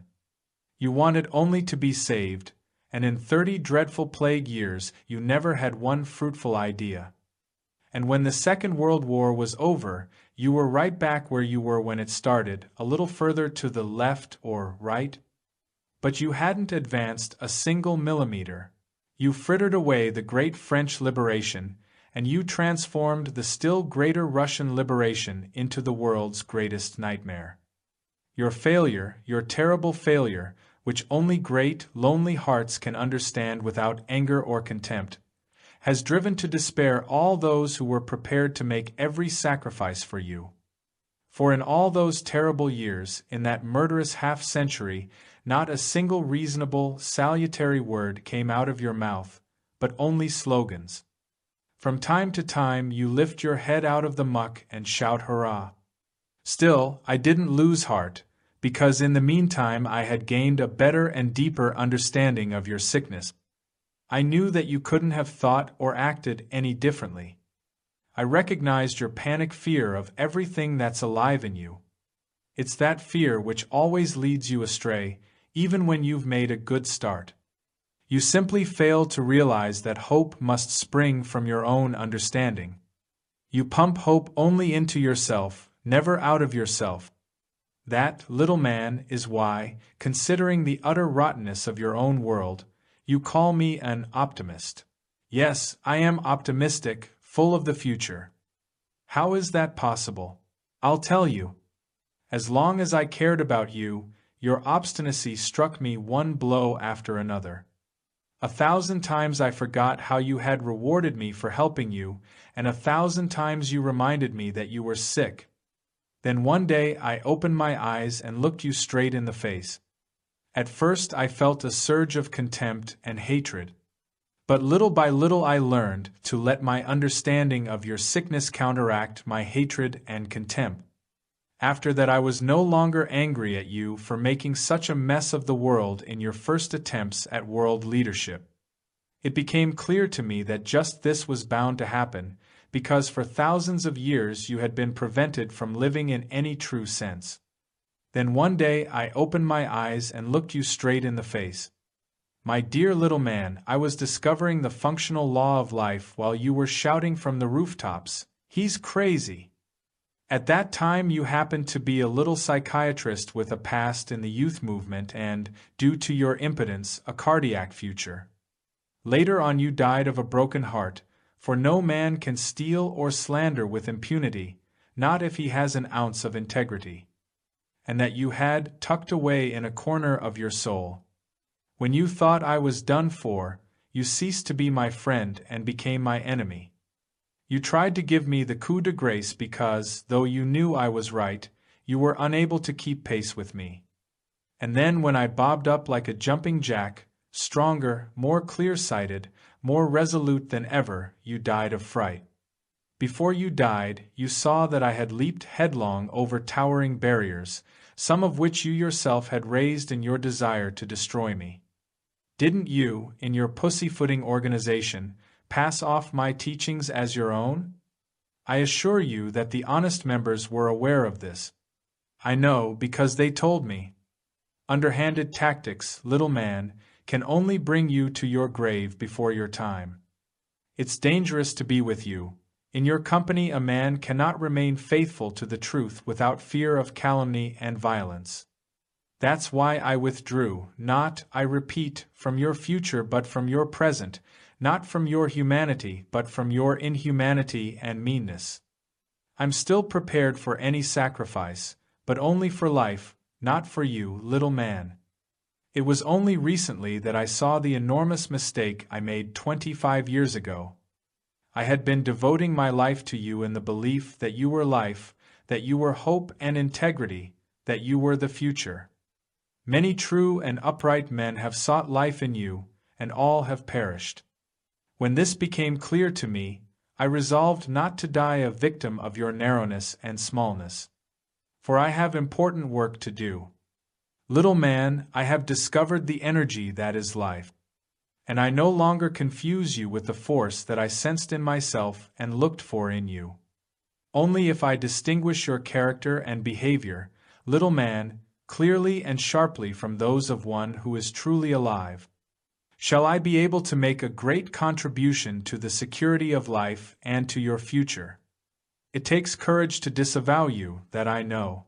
You wanted only to be saved, and in 30 dreadful plague years you never had one fruitful idea. And when the Second World War was over, you were right back where you were when it started, a little further to the left or right. But you hadn't advanced a single millimeter. You frittered away the great French liberation, and you transformed the still greater Russian liberation into the world's greatest nightmare. Your failure, your terrible failure, which only great, lonely hearts can understand without anger or contempt, has driven to despair all those who were prepared to make every sacrifice for you. For in all those terrible years, in that murderous half-century, not a single reasonable, salutary word came out of your mouth, but only slogans. From time to time you lift your head out of the muck and shout hurrah. Still, I didn't lose heart, because in the meantime I had gained a better and deeper understanding of your sickness. I knew that you couldn't have thought or acted any differently. I recognized your panic fear of everything that's alive in you. It's that fear which always leads you astray, even when you've made a good start. You simply fail to realize that hope must spring from your own understanding. You pump hope only into yourself, never out of yourself. That, little man, is why, considering the utter rottenness of your own world, you call me an optimist. Yes, I am optimistic, full of the future. How is that possible? I'll tell you. As long as I cared about you, your obstinacy struck me one blow after another. 1,000 times I forgot how you had rewarded me for helping you, and 1,000 times you reminded me that you were sick. Then one day I opened my eyes and looked you straight in the face. At first I felt a surge of contempt and hatred. But little by little I learned to let my understanding of your sickness counteract my hatred and contempt. After that I was no longer angry at you for making such a mess of the world in your first attempts at world leadership. It became clear to me that just this was bound to happen, because for thousands of years you had been prevented from living in any true sense. Then one day I opened my eyes and looked you straight in the face. My dear little man, I was discovering the functional law of life while you were shouting from the rooftops, "He's crazy!" At that time you happened to be a little psychiatrist with a past in the youth movement and, due to your impotence, a cardiac future. Later on you died of a broken heart, for no man can steal or slander with impunity, not if he has an ounce of integrity. And that you had tucked away in a corner of your soul. When you thought I was done for, you ceased to be my friend and became my enemy. You tried to give me the coup de grace because, though you knew I was right, you were unable to keep pace with me. And then when I bobbed up like a jumping jack, stronger, more clear-sighted, more resolute than ever, you died of fright. Before you died, you saw that I had leaped headlong over towering barriers, some of which you yourself had raised in your desire to destroy me. Didn't you, in your pussyfooting organization, pass off my teachings as your own? I assure you that the honest members were aware of this. I know because they told me. Underhanded tactics, little man, can only bring you to your grave before your time. It's dangerous to be with you. In your company a man cannot remain faithful to the truth without fear of calumny and violence. That's why I withdrew, not, I repeat, from your future but from your present, not from your humanity but from your inhumanity and meanness. I'm still prepared for any sacrifice, but only for life, not for you, little man. It was only recently that I saw the enormous mistake I made 25 years ago. I had been devoting my life to you in the belief that you were life, that you were hope and integrity, that you were the future. Many true and upright men have sought life in you, and all have perished. When this became clear to me, I resolved not to die a victim of your narrowness and smallness. For I have important work to do. Little man, I have discovered the energy that is life. And I no longer confuse you with the force that I sensed in myself and looked for in you. Only if I distinguish your character and behavior, little man, clearly and sharply from those of one who is truly alive, shall I be able to make a great contribution to the security of life and to your future. It takes courage to disavow you, that I know.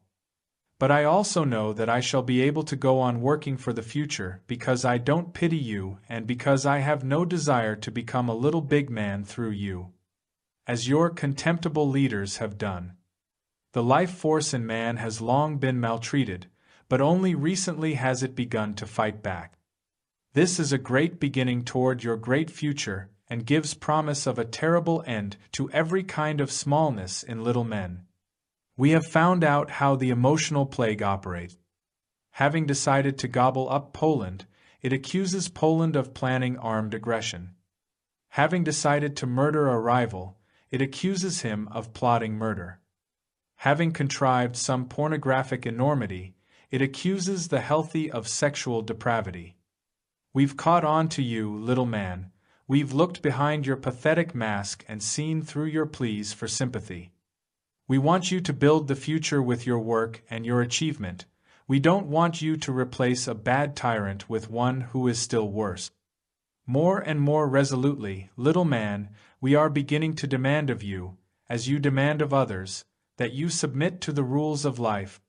But I also know that I shall be able to go on working for the future because I don't pity you and because I have no desire to become a little big man through you, as your contemptible leaders have done. The life force in man has long been maltreated, but only recently has it begun to fight back. This is a great beginning toward your great future and gives promise of a terrible end to every kind of smallness in little men. We have found out how the emotional plague operates. Having decided to gobble up Poland, it accuses Poland of planning armed aggression. Having decided to murder a rival, it accuses him of plotting murder. Having contrived some pornographic enormity, it accuses the healthy of sexual depravity. We've caught on to you, little man. We've looked behind your pathetic mask and seen through your pleas for sympathy. We want you to build the future with your work and your achievement. We don't want you to replace a bad tyrant with one who is still worse. More and more resolutely, little man, we are beginning to demand of you, as you demand of others, that you submit to the rules of life,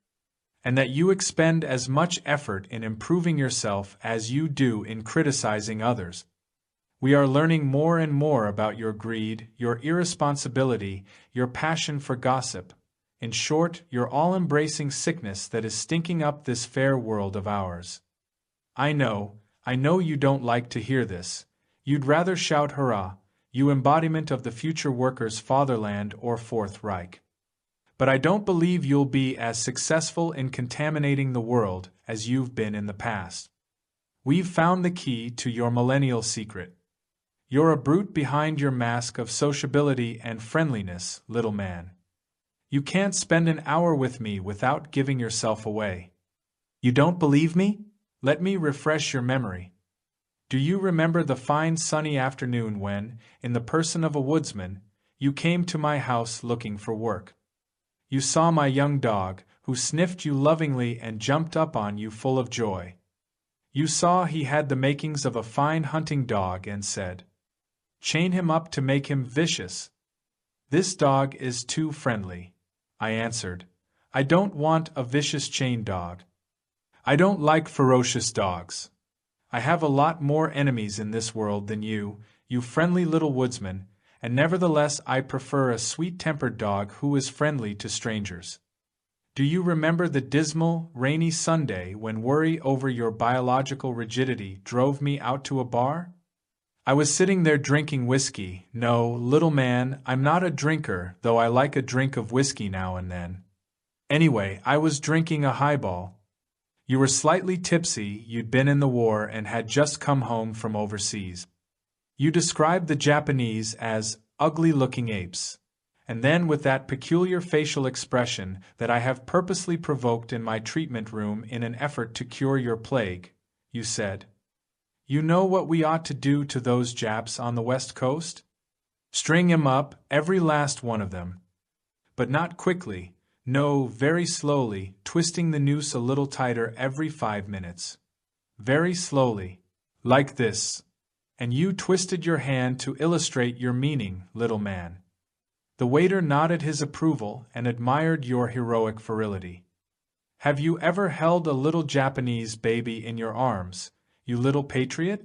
and that you expend as much effort in improving yourself as you do in criticizing others. We are learning more and more about your greed, your irresponsibility, your passion for gossip, in short, your all-embracing sickness that is stinking up this fair world of ours. I know you don't like to hear this. You'd rather shout hurrah, you embodiment of the future workers' fatherland or Fourth Reich. But I don't believe you'll be as successful in contaminating the world as you've been in the past. We've found the key to your millennial secret. You're a brute behind your mask of sociability and friendliness, little man. You can't spend an hour with me without giving yourself away. You don't believe me? Let me refresh your memory. Do you remember the fine sunny afternoon when, in the person of a woodsman, you came to my house looking for work? You saw my young dog, who sniffed you lovingly and jumped up on you full of joy. You saw he had the makings of a fine hunting dog and said, "Chain him up to make him vicious. This dog is too friendly. I answered. I don't want a vicious chain dog. I don't like ferocious dogs. I have a lot more enemies in this world than you friendly little woodsman, and nevertheless I prefer a sweet-tempered dog who is friendly to strangers. Do you remember the dismal, rainy Sunday when worry over your biological rigidity drove me out to a bar? I was sitting there drinking whiskey. No, little man, I'm not a drinker, though I like a drink of whiskey now and then. Anyway, I was drinking a highball. You were slightly tipsy, you'd been in the war and had just come home from overseas. You described the Japanese as ugly-looking apes. And then with that peculiar facial expression that I have purposely provoked in my treatment room in an effort to cure your plague, you said, "You know what we ought to do to those Japs on the West Coast? String 'em up, every last one of them. But not quickly, no, very slowly, twisting the noose a little tighter every 5 minutes. Very slowly. Like this." And you twisted your hand to illustrate your meaning, little man. The waiter nodded his approval and admired your heroic virility. Have you ever held a little Japanese baby in your arms, you little patriot?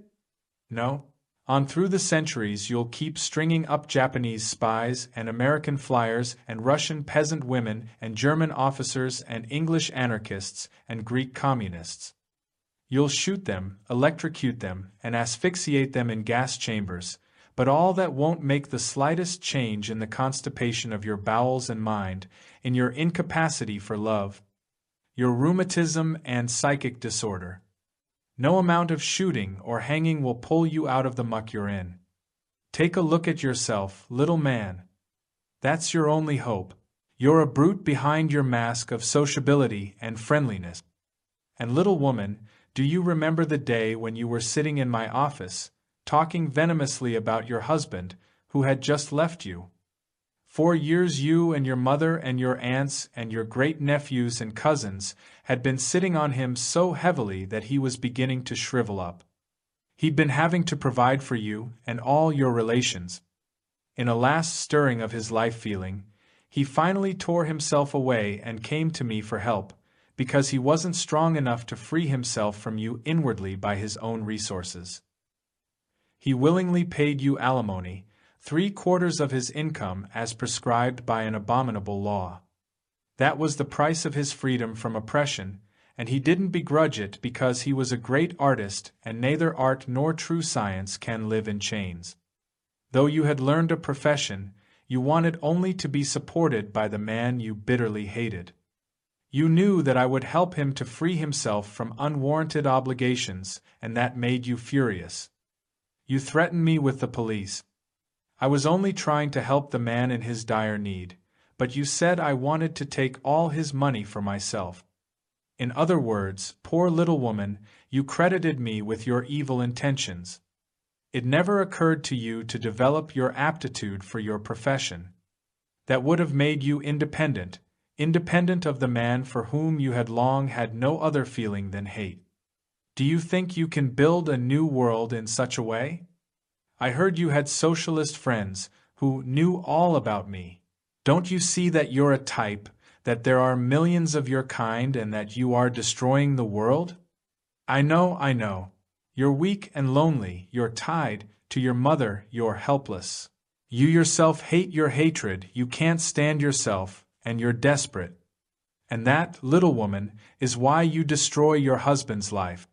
No? On through the centuries you'll keep stringing up Japanese spies and American flyers and Russian peasant women and German officers and English anarchists and Greek communists. You'll shoot them, electrocute them, and asphyxiate them in gas chambers, but all that won't make the slightest change in the constipation of your bowels and mind, in your incapacity for love, your rheumatism and psychic disorder. No amount of shooting or hanging will pull you out of the muck you're in. Take a look at yourself, little man. That's your only hope. You're a brute behind your mask of sociability and friendliness. And little woman, do you remember the day when you were sitting in my office, talking venomously about your husband, who had just left you? 4 years you and your mother and your aunts and your great-nephews and cousins had been sitting on him so heavily that he was beginning to shrivel up. He'd been having to provide for you and all your relations. In a last stirring of his life-feeling, he finally tore himself away and came to me for help, because he wasn't strong enough to free himself from you inwardly by his own resources. He willingly paid you alimony, 3/4 of his income as prescribed by an abominable law. That was the price of his freedom from oppression, and he didn't begrudge it because he was a great artist, and neither art nor true science can live in chains. Though you had learned a profession, you wanted only to be supported by the man you bitterly hated. You knew that I would help him to free himself from unwarranted obligations, and that made you furious. You threatened me with the police. I was only trying to help the man in his dire need, but you said I wanted to take all his money for myself. In other words, poor little woman, you credited me with your evil intentions. It never occurred to you to develop your aptitude for your profession. That would have made you independent of the man for whom you had long had no other feeling than hate. Do you think you can build a new world in such a way? I heard you had socialist friends who knew all about me. Don't you see that you're a type, that there are millions of your kind and that you are destroying the world? I know. You're weak and lonely, you're tied to your mother, you're helpless. You yourself hate your hatred, you can't stand yourself, and you're desperate. And that, little woman, is why you destroy your husband's life.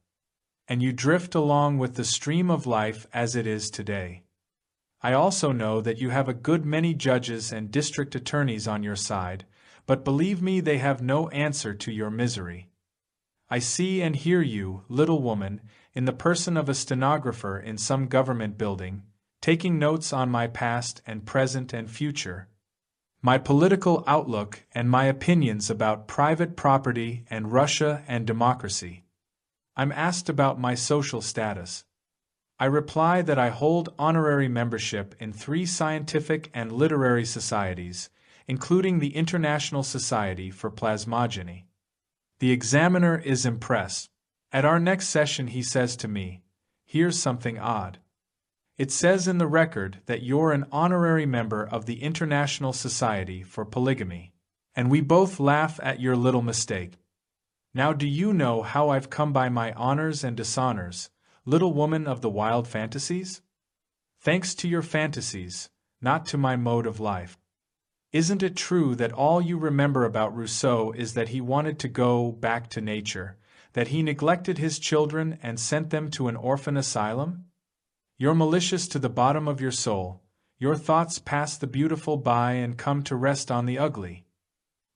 And you drift along with the stream of life as it is today. I also know that you have a good many judges and district attorneys on your side, but believe me, they have no answer to your misery. I see and hear you, little woman, in the person of a stenographer in some government building, taking notes on my past and present and future, my political outlook and my opinions about private property and Russia and democracy. I'm asked about my social status. I reply that I hold honorary membership in 3 scientific and literary societies, including the International Society for Plasmogeny. The examiner is impressed. At our next session he says to me, "Here's something odd. It says in the record that you're an honorary member of the International Society for Polygamy. And we both laugh at your little mistake. Now do you know how I've come by my honors and dishonors, little woman of the wild fantasies? Thanks to your fantasies, not to my mode of life. Isn't it true that all you remember about Rousseau is that he wanted to go back to nature, that he neglected his children and sent them to an orphan asylum? You're malicious to the bottom of your soul. Your thoughts pass the beautiful by and come to rest on the ugly.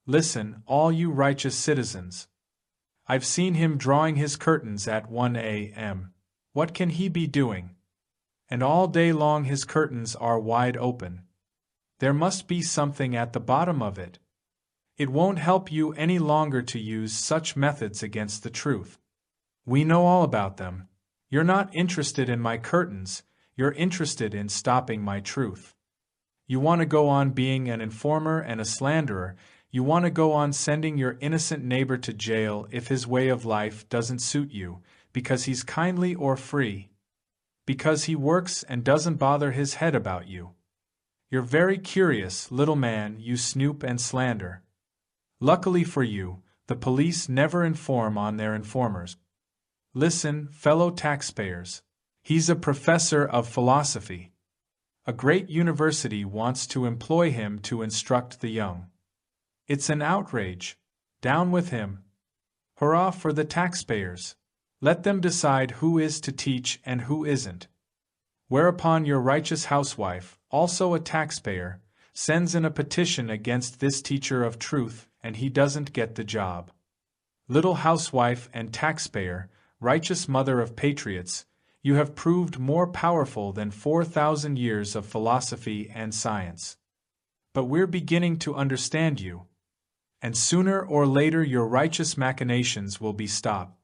Listen, all you righteous citizens. I've seen him drawing his curtains at 1 a.m. What can he be doing? And all day long his curtains are wide open. There must be something at the bottom of it. It won't help you any longer to use such methods against the truth. We know all about them. You're not interested in my curtains, you're interested in stopping my truth. You want to go on being an informer and a slanderer. You want to go on sending your innocent neighbor to jail if his way of life doesn't suit you, because he's kindly or free, because he works and doesn't bother his head about you. You're very curious, little man, you snoop and slander. Luckily for you, the police never inform on their informers. Listen, fellow taxpayers. He's a professor of philosophy. A great university wants to employ him to instruct the young. It's an outrage. Down with him. Hurrah for the taxpayers. Let them decide who is to teach and who isn't. Whereupon your righteous housewife, also a taxpayer, sends in a petition against this teacher of truth, and he doesn't get the job. Little housewife and taxpayer, righteous mother of patriots, you have proved more powerful than 4,000 years of philosophy and science. But we're beginning to understand you. And sooner or later your righteous machinations will be stopped.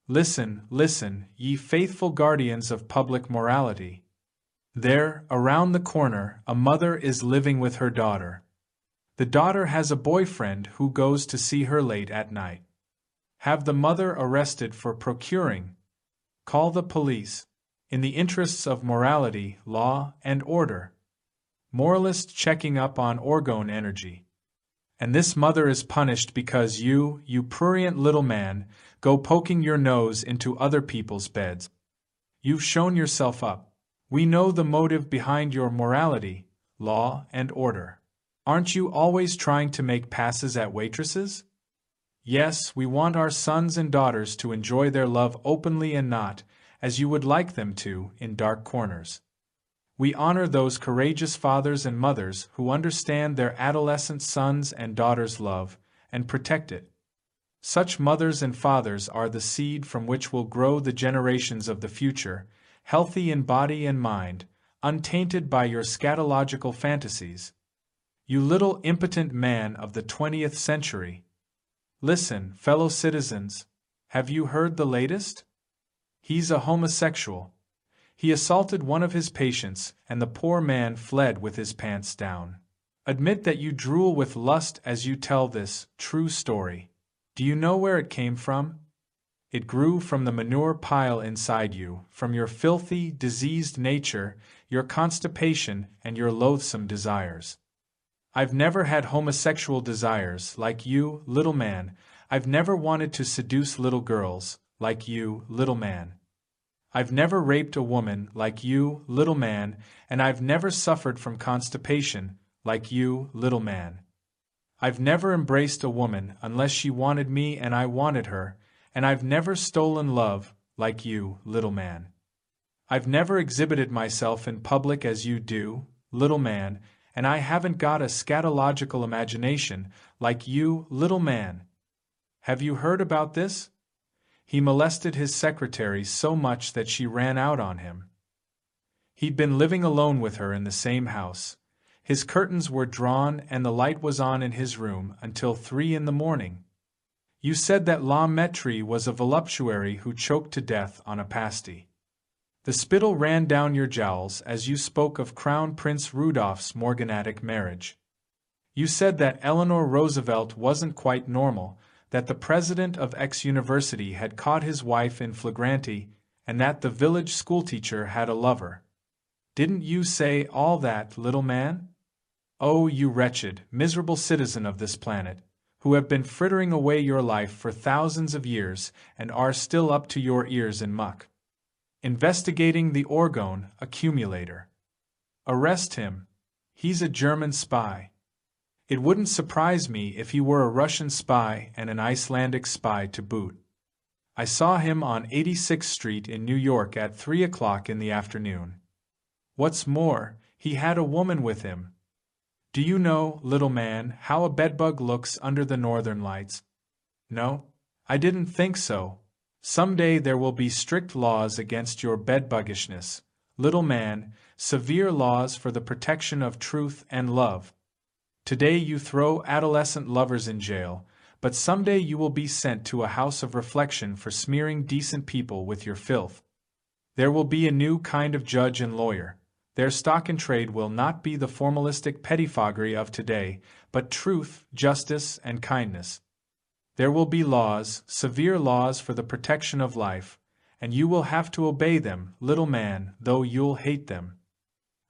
Listen, listen, ye faithful guardians of public morality. There, around the corner, a mother is living with her daughter. The daughter has a boyfriend who goes to see her late at night. Have the mother arrested for procuring. Call the police. In the interests of morality, law, and order. Moralist checking up on orgone energy. And this mother is punished because you prurient little man, go poking your nose into other people's beds. You've shown yourself up. We know the motive behind your morality, law, and order. Aren't you always trying to make passes at waitresses? Yes, we want our sons and daughters to enjoy their love openly and not, as you would like them to, in dark corners. We honor those courageous fathers and mothers who understand their adolescent sons' and daughters' love, and protect it. Such mothers and fathers are the seed from which will grow the generations of the future, healthy in body and mind, untainted by your scatological fantasies. You little impotent man of the 20th century. Listen, fellow citizens, have you heard the latest? He's a homosexual. He assaulted one of his patients, and the poor man fled with his pants down. Admit that you drool with lust as you tell this true story. Do you know where it came from? It grew from the manure pile inside you, from your filthy, diseased nature, your constipation, and your loathsome desires. I've never had homosexual desires, like you, little man. I've never wanted to seduce little girls, like you, little man. I've never raped a woman, like you, little man, and I've never suffered from constipation, like you, little man. I've never embraced a woman unless she wanted me and I wanted her, and I've never stolen love, like you, little man. I've never exhibited myself in public as you do, little man, and I haven't got a scatological imagination, like you, little man. Have you heard about this? He molested his secretary so much that she ran out on him. He'd been living alone with her in the same house. His curtains were drawn and the light was on in his room until 3 a.m. You said that La Mettrie was a voluptuary who choked to death on a pasty. The spittle ran down your jowls as you spoke of Crown Prince Rudolph's morganatic marriage. You said that Eleanor Roosevelt wasn't quite normal, that the president of X University had caught his wife in flagranti, and that the village schoolteacher had a lover. Didn't you say all that, little man? Oh, you wretched, miserable citizen of this planet, who have been frittering away your life for thousands of years and are still up to your ears in muck. Investigating the orgone accumulator. Arrest him. He's a German spy. It wouldn't surprise me if he were a Russian spy and an Icelandic spy to boot. I saw him on 86th Street in New York at 3 o'clock in the afternoon. What's more, he had a woman with him. Do you know, little man, how a bedbug looks under the northern lights? No? I didn't think so. Someday there will be strict laws against your bedbuggishness, little man, severe laws for the protection of truth and love. Today you throw adolescent lovers in jail, but someday you will be sent to a house of reflection for smearing decent people with your filth. There will be a new kind of judge and lawyer. Their stock in trade will not be the formalistic pettifoggery of today, but truth, justice, and kindness. There will be laws, severe laws for the protection of life, and you will have to obey them, little man, though you'll hate them.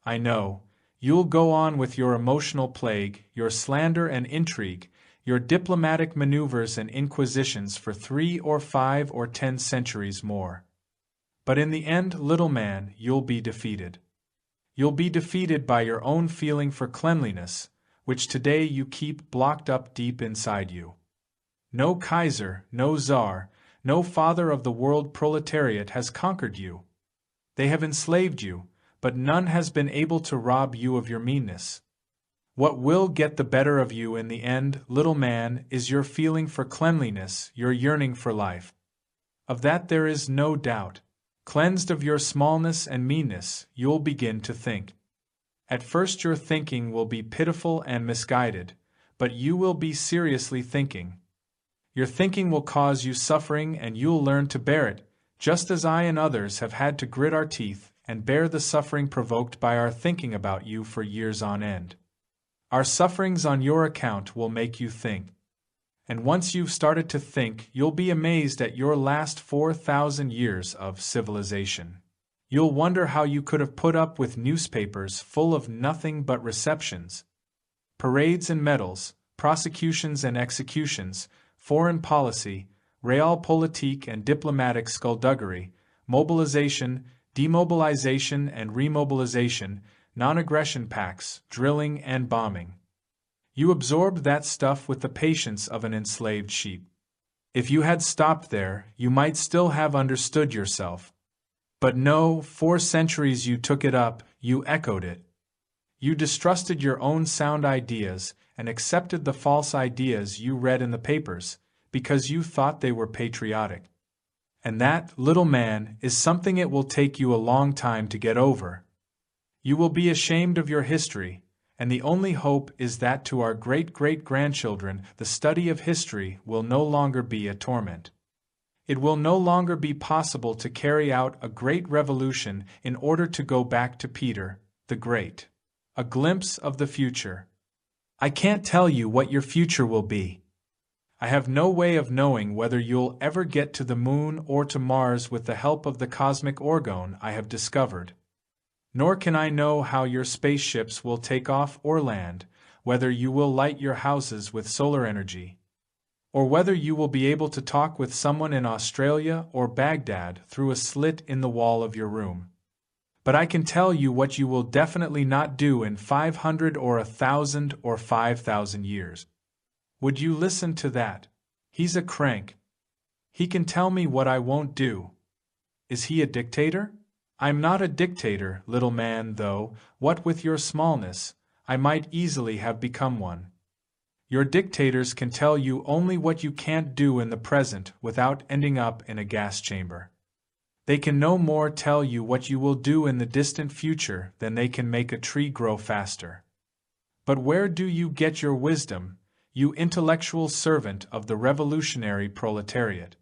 I know. You'll go on with your emotional plague, your slander and intrigue, your diplomatic maneuvers and inquisitions for 3 or 5 or 10 centuries more. But in the end, little man, you'll be defeated. You'll be defeated by your own feeling for cleanliness, which today you keep blocked up deep inside you. No Kaiser, no Tsar, no father of the world proletariat has conquered you. They have enslaved you, but none has been able to rob you of your meanness. What will get the better of you in the end, little man, is your feeling for cleanliness, your yearning for life. Of that there is no doubt. Cleansed of your smallness and meanness, you'll begin to think. At first your thinking will be pitiful and misguided, but you will be seriously thinking. Your thinking will cause you suffering and you'll learn to bear it, just as I and others have had to grit our teeth and bear the suffering provoked by our thinking about you for years on end. Our sufferings on your account will make you think. And once you've started to think, you'll be amazed at your last 4,000 years of civilization. You'll wonder how you could have put up with newspapers full of nothing but receptions, parades and medals, prosecutions and executions, foreign policy, realpolitik and diplomatic skullduggery, mobilization, demobilization and remobilization, non-aggression pacts, drilling and bombing. You absorbed that stuff with the patience of an enslaved sheep. If you had stopped there, you might still have understood yourself. But no, 4 centuries you took it up, you echoed it. You distrusted your own sound ideas and accepted the false ideas you read in the papers, because you thought they were patriotic. And that, little man, is something it will take you a long time to get over. You will be ashamed of your history, and the only hope is that to our great-great-grandchildren the study of history will no longer be a torment. It will no longer be possible to carry out a great revolution in order to go back to Peter the Great. A glimpse of the future. I can't tell you what your future will be. I have no way of knowing whether you'll ever get to the moon or to Mars with the help of the cosmic orgone I have discovered. Nor can I know how your spaceships will take off or land, whether you will light your houses with solar energy, or whether you will be able to talk with someone in Australia or Baghdad through a slit in the wall of your room. But I can tell you what you will definitely not do in 500 or 1,000 or 5,000 years. Would you listen to that? He's a crank. He can tell me what I won't do. Is he a dictator? I'm not a dictator, little man, though, what with your smallness, I might easily have become one. Your dictators can tell you only what you can't do in the present without ending up in a gas chamber. They can no more tell you what you will do in the distant future than they can make a tree grow faster. But where do you get your wisdom, you intellectual servant of the revolutionary proletariat?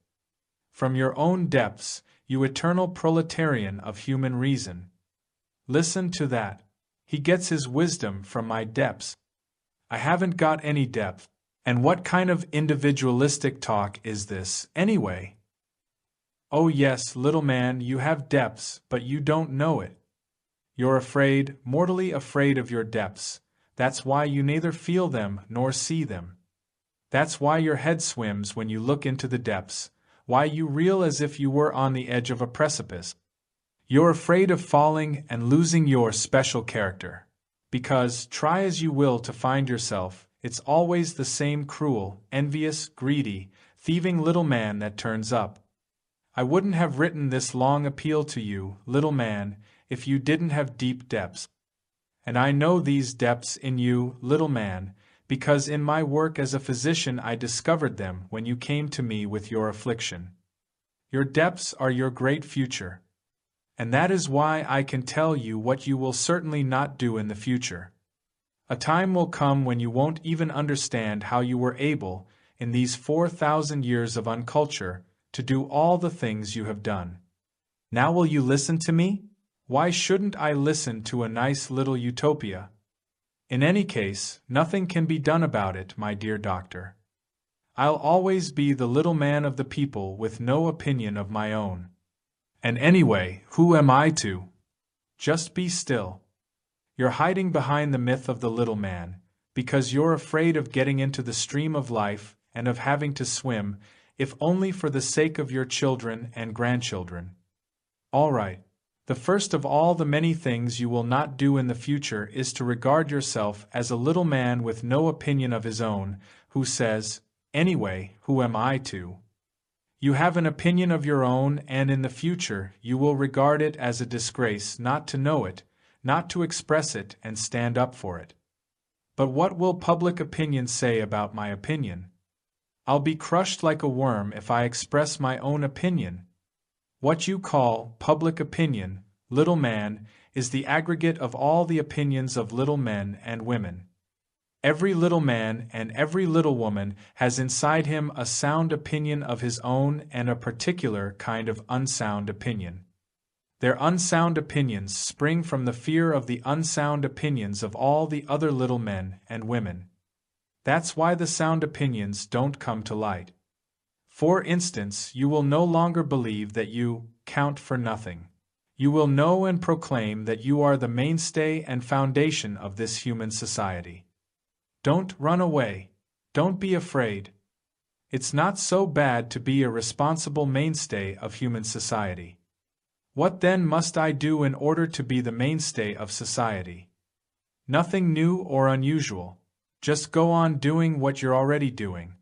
From your own depths, you eternal proletarian of human reason. Listen to that. He gets his wisdom from my depths. I haven't got any depth, and what kind of individualistic talk is this, anyway? Oh yes, little man, you have depths, but you don't know it. You're afraid, mortally afraid of your depths. That's why you neither feel them nor see them. That's why your head swims when you look into the depths, why you reel as if you were on the edge of a precipice. You're afraid of falling and losing your special character. Because, try as you will to find yourself, it's always the same cruel, envious, greedy, thieving little man that turns up. I wouldn't have written this long appeal to you, little man, if you didn't have deep depths. And I know these depths in you, little man, because in my work as a physician I discovered them when you came to me with your affliction. Your depths are your great future. And that is why I can tell you what you will certainly not do in the future. A time will come when you won't even understand how you were able, in these 4,000 years of unculture, to do all the things you have done. Now will you listen to me? Why shouldn't I listen to a nice little utopia? In any case, nothing can be done about it, my dear doctor. I'll always be the little man of the people with no opinion of my own. And anyway, who am I to? Just be still. You're hiding behind the myth of the little man, because you're afraid of getting into the stream of life and of having to swim, if only for the sake of your children and grandchildren. All right. The first of all the many things you will not do in the future is to regard yourself as a little man with no opinion of his own, who says, "Anyway, who am I to?" You have an opinion of your own, and in the future you will regard it as a disgrace not to know it, not to express it and stand up for it. But what will public opinion say about my opinion? I'll be crushed like a worm if I express my own opinion. What you call public opinion, little man, is the aggregate of all the opinions of little men and women. Every little man and every little woman has inside him a sound opinion of his own and a particular kind of unsound opinion. Their unsound opinions spring from the fear of the unsound opinions of all the other little men and women. That's why the sound opinions don't come to light. For instance, you will no longer believe that you count for nothing. You will know and proclaim that you are the mainstay and foundation of this human society. Don't run away. Don't be afraid. It's not so bad to be a responsible mainstay of human society. What then must I do in order to be the mainstay of society? Nothing new or unusual. Just go on doing what you're already doing.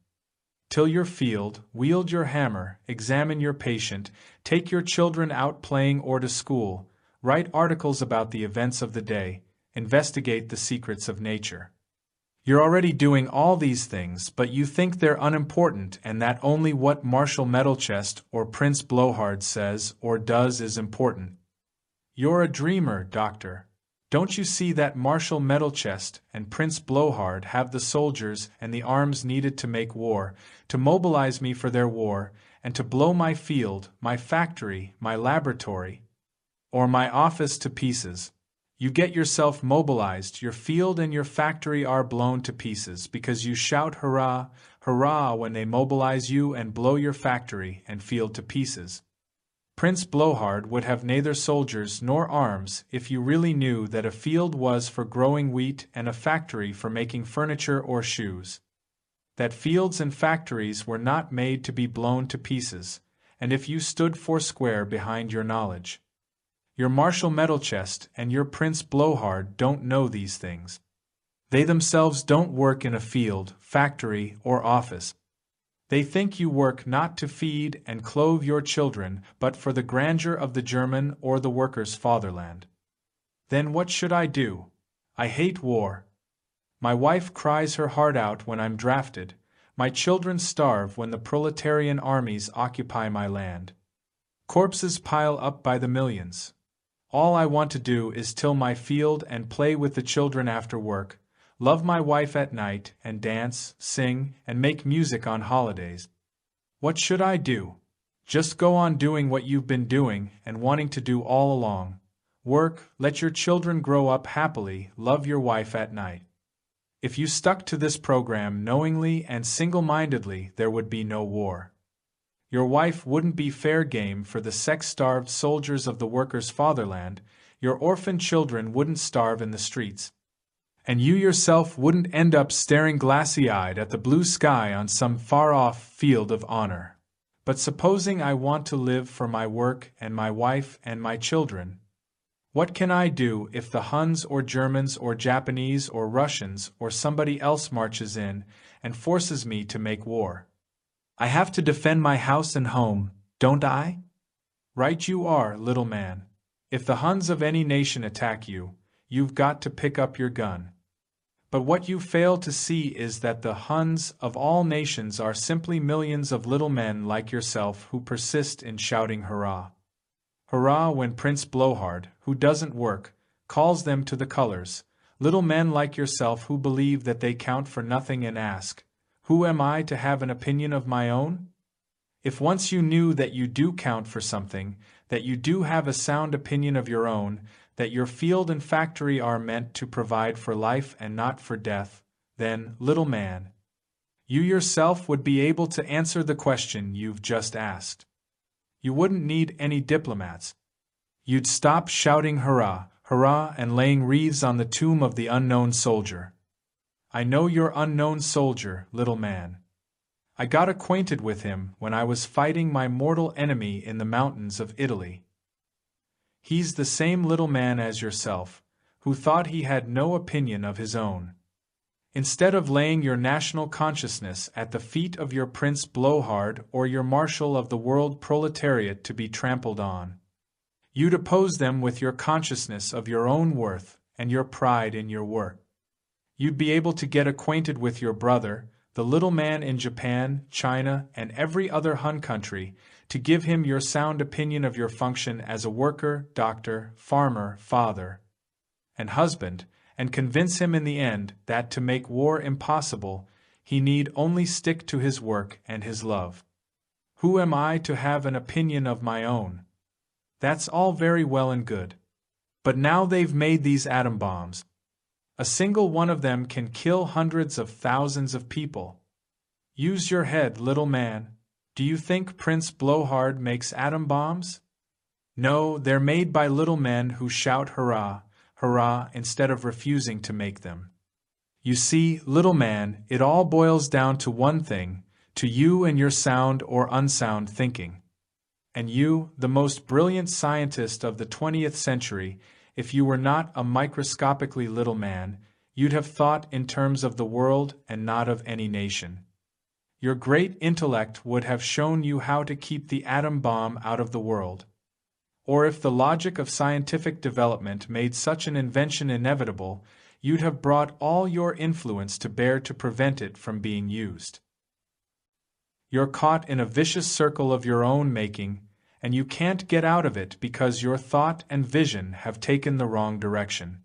Till your field, wield your hammer, examine your patient, take your children out playing or to school, write articles about the events of the day, investigate the secrets of nature. You're already doing all these things, but you think they're unimportant and that only what Marshal Metalchest or Prince Blowhard says or does is important. You're a dreamer, Doctor. Don't you see that Marshal Metalchest and Prince Blowhard have the soldiers and the arms needed to make war, to mobilize me for their war, and to blow my field, my factory, my laboratory, or my office to pieces? You get yourself mobilized, your field and your factory are blown to pieces because you shout hurrah, hurrah when they mobilize you and blow your factory and field to pieces. Prince Blowhard would have neither soldiers nor arms if you really knew that a field was for growing wheat and a factory for making furniture or shoes. That fields and factories were not made to be blown to pieces, and if you stood foursquare behind your knowledge. Your Marshal Metalchest and your Prince Blowhard don't know these things. They themselves don't work in a field, factory, or office. They think you work not to feed and clothe your children, but for the grandeur of the German or the workers' fatherland. Then what should I do? I hate war. My wife cries her heart out when I'm drafted. My children starve when the proletarian armies occupy my land. Corpses pile up by the millions. All I want to do is till my field and play with the children after work, love my wife at night, and dance, sing, and make music on holidays. What should I do? Just go on doing what you've been doing and wanting to do all along. Work, let your children grow up happily, love your wife at night. If you stuck to this program knowingly and single-mindedly, there would be no war. Your wife wouldn't be fair game for the sex-starved soldiers of the workers' fatherland, your orphan children wouldn't starve in the streets. And you yourself wouldn't end up staring glassy-eyed at the blue sky on some far-off field of honor. But supposing I want to live for my work and my wife and my children, what can I do if the Huns or Germans or Japanese or Russians or somebody else marches in and forces me to make war? I have to defend my house and home, don't I? Right you are, little man. If the Huns of any nation attack you, you've got to pick up your gun. But what you fail to see is that the Huns of all nations are simply millions of little men like yourself who persist in shouting hurrah. Hurrah when Prince Blowhard, who doesn't work, calls them to the colors, little men like yourself who believe that they count for nothing and ask, who am I to have an opinion of my own? If once you knew that you do count for something, that you do have a sound opinion of your own, that your field and factory are meant to provide for life and not for death, then, little man, you yourself would be able to answer the question you've just asked. You wouldn't need any diplomats. You'd stop shouting hurrah, hurrah, and laying wreaths on the tomb of the unknown soldier. I know your unknown soldier, little man. I got acquainted with him when I was fighting my mortal enemy in the mountains of Italy. He's the same little man as yourself, who thought he had no opinion of his own. Instead of laying your national consciousness at the feet of your Prince Blowhard or your Marshal of the world proletariat to be trampled on, you'd oppose them with your consciousness of your own worth and your pride in your work. You'd be able to get acquainted with your brother, the little man in Japan, China, and every other Hun country, to give him your sound opinion of your function as a worker, doctor, farmer, father, and husband, and convince him in the end that to make war impossible, he need only stick to his work and his love. Who am I to have an opinion of my own? That's all very well and good. But now they've made these atom bombs. A single one of them can kill hundreds of thousands of people. Use your head, little man. Do you think Prince Blowhard makes atom bombs? No, they're made by little men who shout hurrah, hurrah, instead of refusing to make them. You see, little man, it all boils down to one thing, to you and your sound or unsound thinking. And you, the most brilliant scientist of the 20th century, if you were not a microscopically little man, you'd have thought in terms of the world and not of any nation. Your great intellect would have shown you how to keep the atom bomb out of the world. Or if the logic of scientific development made such an invention inevitable, you'd have brought all your influence to bear to prevent it from being used. You're caught in a vicious circle of your own making, and you can't get out of it because your thought and vision have taken the wrong direction.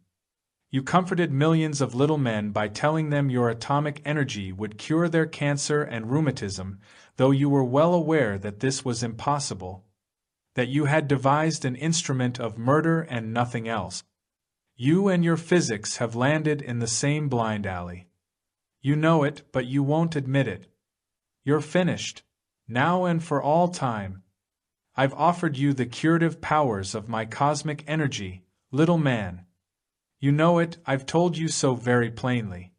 You comforted millions of little men by telling them your atomic energy would cure their cancer and rheumatism, though you were well aware that this was impossible, that you had devised an instrument of murder and nothing else. You and your physics have landed in the same blind alley. You know it, but you won't admit it. You're finished, now and for all time. I've offered you the curative powers of my cosmic energy, little man. You know it, I've told you so very plainly.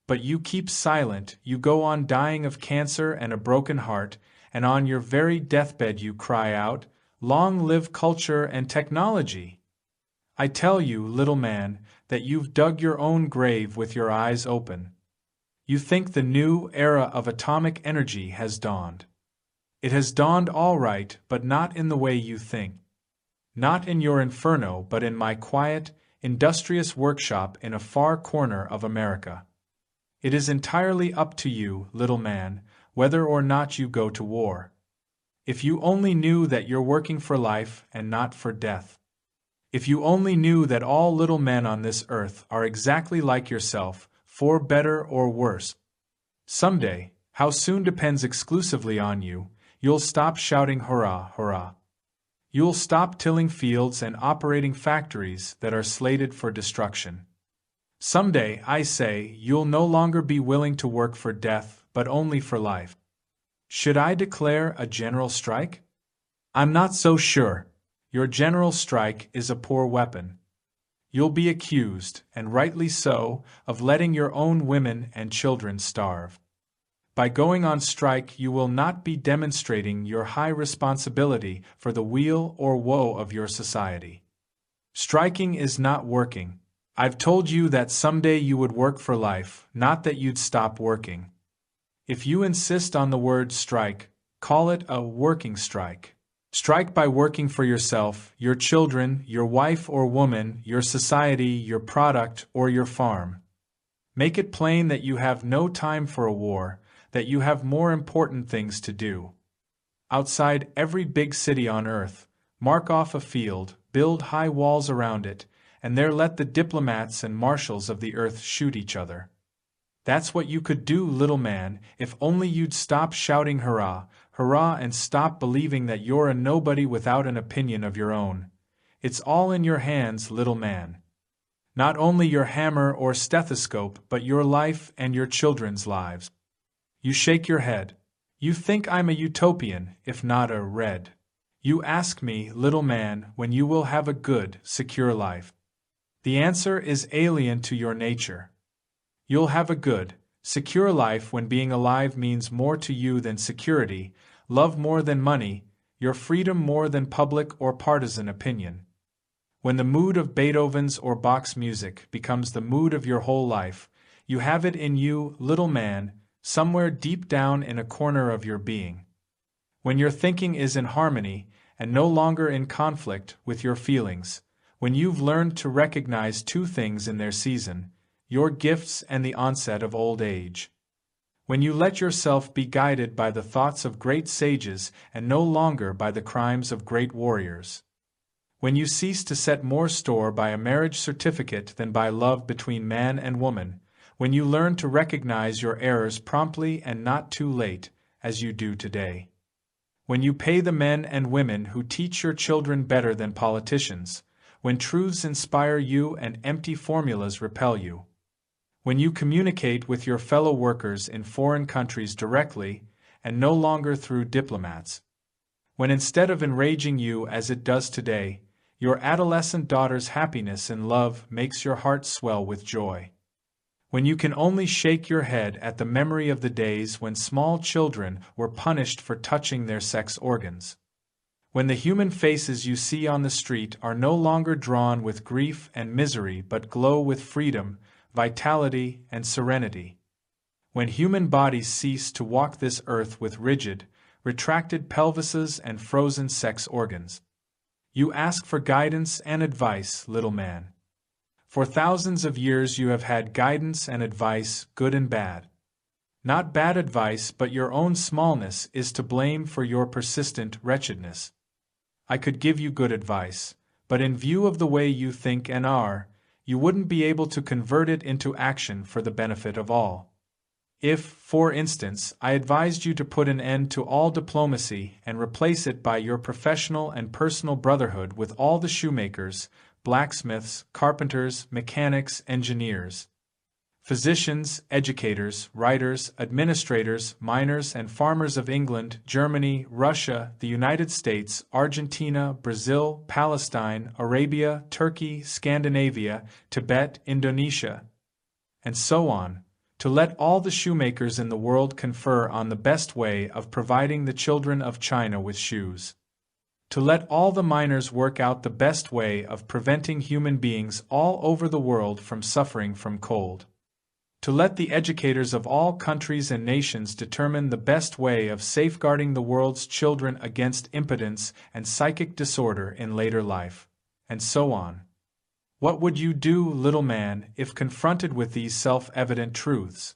But you keep silent, you go on dying of cancer and a broken heart, and on your very deathbed you cry out, "Long live culture and technology!" I tell you, little man, that you've dug your own grave with your eyes open. You think the new era of atomic energy has dawned. It has dawned all right, but not in the way you think. Not in your inferno, but in my quiet, industrious workshop in a far corner of America. It is entirely up to you, little man, whether or not you go to war. If you only knew that you're working for life and not for death. If you only knew that all little men on this earth are exactly like yourself, for better or worse. Someday, how soon depends exclusively on you, you'll stop shouting hurrah, hurrah. You'll stop tilling fields and operating factories that are slated for destruction. Someday, I say, you'll no longer be willing to work for death, but only for life. Should I declare a general strike? I'm not so sure. Your general strike is a poor weapon. You'll be accused, and rightly so, of letting your own women and children starve. By going on strike, you will not be demonstrating your high responsibility for the weal or woe of your society. Striking is not working. I've told you that someday you would work for life, not that you'd stop working. If you insist on the word strike, call it a working strike. Strike by working for yourself, your children, your wife or woman, your society, your product, or your farm. Make it plain that you have no time for a war, that you have more important things to do. Outside every big city on earth, mark off a field, build high walls around it, and there let the diplomats and marshals of the earth shoot each other. That's what you could do, little man, if only you'd stop shouting hurrah, hurrah, and stop believing that you're a nobody without an opinion of your own. It's all in your hands, little man. Not only your hammer or stethoscope, but your life and your children's lives. You shake your head. You think I'm a utopian, if not a red. You ask me, little man, when you will have a good, secure life. The answer is alien to your nature. You'll have a good, secure life when being alive means more to you than security, love more than money, your freedom more than public or partisan opinion. When the mood of Beethoven's or Bach's music becomes the mood of your whole life, you have it in you, little man, somewhere deep down in a corner of your being. When your thinking is in harmony, and no longer in conflict with your feelings, when you've learned to recognize two things in their season, your gifts and the onset of old age. When you let yourself be guided by the thoughts of great sages and no longer by the crimes of great warriors. When you cease to set more store by a marriage certificate than by love between man and woman, when you learn to recognize your errors promptly and not too late, as you do today. When you pay the men and women who teach your children better than politicians, when truths inspire you and empty formulas repel you. When you communicate with your fellow workers in foreign countries directly, and no longer through diplomats. When instead of enraging you as it does today, your adolescent daughter's happiness and love makes your heart swell with joy. When you can only shake your head at the memory of the days when small children were punished for touching their sex organs. When the human faces you see on the street are no longer drawn with grief and misery but glow with freedom, vitality, and serenity. When human bodies cease to walk this earth with rigid, retracted pelvises and frozen sex organs. You ask for guidance and advice, little man. For thousands of years you have had guidance and advice, good and bad. Not bad advice, but your own smallness is to blame for your persistent wretchedness. I could give you good advice, but in view of the way you think and are, you wouldn't be able to convert it into action for the benefit of all. If, for instance, I advised you to put an end to all diplomacy and replace it by your professional and personal brotherhood with all the shoemakers, blacksmiths, carpenters, mechanics, engineers, physicians, educators, writers, administrators, miners, and farmers of England, Germany, Russia, the United States, Argentina, Brazil, Palestine, Arabia, Turkey, Scandinavia, Tibet, Indonesia, and so on, to let all the shoemakers in the world confer on the best way of providing the children of China with shoes. To let all the miners work out the best way of preventing human beings all over the world from suffering from cold. To let the educators of all countries and nations determine the best way of safeguarding the world's children against impotence and psychic disorder in later life, and so on. What would you do, little man, if confronted with these self-evident truths?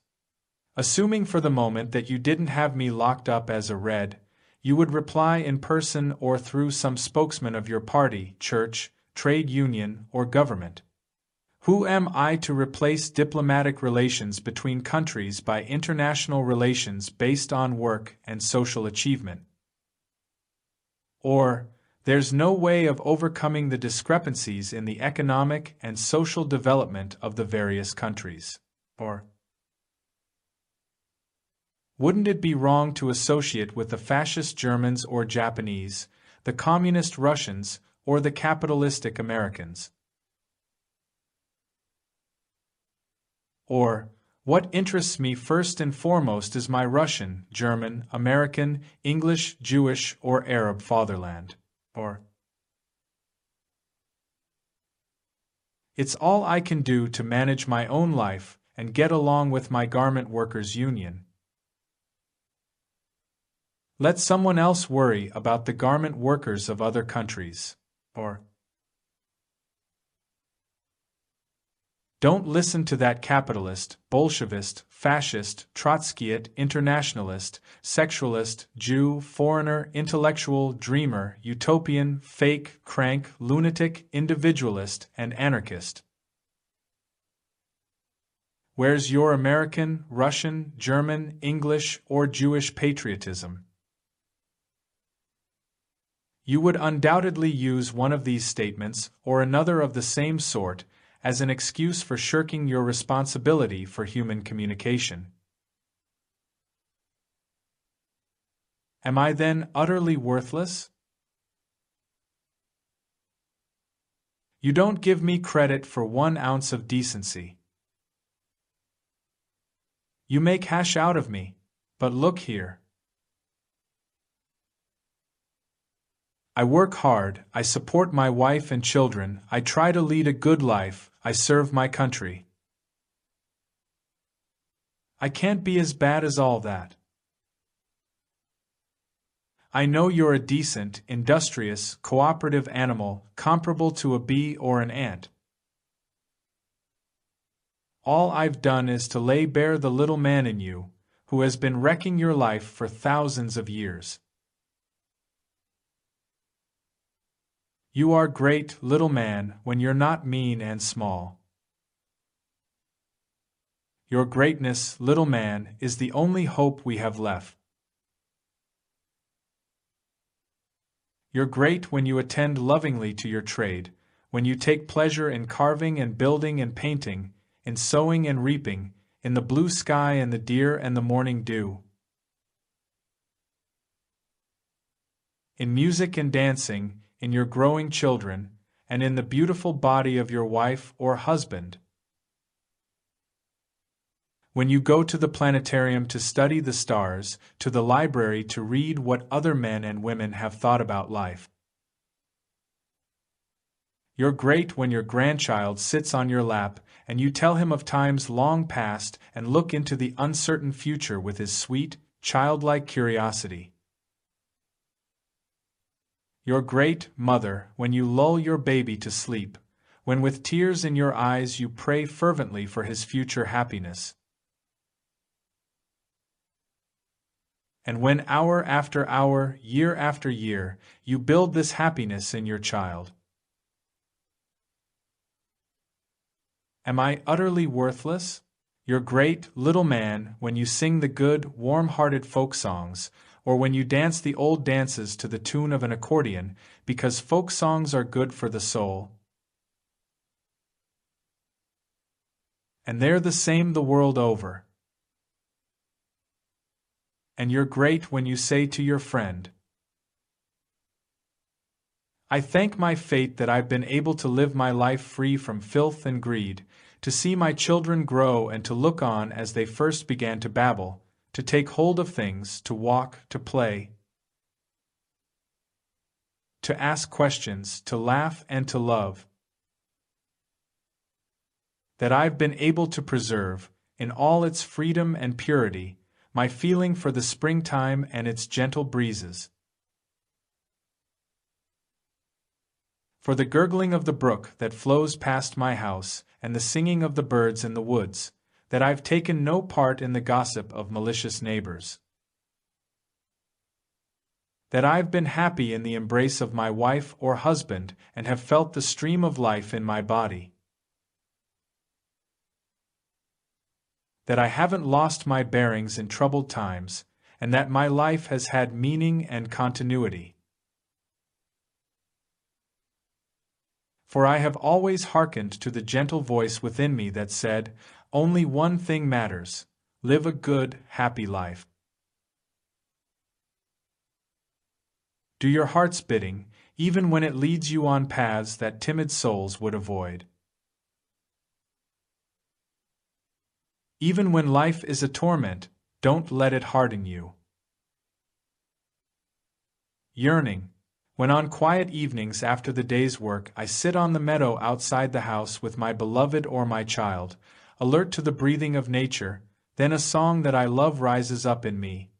Assuming for the moment that you didn't have me locked up as a red, you would reply in person or through some spokesman of your party, church, trade union, or government. Who am I to replace diplomatic relations between countries by international relations based on work and social achievement? Or, there's no way of overcoming the discrepancies in the economic and social development of the various countries. Or, wouldn't it be wrong to associate with the fascist Germans or Japanese, the communist Russians, or the capitalistic Americans? Or, what interests me first and foremost is my Russian, German, American, English, Jewish, or Arab fatherland. Or, it's all I can do to manage my own life and get along with my garment workers' union. Let someone else worry about the garment workers of other countries. Or, don't listen to that capitalist, Bolshevist, fascist, Trotskyite, internationalist, sexualist, Jew, foreigner, intellectual, dreamer, utopian, fake, crank, lunatic, individualist, and anarchist. Where's your American, Russian, German, English, or Jewish patriotism? You would undoubtedly use one of these statements, or another of the same sort, as an excuse for shirking your responsibility for human communication. Am I then utterly worthless? You don't give me credit for 1 ounce of decency. You make hash out of me, but look here. I work hard, I support my wife and children, I try to lead a good life, I serve my country. I can't be as bad as all that. I know you're a decent, industrious, cooperative animal, comparable to a bee or an ant. All I've done is to lay bare the little man in you, who has been wrecking your life for thousands of years. You are great, little man, when you're not mean and small. Your greatness, little man, is the only hope we have left. You're great when you attend lovingly to your trade, when you take pleasure in carving and building and painting, in sowing and reaping, in the blue sky and the deer and the morning dew. In music and dancing, in your growing children, and in the beautiful body of your wife or husband. When you go to the planetarium to study the stars, to the library to read what other men and women have thought about life. You're great when your grandchild sits on your lap and you tell him of times long past and look into the uncertain future with his sweet, childlike curiosity. You're great, mother, when you lull your baby to sleep, when with tears in your eyes you pray fervently for his future happiness. And when hour after hour, year after year, you build this happiness in your child. Am I utterly worthless? You're great, little man, when you sing the good, warm-hearted folk songs, or when you dance the old dances to the tune of an accordion, because folk songs are good for the soul. And they're the same the world over. And you're great when you say to your friend, I thank my fate that I've been able to live my life free from filth and greed, to see my children grow and to look on as they first began to babble, to take hold of things, to walk, to play, to ask questions, to laugh and to love. That I've been able to preserve, in all its freedom and purity, my feeling for the springtime and its gentle breezes. For the gurgling of the brook that flows past my house, and the singing of the birds in the woods, that I've taken no part in the gossip of malicious neighbors. That I've been happy in the embrace of my wife or husband and have felt the stream of life in my body. That I haven't lost my bearings in troubled times, and that my life has had meaning and continuity. For I have always hearkened to the gentle voice within me that said, only one thing matters: live a good, happy life. Do your heart's bidding, even when it leads you on paths that timid souls would avoid. Even when life is a torment, don't let it harden you. Yearning. When on quiet evenings after the day's work I sit on the meadow outside the house with my beloved or my child, alert to the breathing of nature, then a song that I love rises up in me.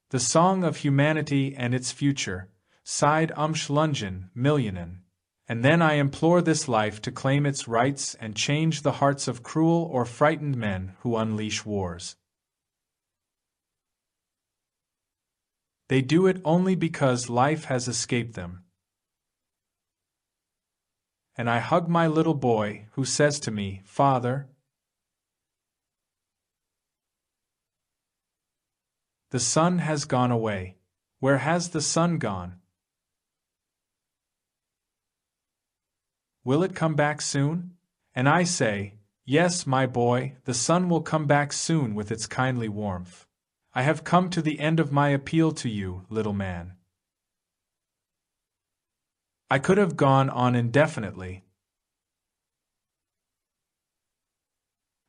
The song of humanity and its future, sighed Umschlungen, Millionen. And then I implore this life to claim its rights and change the hearts of cruel or frightened men who unleash wars. They do it only because life has escaped them. And I hug my little boy, who says to me, "Father." The sun has gone away. Where has the sun gone? Will it come back soon? And I say, yes, my boy, the sun will come back soon with its kindly warmth. I have come to the end of my appeal to you, little man. I could have gone on indefinitely.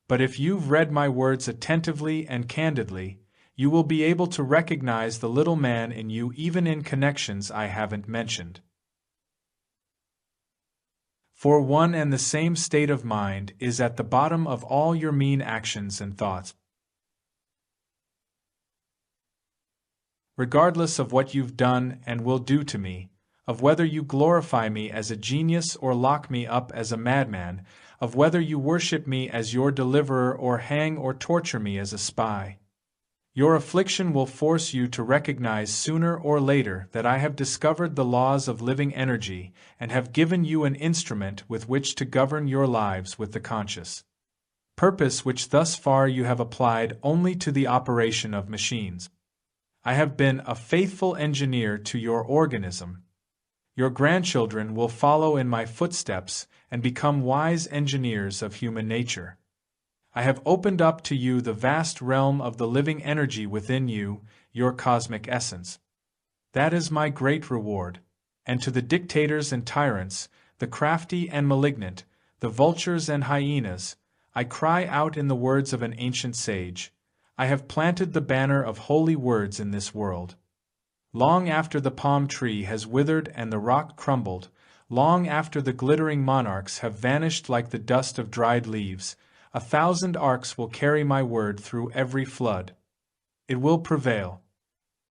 But if you've read my words attentively and candidly, you will be able to recognize the little man in you even in connections I haven't mentioned. For one and the same state of mind is at the bottom of all your mean actions and thoughts. Regardless of what you've done and will do to me, of whether you glorify me as a genius or lock me up as a madman, of whether you worship me as your deliverer or hang or torture me as a spy, your affliction will force you to recognize sooner or later that I have discovered the laws of living energy and have given you an instrument with which to govern your lives with the conscious purpose which thus far you have applied only to the operation of machines. I have been a faithful engineer to your organism. Your grandchildren will follow in my footsteps and become wise engineers of human nature. I have opened up to you the vast realm of the living energy within you, your cosmic essence. That is my great reward, and to the dictators and tyrants, the crafty and malignant, the vultures and hyenas, I cry out in the words of an ancient sage, I have planted the banner of holy words in this world. Long after the palm tree has withered and the rock crumbled, long after the glittering monarchs have vanished like the dust of dried leaves, 1,000 arks will carry my word through every flood. It will prevail.